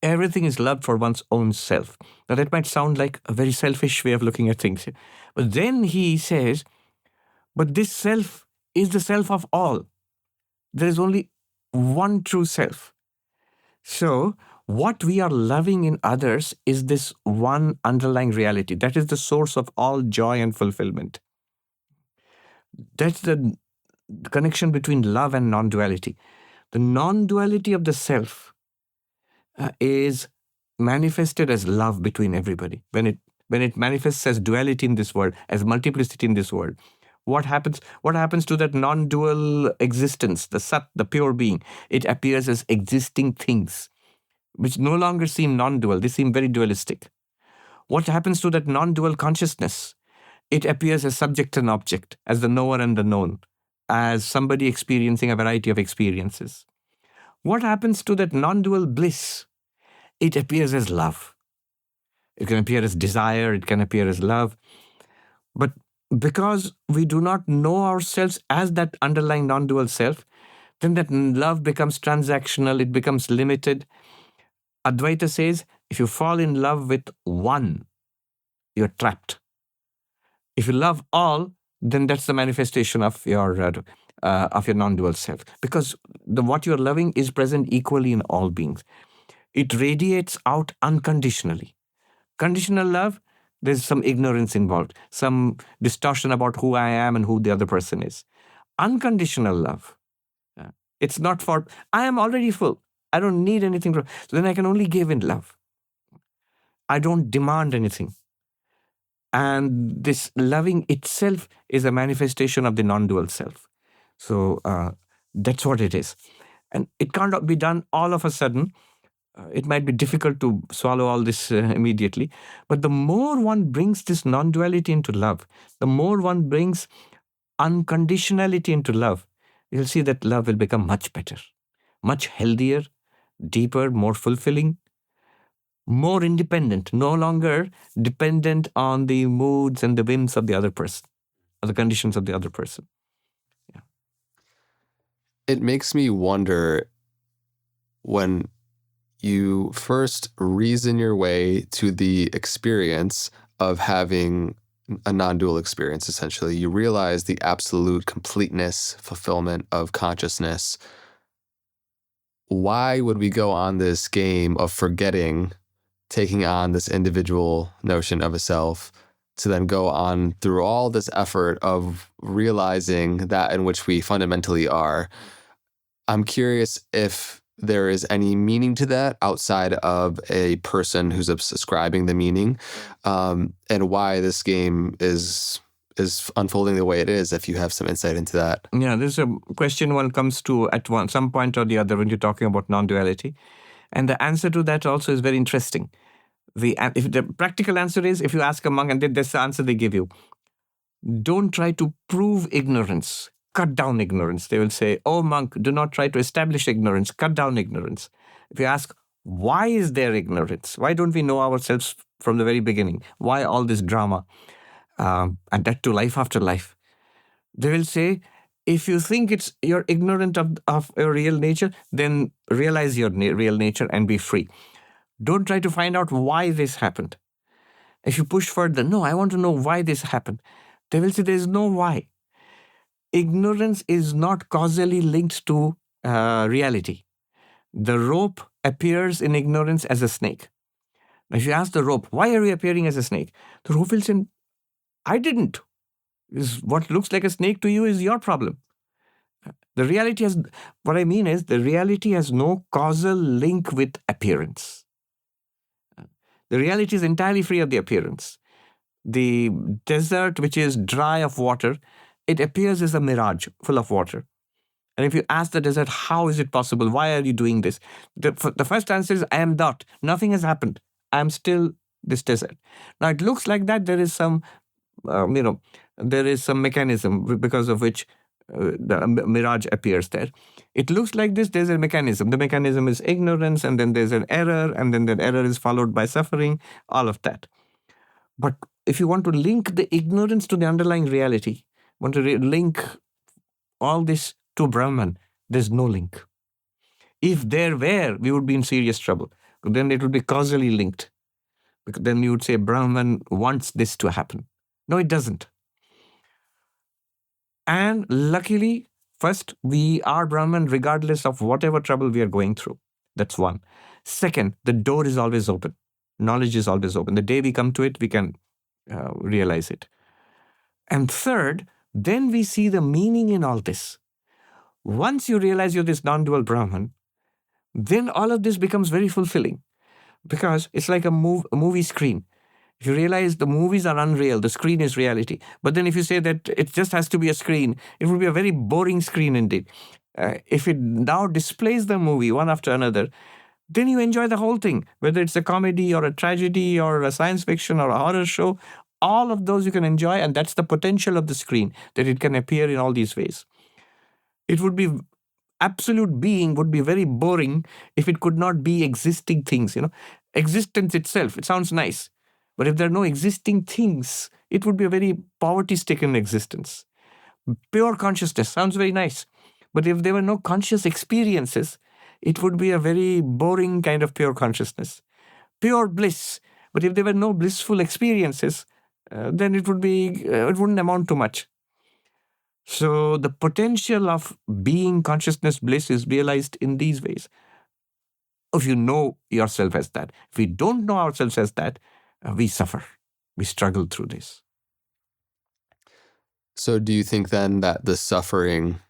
everything is loved for one's own self. Now, that might sound like a very selfish way of looking at things. But then he says, but this self is the self of all. There is only one true self. So, what we are loving in others is this one underlying reality. That is the source of all joy and fulfillment. That's the connection between love and non-duality. The non-duality of the self is manifested as love between everybody. When it manifests as duality in this world, as multiplicity in this world, what happens to that non-dual existence, the Sat, the pure being? It appears as existing things, which no longer seem non-dual. They seem very dualistic. What happens to that non-dual consciousness? It appears as subject and object, as the knower and the known, as somebody experiencing a variety of experiences. What happens to that non-dual bliss? It appears as love. It can appear as desire, it can appear as love. But because we do not know ourselves as that underlying non-dual self, then that love becomes transactional, it becomes limited. Advaita says, if you fall in love with one, you're trapped. If you love all, then that's the manifestation of your non-dual self. Because what you're loving is present equally in all beings. It radiates out unconditionally. Conditional love, there's some ignorance involved, some distortion about who I am and who the other person is. Unconditional love, it's not for, I am already full. I don't need anything. So then I can only give in love. I don't demand anything. And this loving itself is a manifestation of the non-dual self. So that's what it is. And it can't be done all of a sudden. It might be difficult to swallow all this immediately. But the more one brings this non-duality into love, the more one brings unconditionality into love, you'll see that love will become much better, much healthier, deeper, more fulfilling, more independent, no longer dependent on the moods and the whims of the other person, or the conditions of the other person. Yeah. It makes me wonder, when you first reason your way to the experience of having a non-dual experience, essentially, you realize the absolute completeness, fulfillment of consciousness. Why would we go on this game of forgetting, taking on this individual notion of a self, to then go on through all this effort of realizing that in which we fundamentally are? I'm curious if there is any meaning to that outside of a person who's ascribing the meaning, and why this game is unfolding the way it is, if you have some insight into that. Yeah, there's a question one comes to at some point or the other when you're talking about non-duality. And the answer to that also is very interesting. If the practical answer is, if you ask a monk, and that's the answer they give you, don't try to prove ignorance. Cut down ignorance. They will say, oh monk, do not try to establish ignorance. Cut down ignorance. If you ask, why is there ignorance? Why don't we know ourselves from the very beginning? Why all this drama? And that to life after life. They will say, if you think you're ignorant of your real nature, then realize your real nature and be free. Don't try to find out why this happened. If you push further, no, I want to know why this happened. They will say there is no why. Ignorance is not causally linked to reality. The rope appears in ignorance as a snake. Now, if you ask the rope, why are you appearing as a snake? The rope will say, I didn't. What looks like a snake to you is your problem. The reality the reality has no causal link with appearance. The reality is entirely free of the appearance. The desert, which is dry of water, it appears as a mirage full of water. And if you ask the desert, how is it possible? Why are you doing this? The first answer is, I am not. Nothing has happened. I am still this desert. Now, it looks like that there is some, there is some mechanism because of which the mirage appears there. It looks like this, there's a mechanism. The mechanism is ignorance, and then there's an error, and then that error is followed by suffering, all of that. But if you want to link the ignorance to the underlying reality, want to link all this to Brahman, there's no link. If there were, we would be in serious trouble. then it would be causally linked. Because then you would say Brahman wants this to happen. No, it doesn't. And luckily, first, we are Brahman regardless of whatever trouble we are going through. That's one. Second, the door is always open. Knowledge is always open. The day we come to it, we can realize it. And third, then we see the meaning in all this. Once you realize you're this non-dual Brahman, then all of this becomes very fulfilling, because it's like a movie screen. If you realize the movies are unreal, the screen is reality. But then if you say that it just has to be a screen, it would be a very boring screen indeed. If it now displays the movie one after another, then you enjoy the whole thing, whether it's a comedy or a tragedy or a science fiction or a horror show. All of those you can enjoy, and that's the potential of the screen, that it can appear in all these ways. It would be absolute being would be very boring if it could not be existing things. Existence itself, it sounds nice, but if there are no existing things, it would be a very poverty-stricken existence. Pure consciousness sounds very nice, but if there were no conscious experiences, it would be a very boring kind of pure consciousness. Pure bliss, but if there were no blissful experiences, then it wouldn't amount to much. So the potential of being consciousness bliss is realized in these ways. If you know yourself as that. If we don't know ourselves as that, we suffer. We struggle through this. So do you think then that the suffering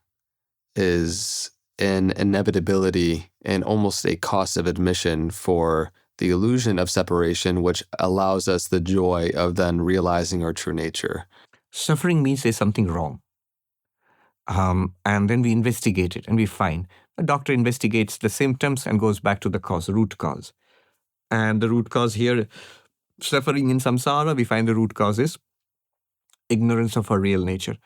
is an inevitability and almost a cost of admission for the illusion of separation, which allows us the joy of then realizing our true nature? Suffering means there's something wrong. And then we investigate it and we find. The doctor investigates the symptoms and goes back to the cause, root cause. And the root cause here, suffering in samsara, we find the root cause is ignorance of our real nature.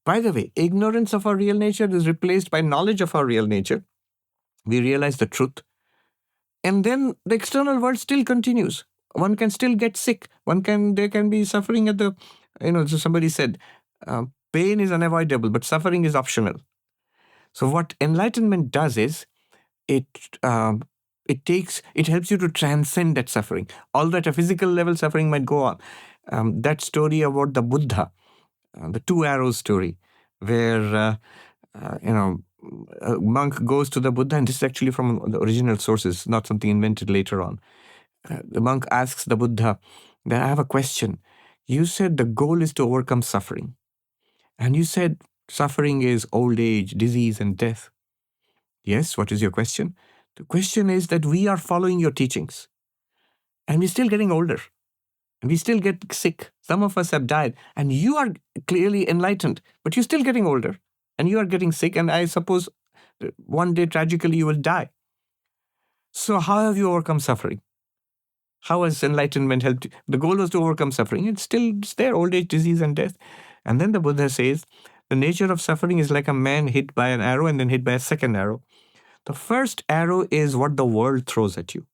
By the way, ignorance of our real nature is replaced by knowledge of our real nature. We realize the truth. And then the external world still continues. One can still get sick. There can be suffering at the, so somebody said, pain is unavoidable, but suffering is optional. So what enlightenment does is, it helps you to transcend that suffering. Although at a physical level, suffering might go on. That story about the Buddha, the 2 arrows story, where a monk goes to the Buddha, and this is actually from the original sources, not something invented later on. The monk asks the Buddha, I have a question. You said the goal is to overcome suffering. And you said suffering is old age, disease, and death. Yes, what is your question? The question is that we are following your teachings. And we're still getting older. And we still get sick. Some of us have died. And you are clearly enlightened, but you're still getting older. And you are getting sick. And I suppose one day, tragically, you will die. So how have you overcome suffering? How has enlightenment helped you? The goal was to overcome suffering. It's there, old age, disease, and death. And then the Buddha says, the nature of suffering is like a man hit by an arrow and then hit by a second arrow. The first arrow is what the world throws at you.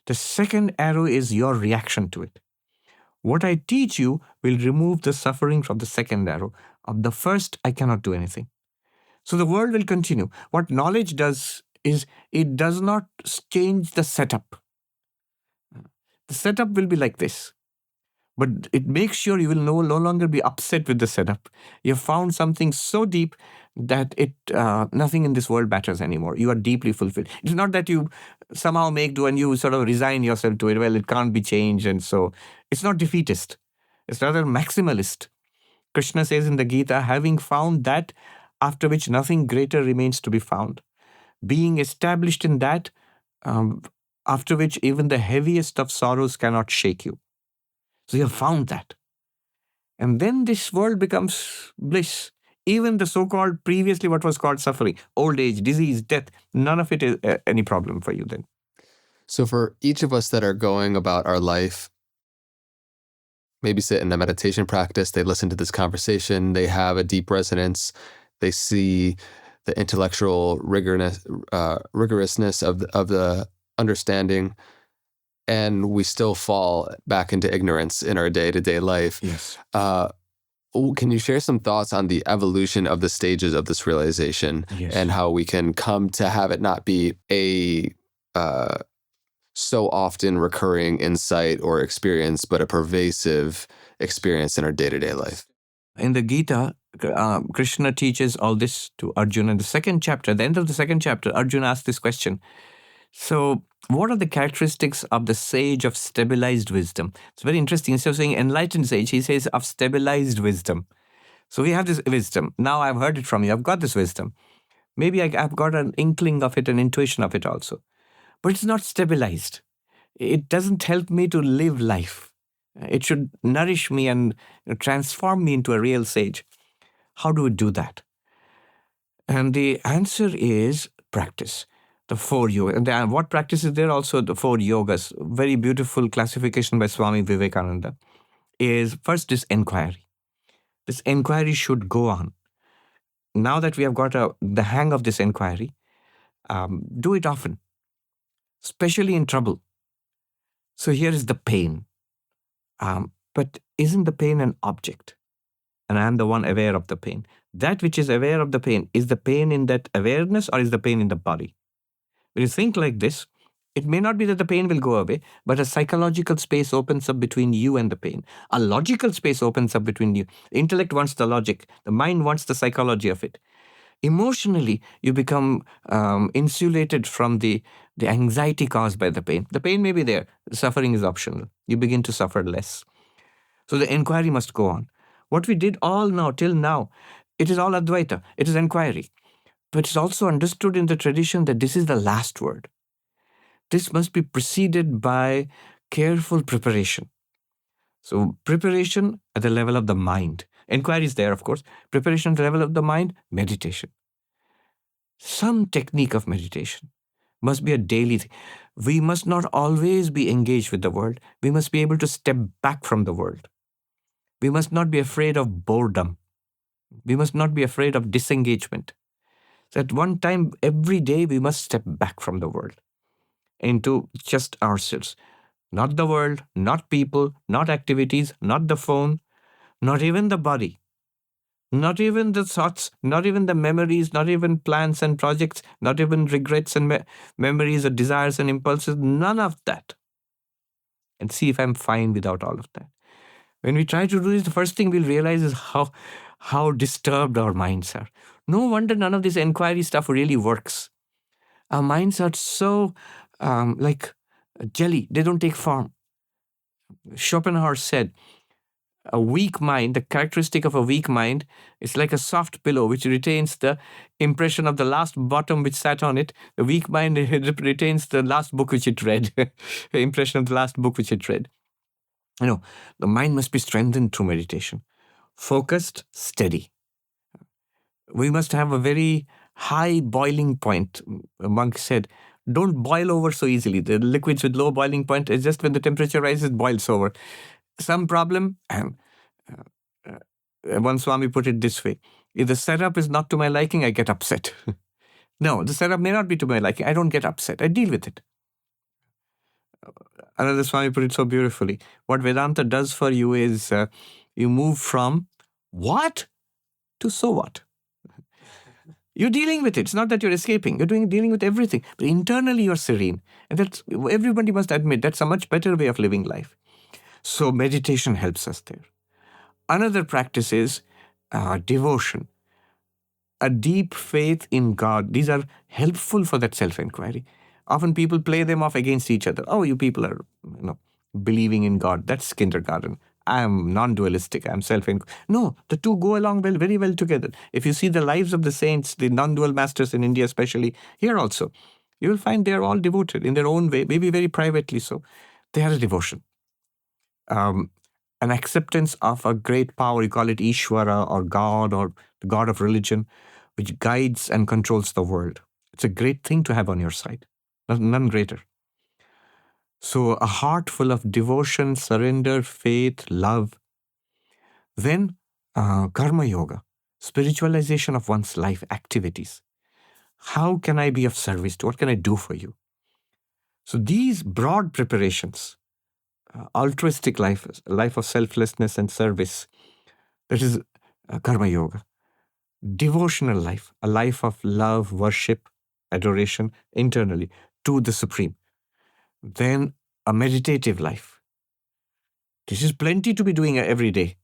The second arrow is your reaction to it. What I teach you will remove the suffering from the second arrow. Of the first, I cannot do anything. So the world will continue. What knowledge does is it does not change the setup. The setup will be like this. But it makes sure you will no longer be upset with the setup. You've found something so deep that nothing in this world matters anymore. You are deeply fulfilled. It's not that you somehow make do and you sort of resign yourself to it. Well, it can't be changed. And so it's not defeatist. It's rather maximalist. Krishna says in the Gita, having found that, after which nothing greater remains to be found. Being established in that, after which even the heaviest of sorrows cannot shake you. So you have found that. And then this world becomes bliss. Even the so-called previously what was called suffering, old age, disease, death, none of it is any problem for you then. So for each of us that are going about our life, maybe sit in a meditation practice, they listen to this conversation, they have a deep resonance, they see the intellectual rigorousness of the understanding, and we still fall back into ignorance in our day-to-day life. Yes. Can you share some thoughts on the evolution of the stages of this realization? Yes. And how we can come to have it not be a so often recurring insight or experience, but a pervasive experience in our day-to-day life. In the Gita, Krishna teaches all this to Arjuna. In the second chapter, at the end of the second chapter, Arjuna asks this question. So, what are the characteristics of the sage of stabilized wisdom? It's very interesting. Instead of saying enlightened sage, he says of stabilized wisdom. So we have this wisdom. Now I've heard it from you. I've got this wisdom. Maybe I've got an inkling of it, an intuition of it also. But it's not stabilized. It doesn't help me to live life. It should nourish me and transform me into a real sage. How do we do that? And the answer is practice. The 4 yogas. And what practice is there? Also the 4 yogas. Very beautiful classification by Swami Vivekananda. Is first is inquiry. This inquiry should go on. Now that we have got the hang of this inquiry, do it often, especially in trouble. So here is the pain. But isn't the pain an object? And I am the one aware of the pain. That which is aware of the pain, is the pain in that awareness or is the pain in the body? When you think like this, it may not be that the pain will go away, but a psychological space opens up between you and the pain. A logical space opens up between you. The intellect wants the logic. The mind wants the psychology of it. Emotionally, you become insulated from the anxiety caused by the pain. The pain may be there. The suffering is optional. You begin to suffer less. So the inquiry must go on. What we did all now, till now, it is all Advaita. It is inquiry. But it's also understood in the tradition that this is the last word. This must be preceded by careful preparation. So preparation at the level of the mind. Inquiry is there, of course. Preparation at the level of the mind, meditation. Some technique of meditation must be a daily thing. We must not always be engaged with the world. We must be able to step back from the world. We must not be afraid of boredom. We must not be afraid of disengagement. So at one time, every day, we must step back from the world into just ourselves. Not the world, not people, not activities, not the phone, not even the body, not even the thoughts, not even the memories, not even plans and projects, not even regrets and memories or desires and impulses, none of that. And see if I'm fine without all of that. When we try to do this, the first thing we'll realize is how disturbed our minds are. No wonder none of this inquiry stuff really works. Our minds are so like jelly. They don't take form. Schopenhauer said, a weak mind, the characteristic of a weak mind is like a soft pillow which retains the impression of the last bottom which sat on it. The weak mind retains the last book which it read, the impression of the last book which it read. The mind must be strengthened through meditation. Focused, steady. We must have a very high boiling point. A monk said, don't boil over so easily. The liquids with low boiling point is just when the temperature rises, it boils over. Some problem, one Swami put it this way, if the setup is not to my liking, I get upset. No, the setup may not be to my liking. I don't get upset. I deal with it. Another Swami put it so beautifully. What Vedanta does for you is you move from what to so what. You're dealing with it. It's not that you're escaping. You're dealing with everything. But internally, you're serene. And that's, everybody must admit, that's a much better way of living life. So meditation helps us there. Another practice is devotion. A deep faith in God. These are helpful for that self-inquiry. Often people play them off against each other. Oh, you people are, believing in God. That's kindergarten. I am non-dualistic. I am self-inquiry. No, the two go along very well together. If you see the lives of the saints, the non-dual masters in India especially, here also, you will find they are all devoted in their own way, maybe very privately so. They are a devotion. An acceptance of a great power, you call it Ishvara or God or the God of religion, which guides and controls the world. It's a great thing to have on your side. None greater. So a heart full of devotion, surrender, faith, love. Then karma yoga, spiritualization of one's life activities. How can I be of service to? What can I do for you? So these broad preparations, altruistic life, a life of selflessness and service, that is karma yoga. Devotional life, a life of love, worship, adoration internally to the Supreme. then a meditative life. This is plenty to be doing every day.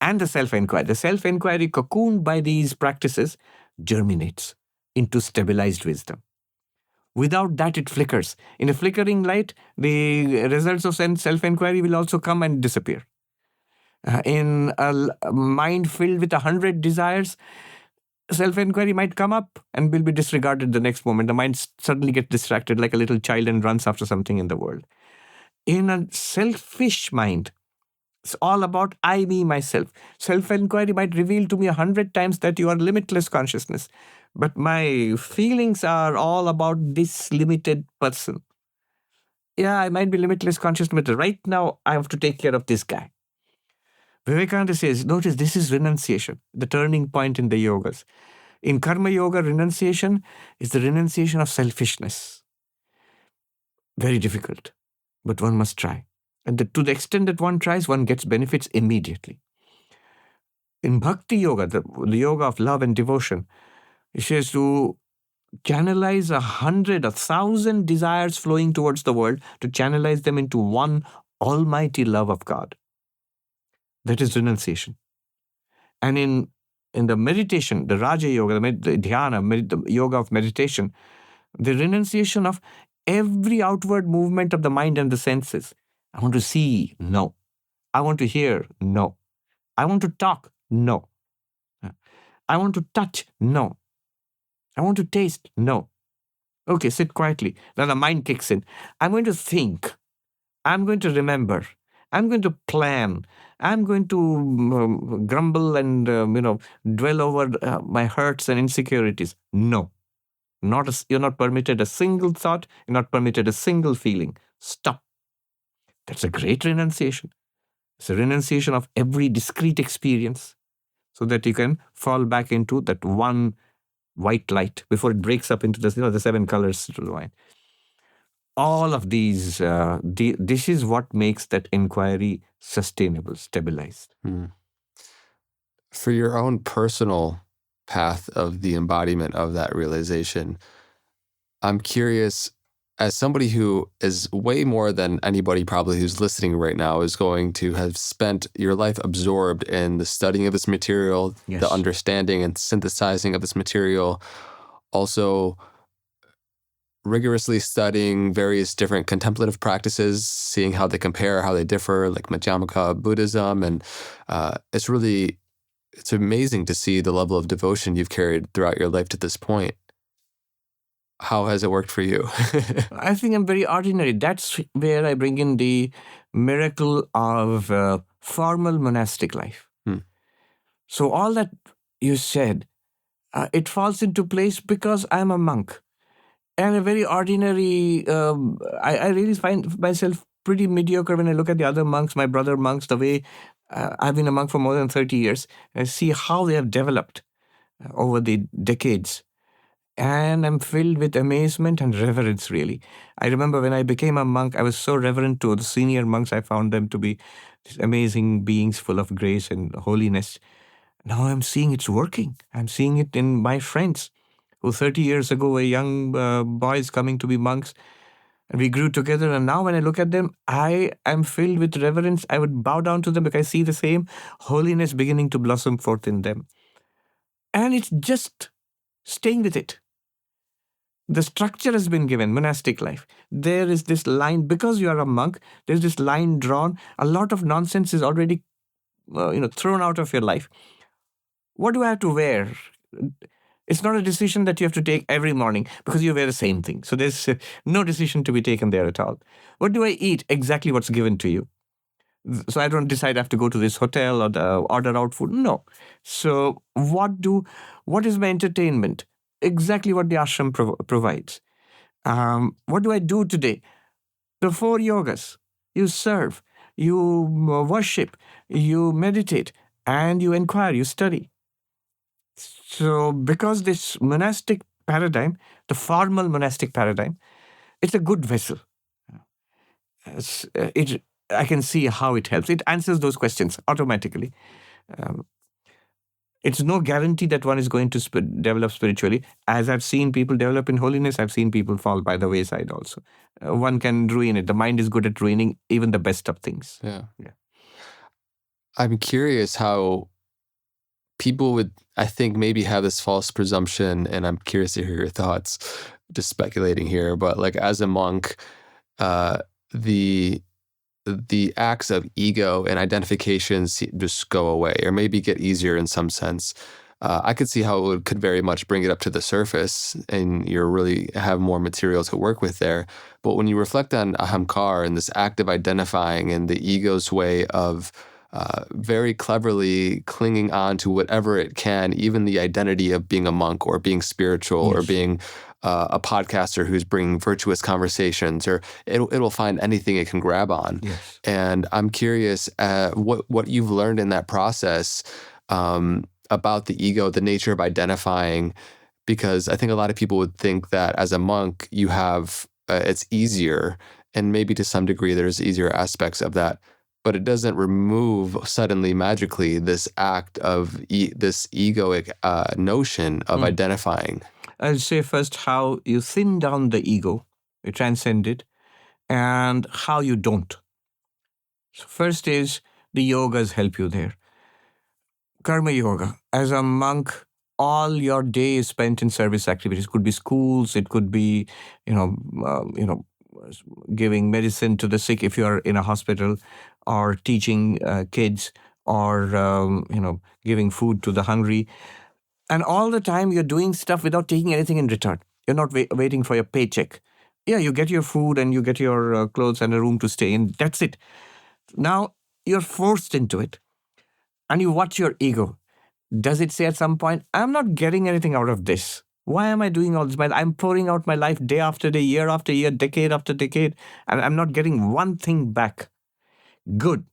And the self-inquiry. The self-inquiry cocooned by these practices germinates into stabilized wisdom. Without that, it flickers. In a flickering light, the results of self-inquiry will also come and disappear. In a mind filled with 100 desires, self-inquiry might come up and will be disregarded the next moment. The mind suddenly gets distracted like a little child and runs after something in the world. In a selfish mind, it's all about I, me, myself. Self-inquiry might reveal to me 100 times that you are limitless consciousness, but my feelings are all about this limited person. Yeah, I might be limitless consciousness, but right now I have to take care of this guy. Vivekananda says, notice this is renunciation, the turning point in the yogas. In Karma Yoga, renunciation is the renunciation of selfishness. Very difficult, but one must try. And to the extent that one tries, one gets benefits immediately. In Bhakti Yoga, the yoga of love and devotion, it says to channelize 100, 1,000 desires flowing towards the world, to channelize them into one almighty love of God. That is renunciation. And in the meditation, the Raja Yoga, the Dhyana, the yoga of meditation, the renunciation of every outward movement of the mind and the senses. I want to see, no. I want to hear, no. I want to talk, no. I want to touch, no. I want to taste, no. Okay, sit quietly. Now the mind kicks in. I'm going to think. I'm going to remember. I'm going to plan. I'm going to grumble and dwell over my hurts and insecurities. No. You're not permitted a single thought. You're not permitted a single feeling. Stop. That's a great renunciation. It's a renunciation of every discrete experience so that you can fall back into that one white light before it breaks up into the 7 colors to the mind. All of these, this is what makes that inquiry sustainable, stabilized. For your own personal path of the embodiment of that realization, I'm curious, as somebody who is way more than anybody probably who's listening right now is going to have spent your life absorbed in the studying of this material, Yes. the understanding and synthesizing of this material, also rigorously studying various different contemplative practices, seeing how they compare, how they differ, like Madhyamaka Buddhism. And it's amazing to see the level of devotion you've carried throughout your life to this point. How has it worked for you? I think I'm very ordinary. That's where I bring in the miracle of formal monastic life. So all that you said, it falls into place because I'm a monk. And a very ordinary, I really find myself pretty mediocre when I look at the other monks, my brother monks, the way I've been a monk for more than 30 years. I see how they have developed over the decades. And I'm filled with amazement and reverence, really. I remember when I became a monk, I was so reverent to the senior monks. I found them to be these amazing beings full of grace and holiness. Now I'm seeing it's working. I'm seeing it in my friends who 30 years ago were young boys coming to be monks. And we grew together. And now when I look at them, I am filled with reverence. I would bow down to them because I see the same holiness beginning to blossom forth in them. And it's just staying with it. The structure has been given, monastic life. There is this line, because you are a monk, there's this line drawn. A lot of nonsense is already thrown out of your life. What do I have to wear? It's not a decision that you have to take every morning because you wear the same thing. So there's no decision to be taken there at all. What do I eat? Exactly what's given to you. So I don't decide I have to go to this hotel or order out food. No. So what is my entertainment? Exactly what the ashram provides. What do I do today? The 4 yogas. You serve, you worship, you meditate, and you inquire, you study. So because this monastic paradigm, the formal monastic paradigm, it's a good vessel. I can see how it helps. It answers those questions automatically. It's no guarantee that one is going to develop spiritually. As I've seen people develop in holiness, I've seen people fall by the wayside also. One can ruin it. The mind is good at ruining even the best of things. Yeah. Yeah. I'm curious how people would, I think, maybe have this false presumption, and I'm curious to hear your thoughts, just speculating here, but like as a monk, the acts of ego and identification just go away, or maybe get easier in some sense. I could see how it could very much bring it up to the surface, and you really have more material to work with there. But when you reflect on ahamkar and this act of identifying and the ego's way of very cleverly clinging on to whatever it can, even the identity of being a monk or being spiritual or being a podcaster who's bringing virtuous conversations, or it'll find anything it can grab on. Yes. And I'm curious what you've learned in that process about the ego, the nature of identifying, because I think a lot of people would think that as a monk you have it's easier, and maybe to some degree there's easier aspects of that, but it doesn't remove suddenly magically this act of this egoic notion of identifying. I'll say first how you thin down the ego, you transcend it, and how you don't. So first is the yogas help you there. Karma yoga. As a monk, all your day is spent in service activities. It could be schools. It could be, giving medicine to the sick if you are in a hospital, or teaching kids, or giving food to the hungry. And all the time you're doing stuff without taking anything in return. You're not waiting for your paycheck. Yeah, you get your food and you get your clothes and a room to stay in. That's it. Now you're forced into it. And you watch your ego. Does it say at some point, I'm not getting anything out of this? Why am I doing all this? I'm pouring out my life day after day, year after year, decade after decade, and I'm not getting one thing back. Good.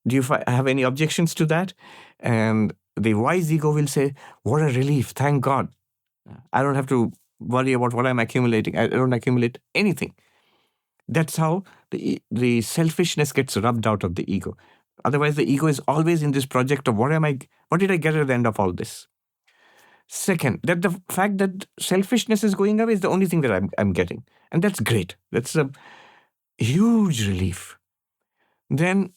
Do you have any objections to that? And the wise ego will say, what a relief, thank God. I don't have to worry about what I'm accumulating. I don't accumulate anything. That's how the selfishness gets rubbed out of the ego. Otherwise, the ego is always in this project of what did I get at the end of all this? Second, that the fact that selfishness is going away is the only thing that I'm getting. And that's great. That's a huge relief. Then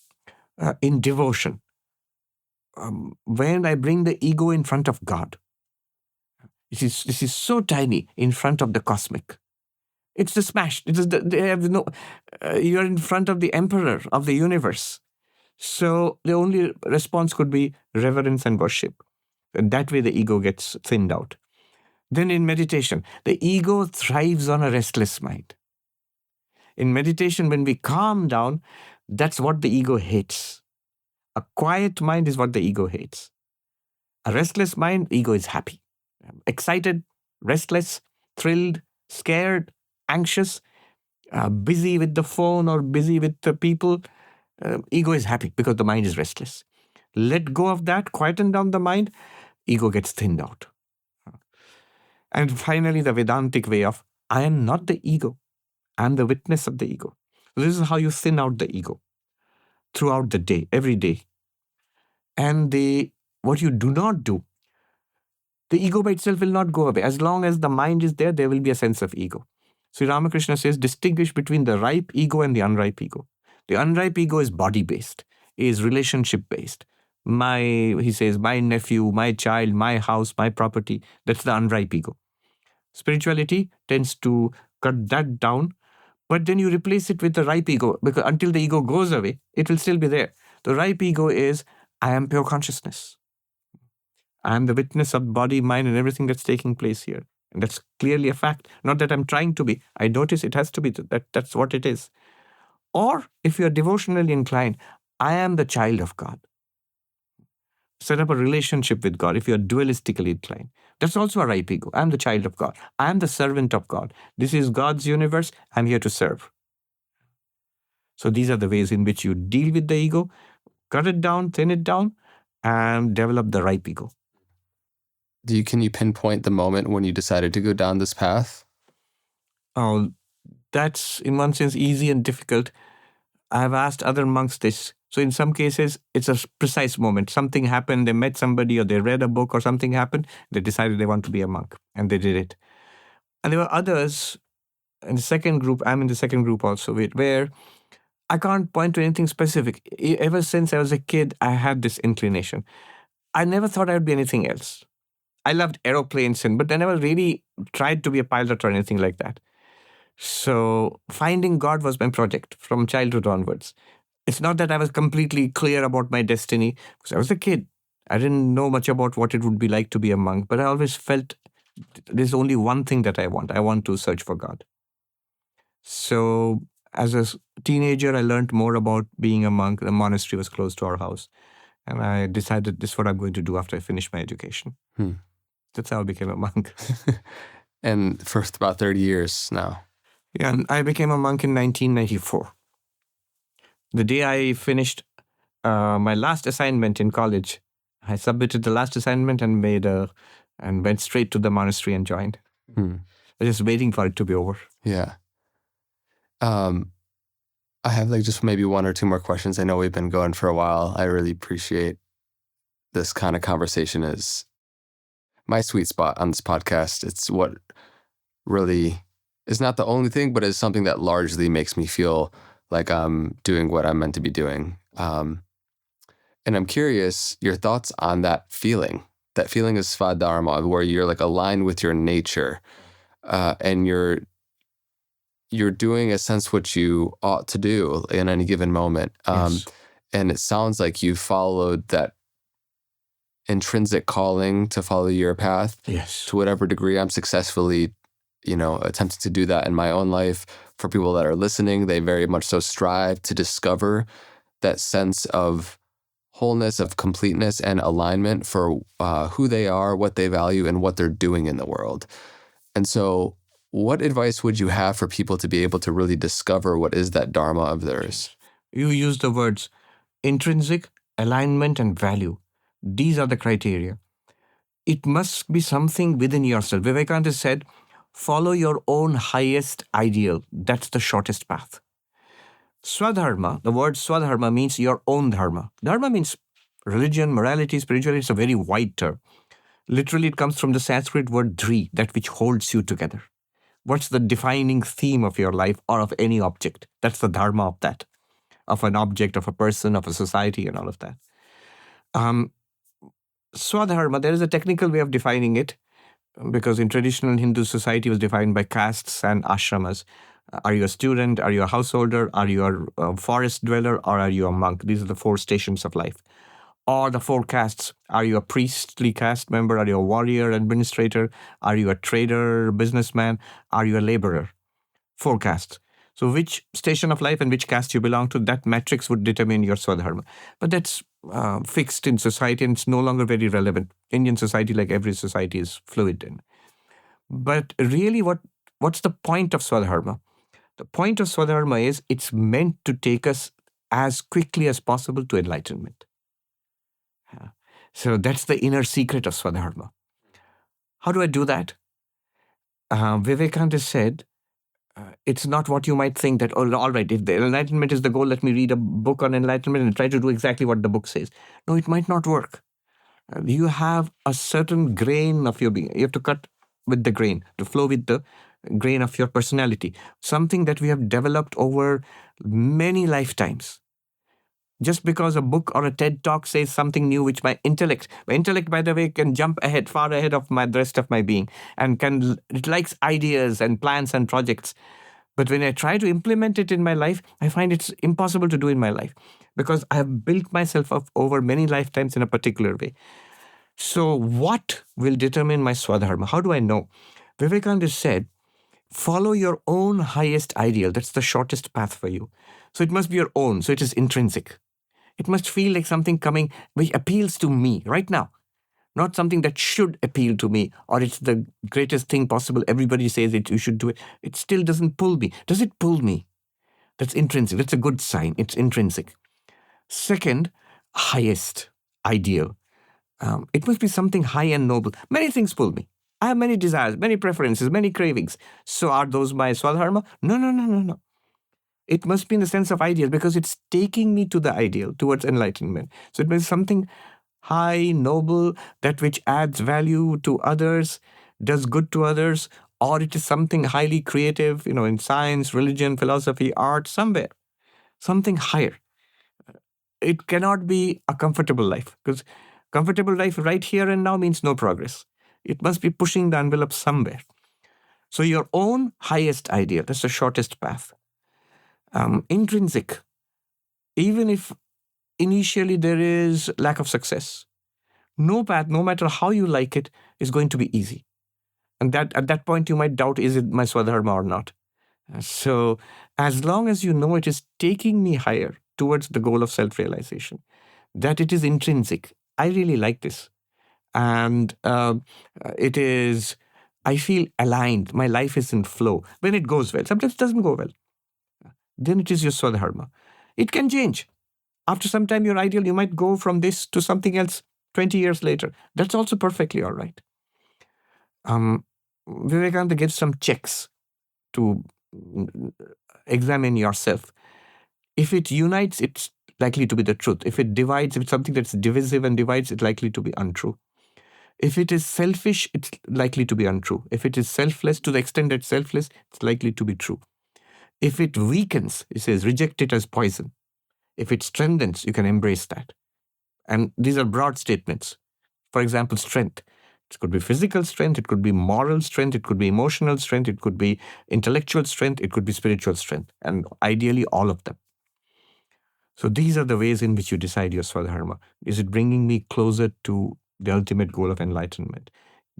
in devotion, when I bring the ego in front of God, this is so tiny in front of the cosmic. It's the smash. They have no. You're in front of the emperor of the universe. So the only response could be reverence and worship. And that way the ego gets thinned out. Then in meditation, the ego thrives on a restless mind. In meditation, when we calm down, that's what the ego hates. A quiet mind is what the ego hates. A restless mind, ego is happy. Excited, restless, thrilled, scared, anxious, busy with the phone or busy with the people. Ego is happy because the mind is restless. Let go of that, quieten down the mind, ego gets thinned out. And finally, the Vedantic way of, I am not the ego. I am the witness of the ego. This is how you thin out the ego throughout the day, every day. And what you do not do, the ego by itself will not go away. As long as the mind is there, there will be a sense of ego. Sri Ramakrishna says, distinguish between the ripe ego and the unripe ego. The unripe ego is body-based, is relationship-based. He says, my nephew, my child, my house, my property. That's the unripe ego. Spirituality tends to cut that down, but then you replace it with the ripe ego, because until the ego goes away, it will still be there. The ripe ego is, I am pure consciousness. I am the witness of body, mind, and everything that's taking place here. And that's clearly a fact. Not that I'm trying to be. I notice it has to be. That's what it is. Or if you're devotionally inclined, I am the child of God. Set up a relationship with God if you're dualistically inclined. That's also a ripe ego. I'm the child of God. I'm the servant of God. This is God's universe. I'm here to serve. So these are the ways in which you deal with the ego, cut it down, thin it down, and develop the ripe ego. Can you pinpoint the moment when you decided to go down this path? Oh, that's in one sense easy and difficult. I've asked other monks this. So in some cases, it's a precise moment. Something happened, they met somebody or they read a book or something happened, they decided they want to be a monk and they did it. And there were others in the second group, I'm in the second group also, where I can't point to anything specific. Ever since I was a kid, I had this inclination. I never thought I would be anything else. I loved aeroplanes, but I never really tried to be a pilot or anything like that. So finding God was my project from childhood onwards. It's not that I was completely clear about my destiny, because I was a kid. I didn't know much about what it would be like to be a monk, but I always felt there's only one thing that I want. I want to search for God. So as a teenager, I learned more about being a monk. The monastery was close to our house. And I decided this is what I'm going to do after I finish my education. That's how I became a monk. And for about 30 years now. Yeah, and I became a monk in 1994. The day I finished my last assignment in college, I submitted the last assignment and went straight to the monastery and joined. I was just waiting for it to be over. Yeah. I have just maybe one or two more questions. I know we've been going for a while. I really appreciate this kind of conversation. Is my sweet spot on this podcast. It's what really is not the only thing, but is something that largely makes me feel like I'm doing what I'm meant to be doing. And I'm curious your thoughts on that feeling of Svadharma, where you're aligned with your nature, and you're doing a sense what you ought to do in any given moment. Yes. And it sounds like you followed that intrinsic calling to follow your path. Yes. To whatever degree I'm successfully, attempting to do that in my own life. For people that are listening, they very much so strive to discover that sense of wholeness, of completeness and alignment for who they are, what they value, and what they're doing in the world. And so what advice would you have for people to be able to really discover what is that dharma of theirs? You use the words intrinsic, alignment, and value. These are the criteria. It must be something within yourself. Vivekananda said, follow your own highest ideal. That's the shortest path. Svadharma, the word Svadharma means your own dharma. Dharma means religion, morality, spirituality. It's a very wide term. Literally, it comes from the Sanskrit word dhri, that which holds you together. What's the defining theme of your life or of any object? That's the dharma of that, of an object, of a person, of a society, and all of that. Swadharma, there is a technical way of defining it, because in traditional Hindu society it was defined by castes and ashramas. Are you a student? Are you a householder? Are you a forest dweller? Or are you a monk? These are the 4 stations of life. Or the 4 castes. Are you a priestly caste member? Are you a warrior, administrator? Are you a trader, businessman? Are you a laborer? 4 castes. So which station of life and which caste you belong to, that matrix would determine your Swadharma. But that's fixed in society and it's no longer very relevant. Indian society, like every society, is fluid. But really, what's the point of Swadharma? The point of Svadharma is it's meant to take us as quickly as possible to enlightenment. So that's the inner secret of Svadharma. How do I do that? Vivekananda said, it's not what you might think that, oh, all right, if the enlightenment is the goal, let me read a book on enlightenment and try to do exactly what the book says. No, it might not work. You have a certain grain of your being. You have to cut with the grain, to flow with the grain of your personality. Something that we have developed over many lifetimes. Just because a book or a TED talk says something new, which my intellect, by the way, can jump ahead, far ahead of the rest of my being, and it likes ideas and plans and projects. But when I try to implement it in my life, I find it's impossible to do in my life, because I have built myself up over many lifetimes in a particular way. So what will determine my Swadharma? How do I know? Vivekananda said, follow your own highest ideal. That's the shortest path for you. So it must be your own. So it is intrinsic. It must feel like something coming which appeals to me right now. Not something that should appeal to me, or it's the greatest thing possible. Everybody says it, you should do it. It still doesn't pull me. Does it pull me? That's intrinsic. That's a good sign. It's intrinsic. Second, highest ideal. It must be something high and noble. Many things pull me. I have many desires, many preferences, many cravings. So are those my Swadharma? No. It must be in the sense of ideal, because it's taking me to the ideal, towards enlightenment. So it must be something high, noble, that which adds value to others, does good to others, or it is something highly creative, in science, religion, philosophy, art, somewhere, something higher. It cannot be a comfortable life, because comfortable life right here and now means no progress. It must be pushing the envelope somewhere. So your own highest ideal, that's the shortest path. Intrinsic, even if initially there is lack of success, no path, no matter how you like it, is going to be easy. And that at that point you might doubt, is it my Svadharma or not? So as long as you know it is taking me higher towards the goal of self-realization, that it is intrinsic, I really like this. And it is, I feel aligned. My life is in flow. When it goes well, sometimes it doesn't go well, then it is your Svadharma. It can change. After some time, your ideal, you might go from this to something else 20 years later. That's also perfectly all right. Vivekananda gives some checks to examine yourself. If it unites, it's likely to be the truth. If it divides, if it's something that's divisive and divides, it's likely to be untrue. If it is selfish, it's likely to be untrue. If it is selfless, to the extent that it's selfless, it's likely to be true. If it weakens, it says, reject it as poison. If it strengthens, you can embrace that. And these are broad statements. For example, strength. It could be physical strength, it could be moral strength, it could be emotional strength, it could be intellectual strength, it could be spiritual strength, and ideally all of them. So these are the ways in which you decide your Svadharma. Is it bringing me closer to the ultimate goal of enlightenment?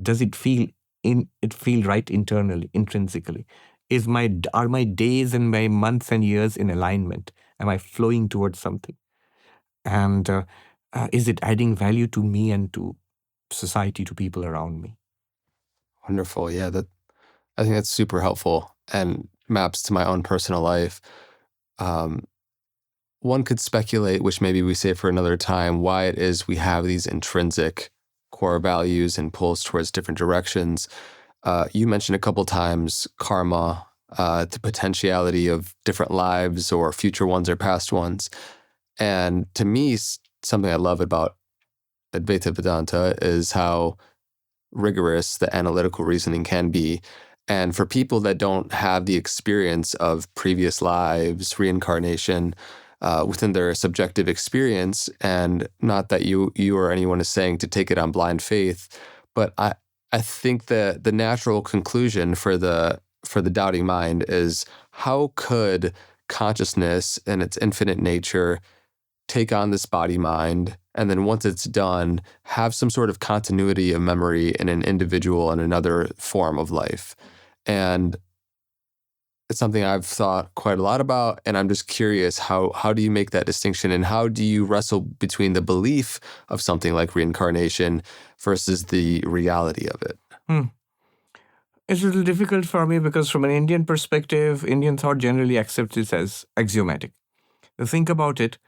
Does it feel right internally, intrinsically? Are my days and my months and years in alignment? Am I flowing towards something? And is it adding value to me and to society, to people around me? Wonderful. Yeah, I think that's super helpful and maps to my own personal life. One could speculate, which maybe we save for another time, why it is we have these intrinsic core values and pulls towards different directions. You mentioned a couple times karma, the potentiality of different lives or future ones or past ones. And to me, something I love about Advaita Vedanta is how rigorous the analytical reasoning can be. And for people that don't have the experience of previous lives, reincarnation, within their subjective experience, and not that you or anyone is saying to take it on blind faith, but I think that the natural conclusion for the doubting mind is, how could consciousness and its infinite nature take on this body mind, and then once it's done, have some sort of continuity of memory in an individual and another form of life? And it's something I've thought quite a lot about, and I'm just curious, how do you make that distinction, and how do you wrestle between the belief of something like reincarnation versus the reality of it? It's a little difficult for me, because from an Indian perspective, Indian thought generally accepts this as axiomatic. Think about it.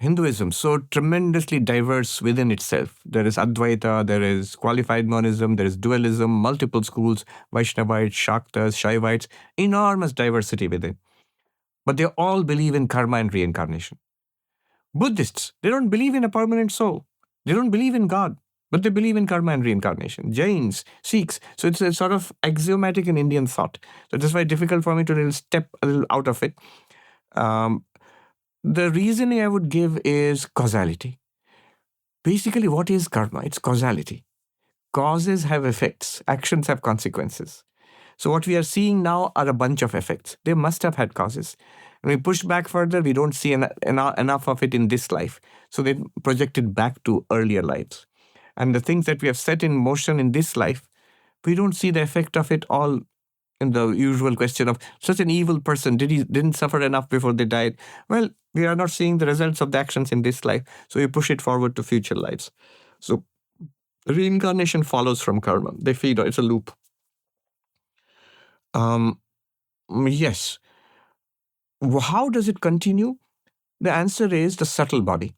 Hinduism, so tremendously diverse within itself. There is Advaita, there is qualified monism, there is dualism, multiple schools, Vaishnavites, Shaktas, Shaivites, enormous diversity within. But they all believe in karma and reincarnation. Buddhists, they don't believe in a permanent soul. They don't believe in God, but they believe in karma and reincarnation. Jains, Sikhs, so it's a sort of axiomatic in Indian thought. So that's why it's difficult for me to step a little out of it. The reasoning I would give is causality. Basically, what is karma? It's causality. Causes have effects, actions have consequences. So what we are seeing now are a bunch of effects. They must have had causes. When we push back further, we don't see enough of it in this life. So they project it back to earlier lives. And the things that we have set in motion in this life, we don't see the effect of it all in the usual question of, such an evil person, didn't suffer enough before they died? Well, we are not seeing the results of the actions in this life, so we push it forward to future lives. So reincarnation follows from karma. They feed, it's a loop. Yes. How does it continue? The answer is the subtle body.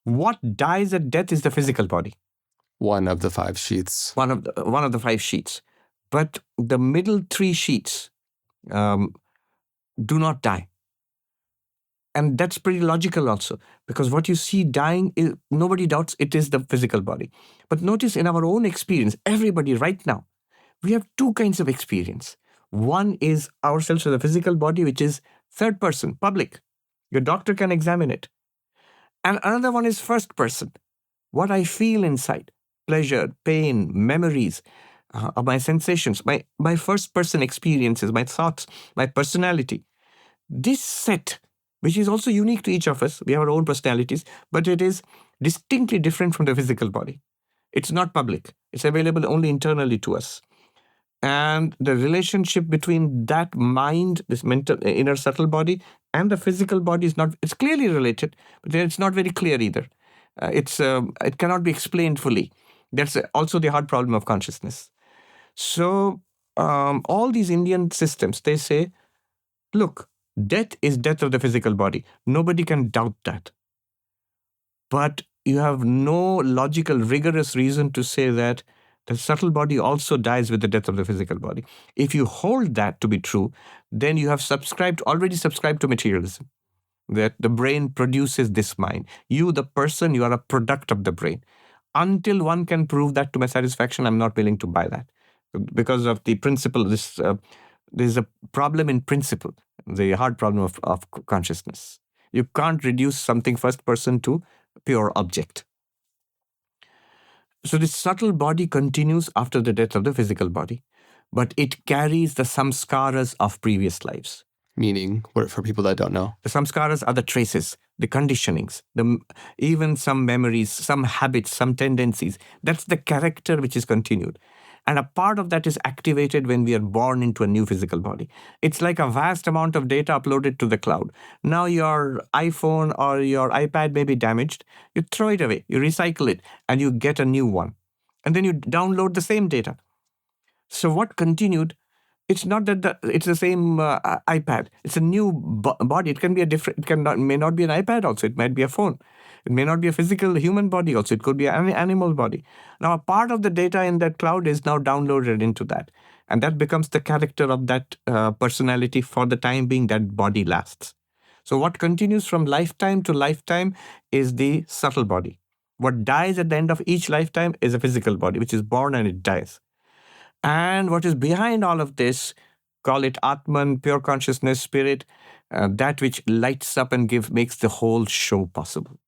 What dies at death is the physical body. One of the 5 sheets. One of the 5 sheets. But the middle 3 sheets do not die. And that's pretty logical also, because what you see dying, nobody doubts it is the physical body. But notice in our own experience, everybody right now, we have two kinds of experience. One is ourselves as a physical body, which is third person, public. Your doctor can examine it. And another one is first person, what I feel inside, pleasure, pain, memories, my sensations, my first person experiences, my thoughts, my personality. This set, which is also unique to each of us, we have our own personalities, but it is distinctly different from the physical body. It's not public. It's available only internally to us. And the relationship between that mind, this mental, inner subtle body, and the physical body is not, it's clearly related, but it's not very clear either. It cannot be explained fully. That's also the hard problem of consciousness. So all these Indian systems, they say, look, death is death of the physical body. Nobody can doubt that. But you have no logical, rigorous reason to say that the subtle body also dies with the death of the physical body. If you hold that to be true, then you have already subscribed to materialism, that the brain produces this mind. You, the person, you are a product of the brain. Until one can prove that to my satisfaction, I'm not willing to buy that. Because of the principle, there's a problem in principle, the hard problem of consciousness. You can't reduce something first person to pure object. So this subtle body continues after the death of the physical body, but it carries the samskaras of previous lives. Meaning, for people that don't know? The samskaras are the traces, the conditionings, even some memories, some habits, some tendencies. That's the character which is continued. And a part of that is activated when we are born into a new physical body. It's like a vast amount of data uploaded to the cloud. Now your iPhone or your iPad may be damaged. You throw it away, you recycle it, and you get a new one. And then you download the same data. So what continued, it's not that it's the same iPad. It's a new body. It can be may not be an iPad also. It might be a phone. It may not be a physical human body also. It could be an animal body. Now, a part of the data in that cloud is now downloaded into that. And that becomes the character of that personality for the time being that body lasts. So what continues from lifetime to lifetime is the subtle body. What dies at the end of each lifetime is a physical body, which is born and it dies. And what is behind all of this, call it Atman, pure consciousness, spirit, that which lights up and makes the whole show possible.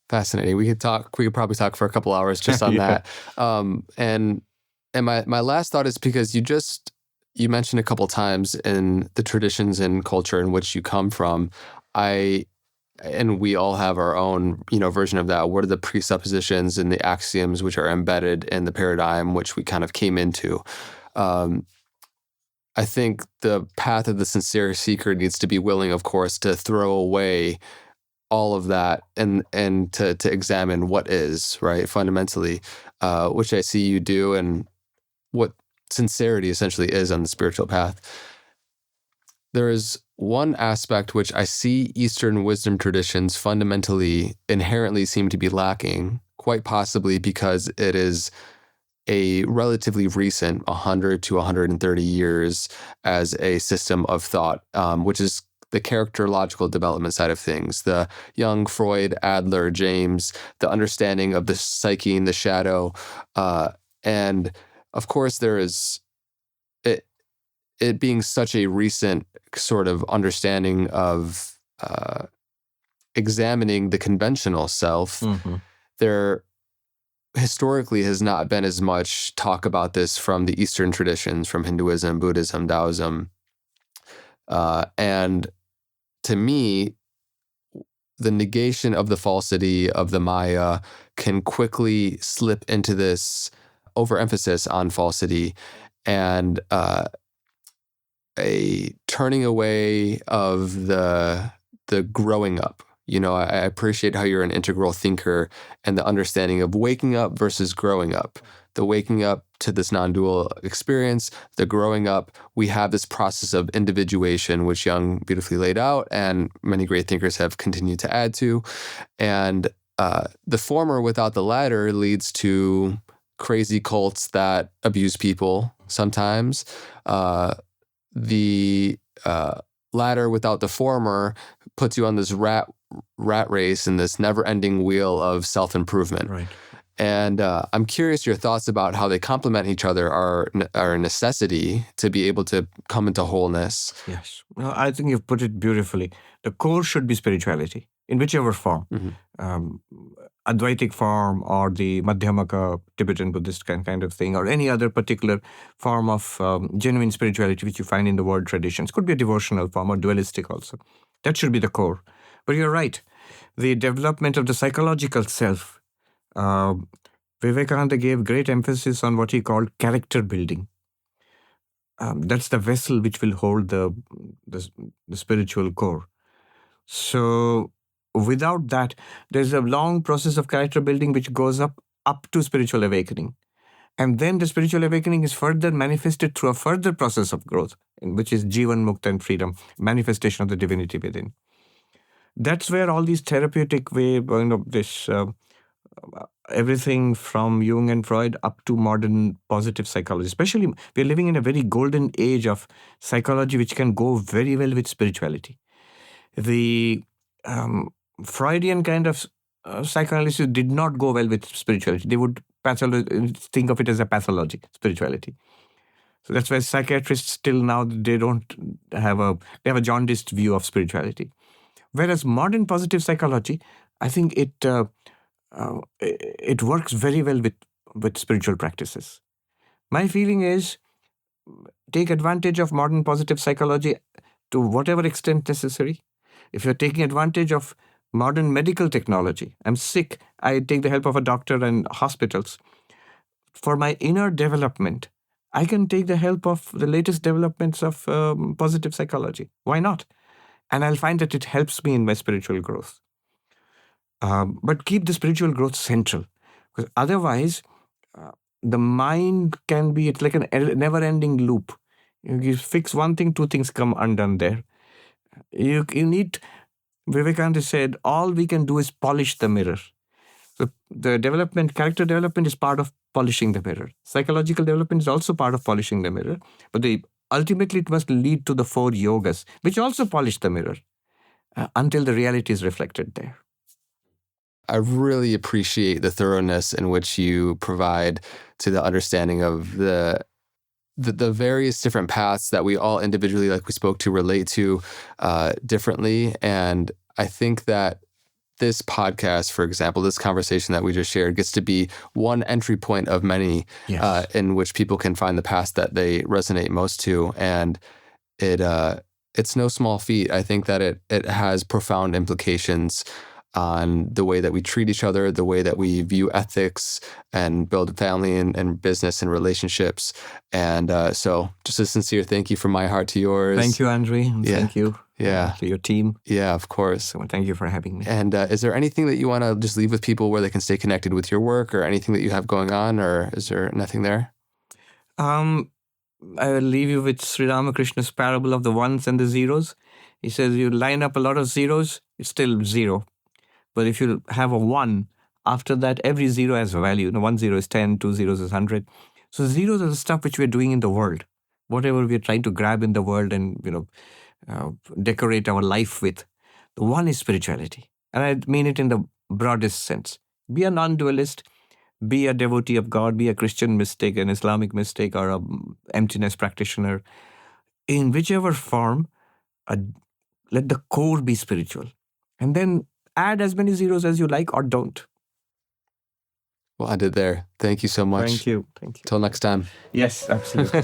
Fascinating. We could probably talk for a couple hours just on that. And my last thought is because you mentioned a couple times in the traditions and culture in which you come from, and we all have our own, version of that. What are the presuppositions and the axioms which are embedded in the paradigm which we kind of came into? I think the path of the sincere seeker needs to be willing, of course, to throw away all of that and to examine what is, right, fundamentally, which I see you do, and what sincerity essentially is on the spiritual path. There is one aspect which I see Eastern wisdom traditions fundamentally, inherently seem to be lacking, quite possibly because it is a relatively recent 100 to 130 years as a system of thought, which is the characterological development side of things, the Jung, Freud, Adler, James, the understanding of the psyche and the shadow. And of course, there is it being such a recent sort of understanding of examining the conventional self. There historically has not been as much talk about this from the Eastern traditions, from Hinduism, Buddhism, Taoism. And to me, the negation of the falsity of the Maya can quickly slip into this overemphasis on falsity and a turning away of the growing up. I appreciate how you're an integral thinker and the understanding of waking up versus growing up. The waking up to this non-dual experience, the growing up, we have this process of individuation, which Jung beautifully laid out and many great thinkers have continued to add to. And the former without the latter leads to crazy cults that abuse people sometimes. The latter without the former puts you on this rat race and this never-ending wheel of self-improvement. Right. And I'm curious your thoughts about how they complement each other are a necessity to be able to come into wholeness. Yes. Well, I think you've put it beautifully. The core should be spirituality in whichever form. Advaitic form or the Madhyamaka Tibetan Buddhist kind of thing, or any other particular form of genuine spirituality which you find in the world traditions. Could be a devotional form or dualistic also. That should be the core. But you're right. The development of the psychological self, Vivekananda gave great emphasis on what he called character building. That's the vessel which will hold the spiritual core. So without that, there's a long process of character building which goes up to spiritual awakening. And then the spiritual awakening is further manifested through a further process of growth, which is Jivan, Mukta, and freedom, manifestation of the divinity within. That's where all these therapeutic way, this everything from Jung and Freud up to modern positive psychology. Especially, we're living in a very golden age of psychology which can go very well with spirituality. The Freudian kind of psychoanalysis did not go well with spirituality. They would think of it as a pathologic spirituality. So that's why psychiatrists still now, they have a jaundiced view of spirituality. Whereas modern positive psychology, I think it works very well with spiritual practices. My feeling is, take advantage of modern positive psychology to whatever extent necessary. If you're taking advantage of modern medical technology, I'm sick, I take the help of a doctor and hospitals. For my inner development, I can take the help of the latest developments of positive psychology. Why not? And I'll find that it helps me in my spiritual growth. But keep the spiritual growth central. Because otherwise, the mind it's like a never-ending loop. You fix one thing, two things come undone there. You need, Vivekananda said, all we can do is polish the mirror. So the character development is part of polishing the mirror. Psychological development is also part of polishing the mirror. But ultimately it must lead to the 4 yogas, which also polish the mirror until the reality is reflected there. I really appreciate the thoroughness in which you provide to the understanding of the various different paths that we all individually, like we spoke to, relate to differently. And I think that this podcast, for example, this conversation that we just shared, gets to be one entry point of many. Yes. In which people can find the paths that they resonate most to. And it's no small feat. I think that it has profound implications on the way that we treat each other, the way that we view ethics and build family and business and relationships. And so just a sincere thank you from my heart to yours. Thank you, Andre. And thank you to your team. Yeah, of course. So thank you for having me. And is there anything that you want to just leave with people where they can stay connected with your work, or anything that you have going on, or is there nothing there? I will leave you with Sri Ramakrishna's parable of the ones and the zeros. He says you line up a lot of zeros, it's still zero. But if you have a 1, after that, every zero has a value. 1 0 is 10, 2 zeros is 100. So zeros are the stuff which we're doing in the world. Whatever we're trying to grab in the world and, decorate our life with. The 1 is spirituality. And I mean it in the broadest sense. Be a non-dualist, be a devotee of God, be a Christian mystic, an Islamic mystic, or an emptiness practitioner. In whichever form, let the core be spiritual. And then add as many zeros as you like, or don't. Well, I did there. Thank you so much. Thank you. Till next time. Yes, absolutely.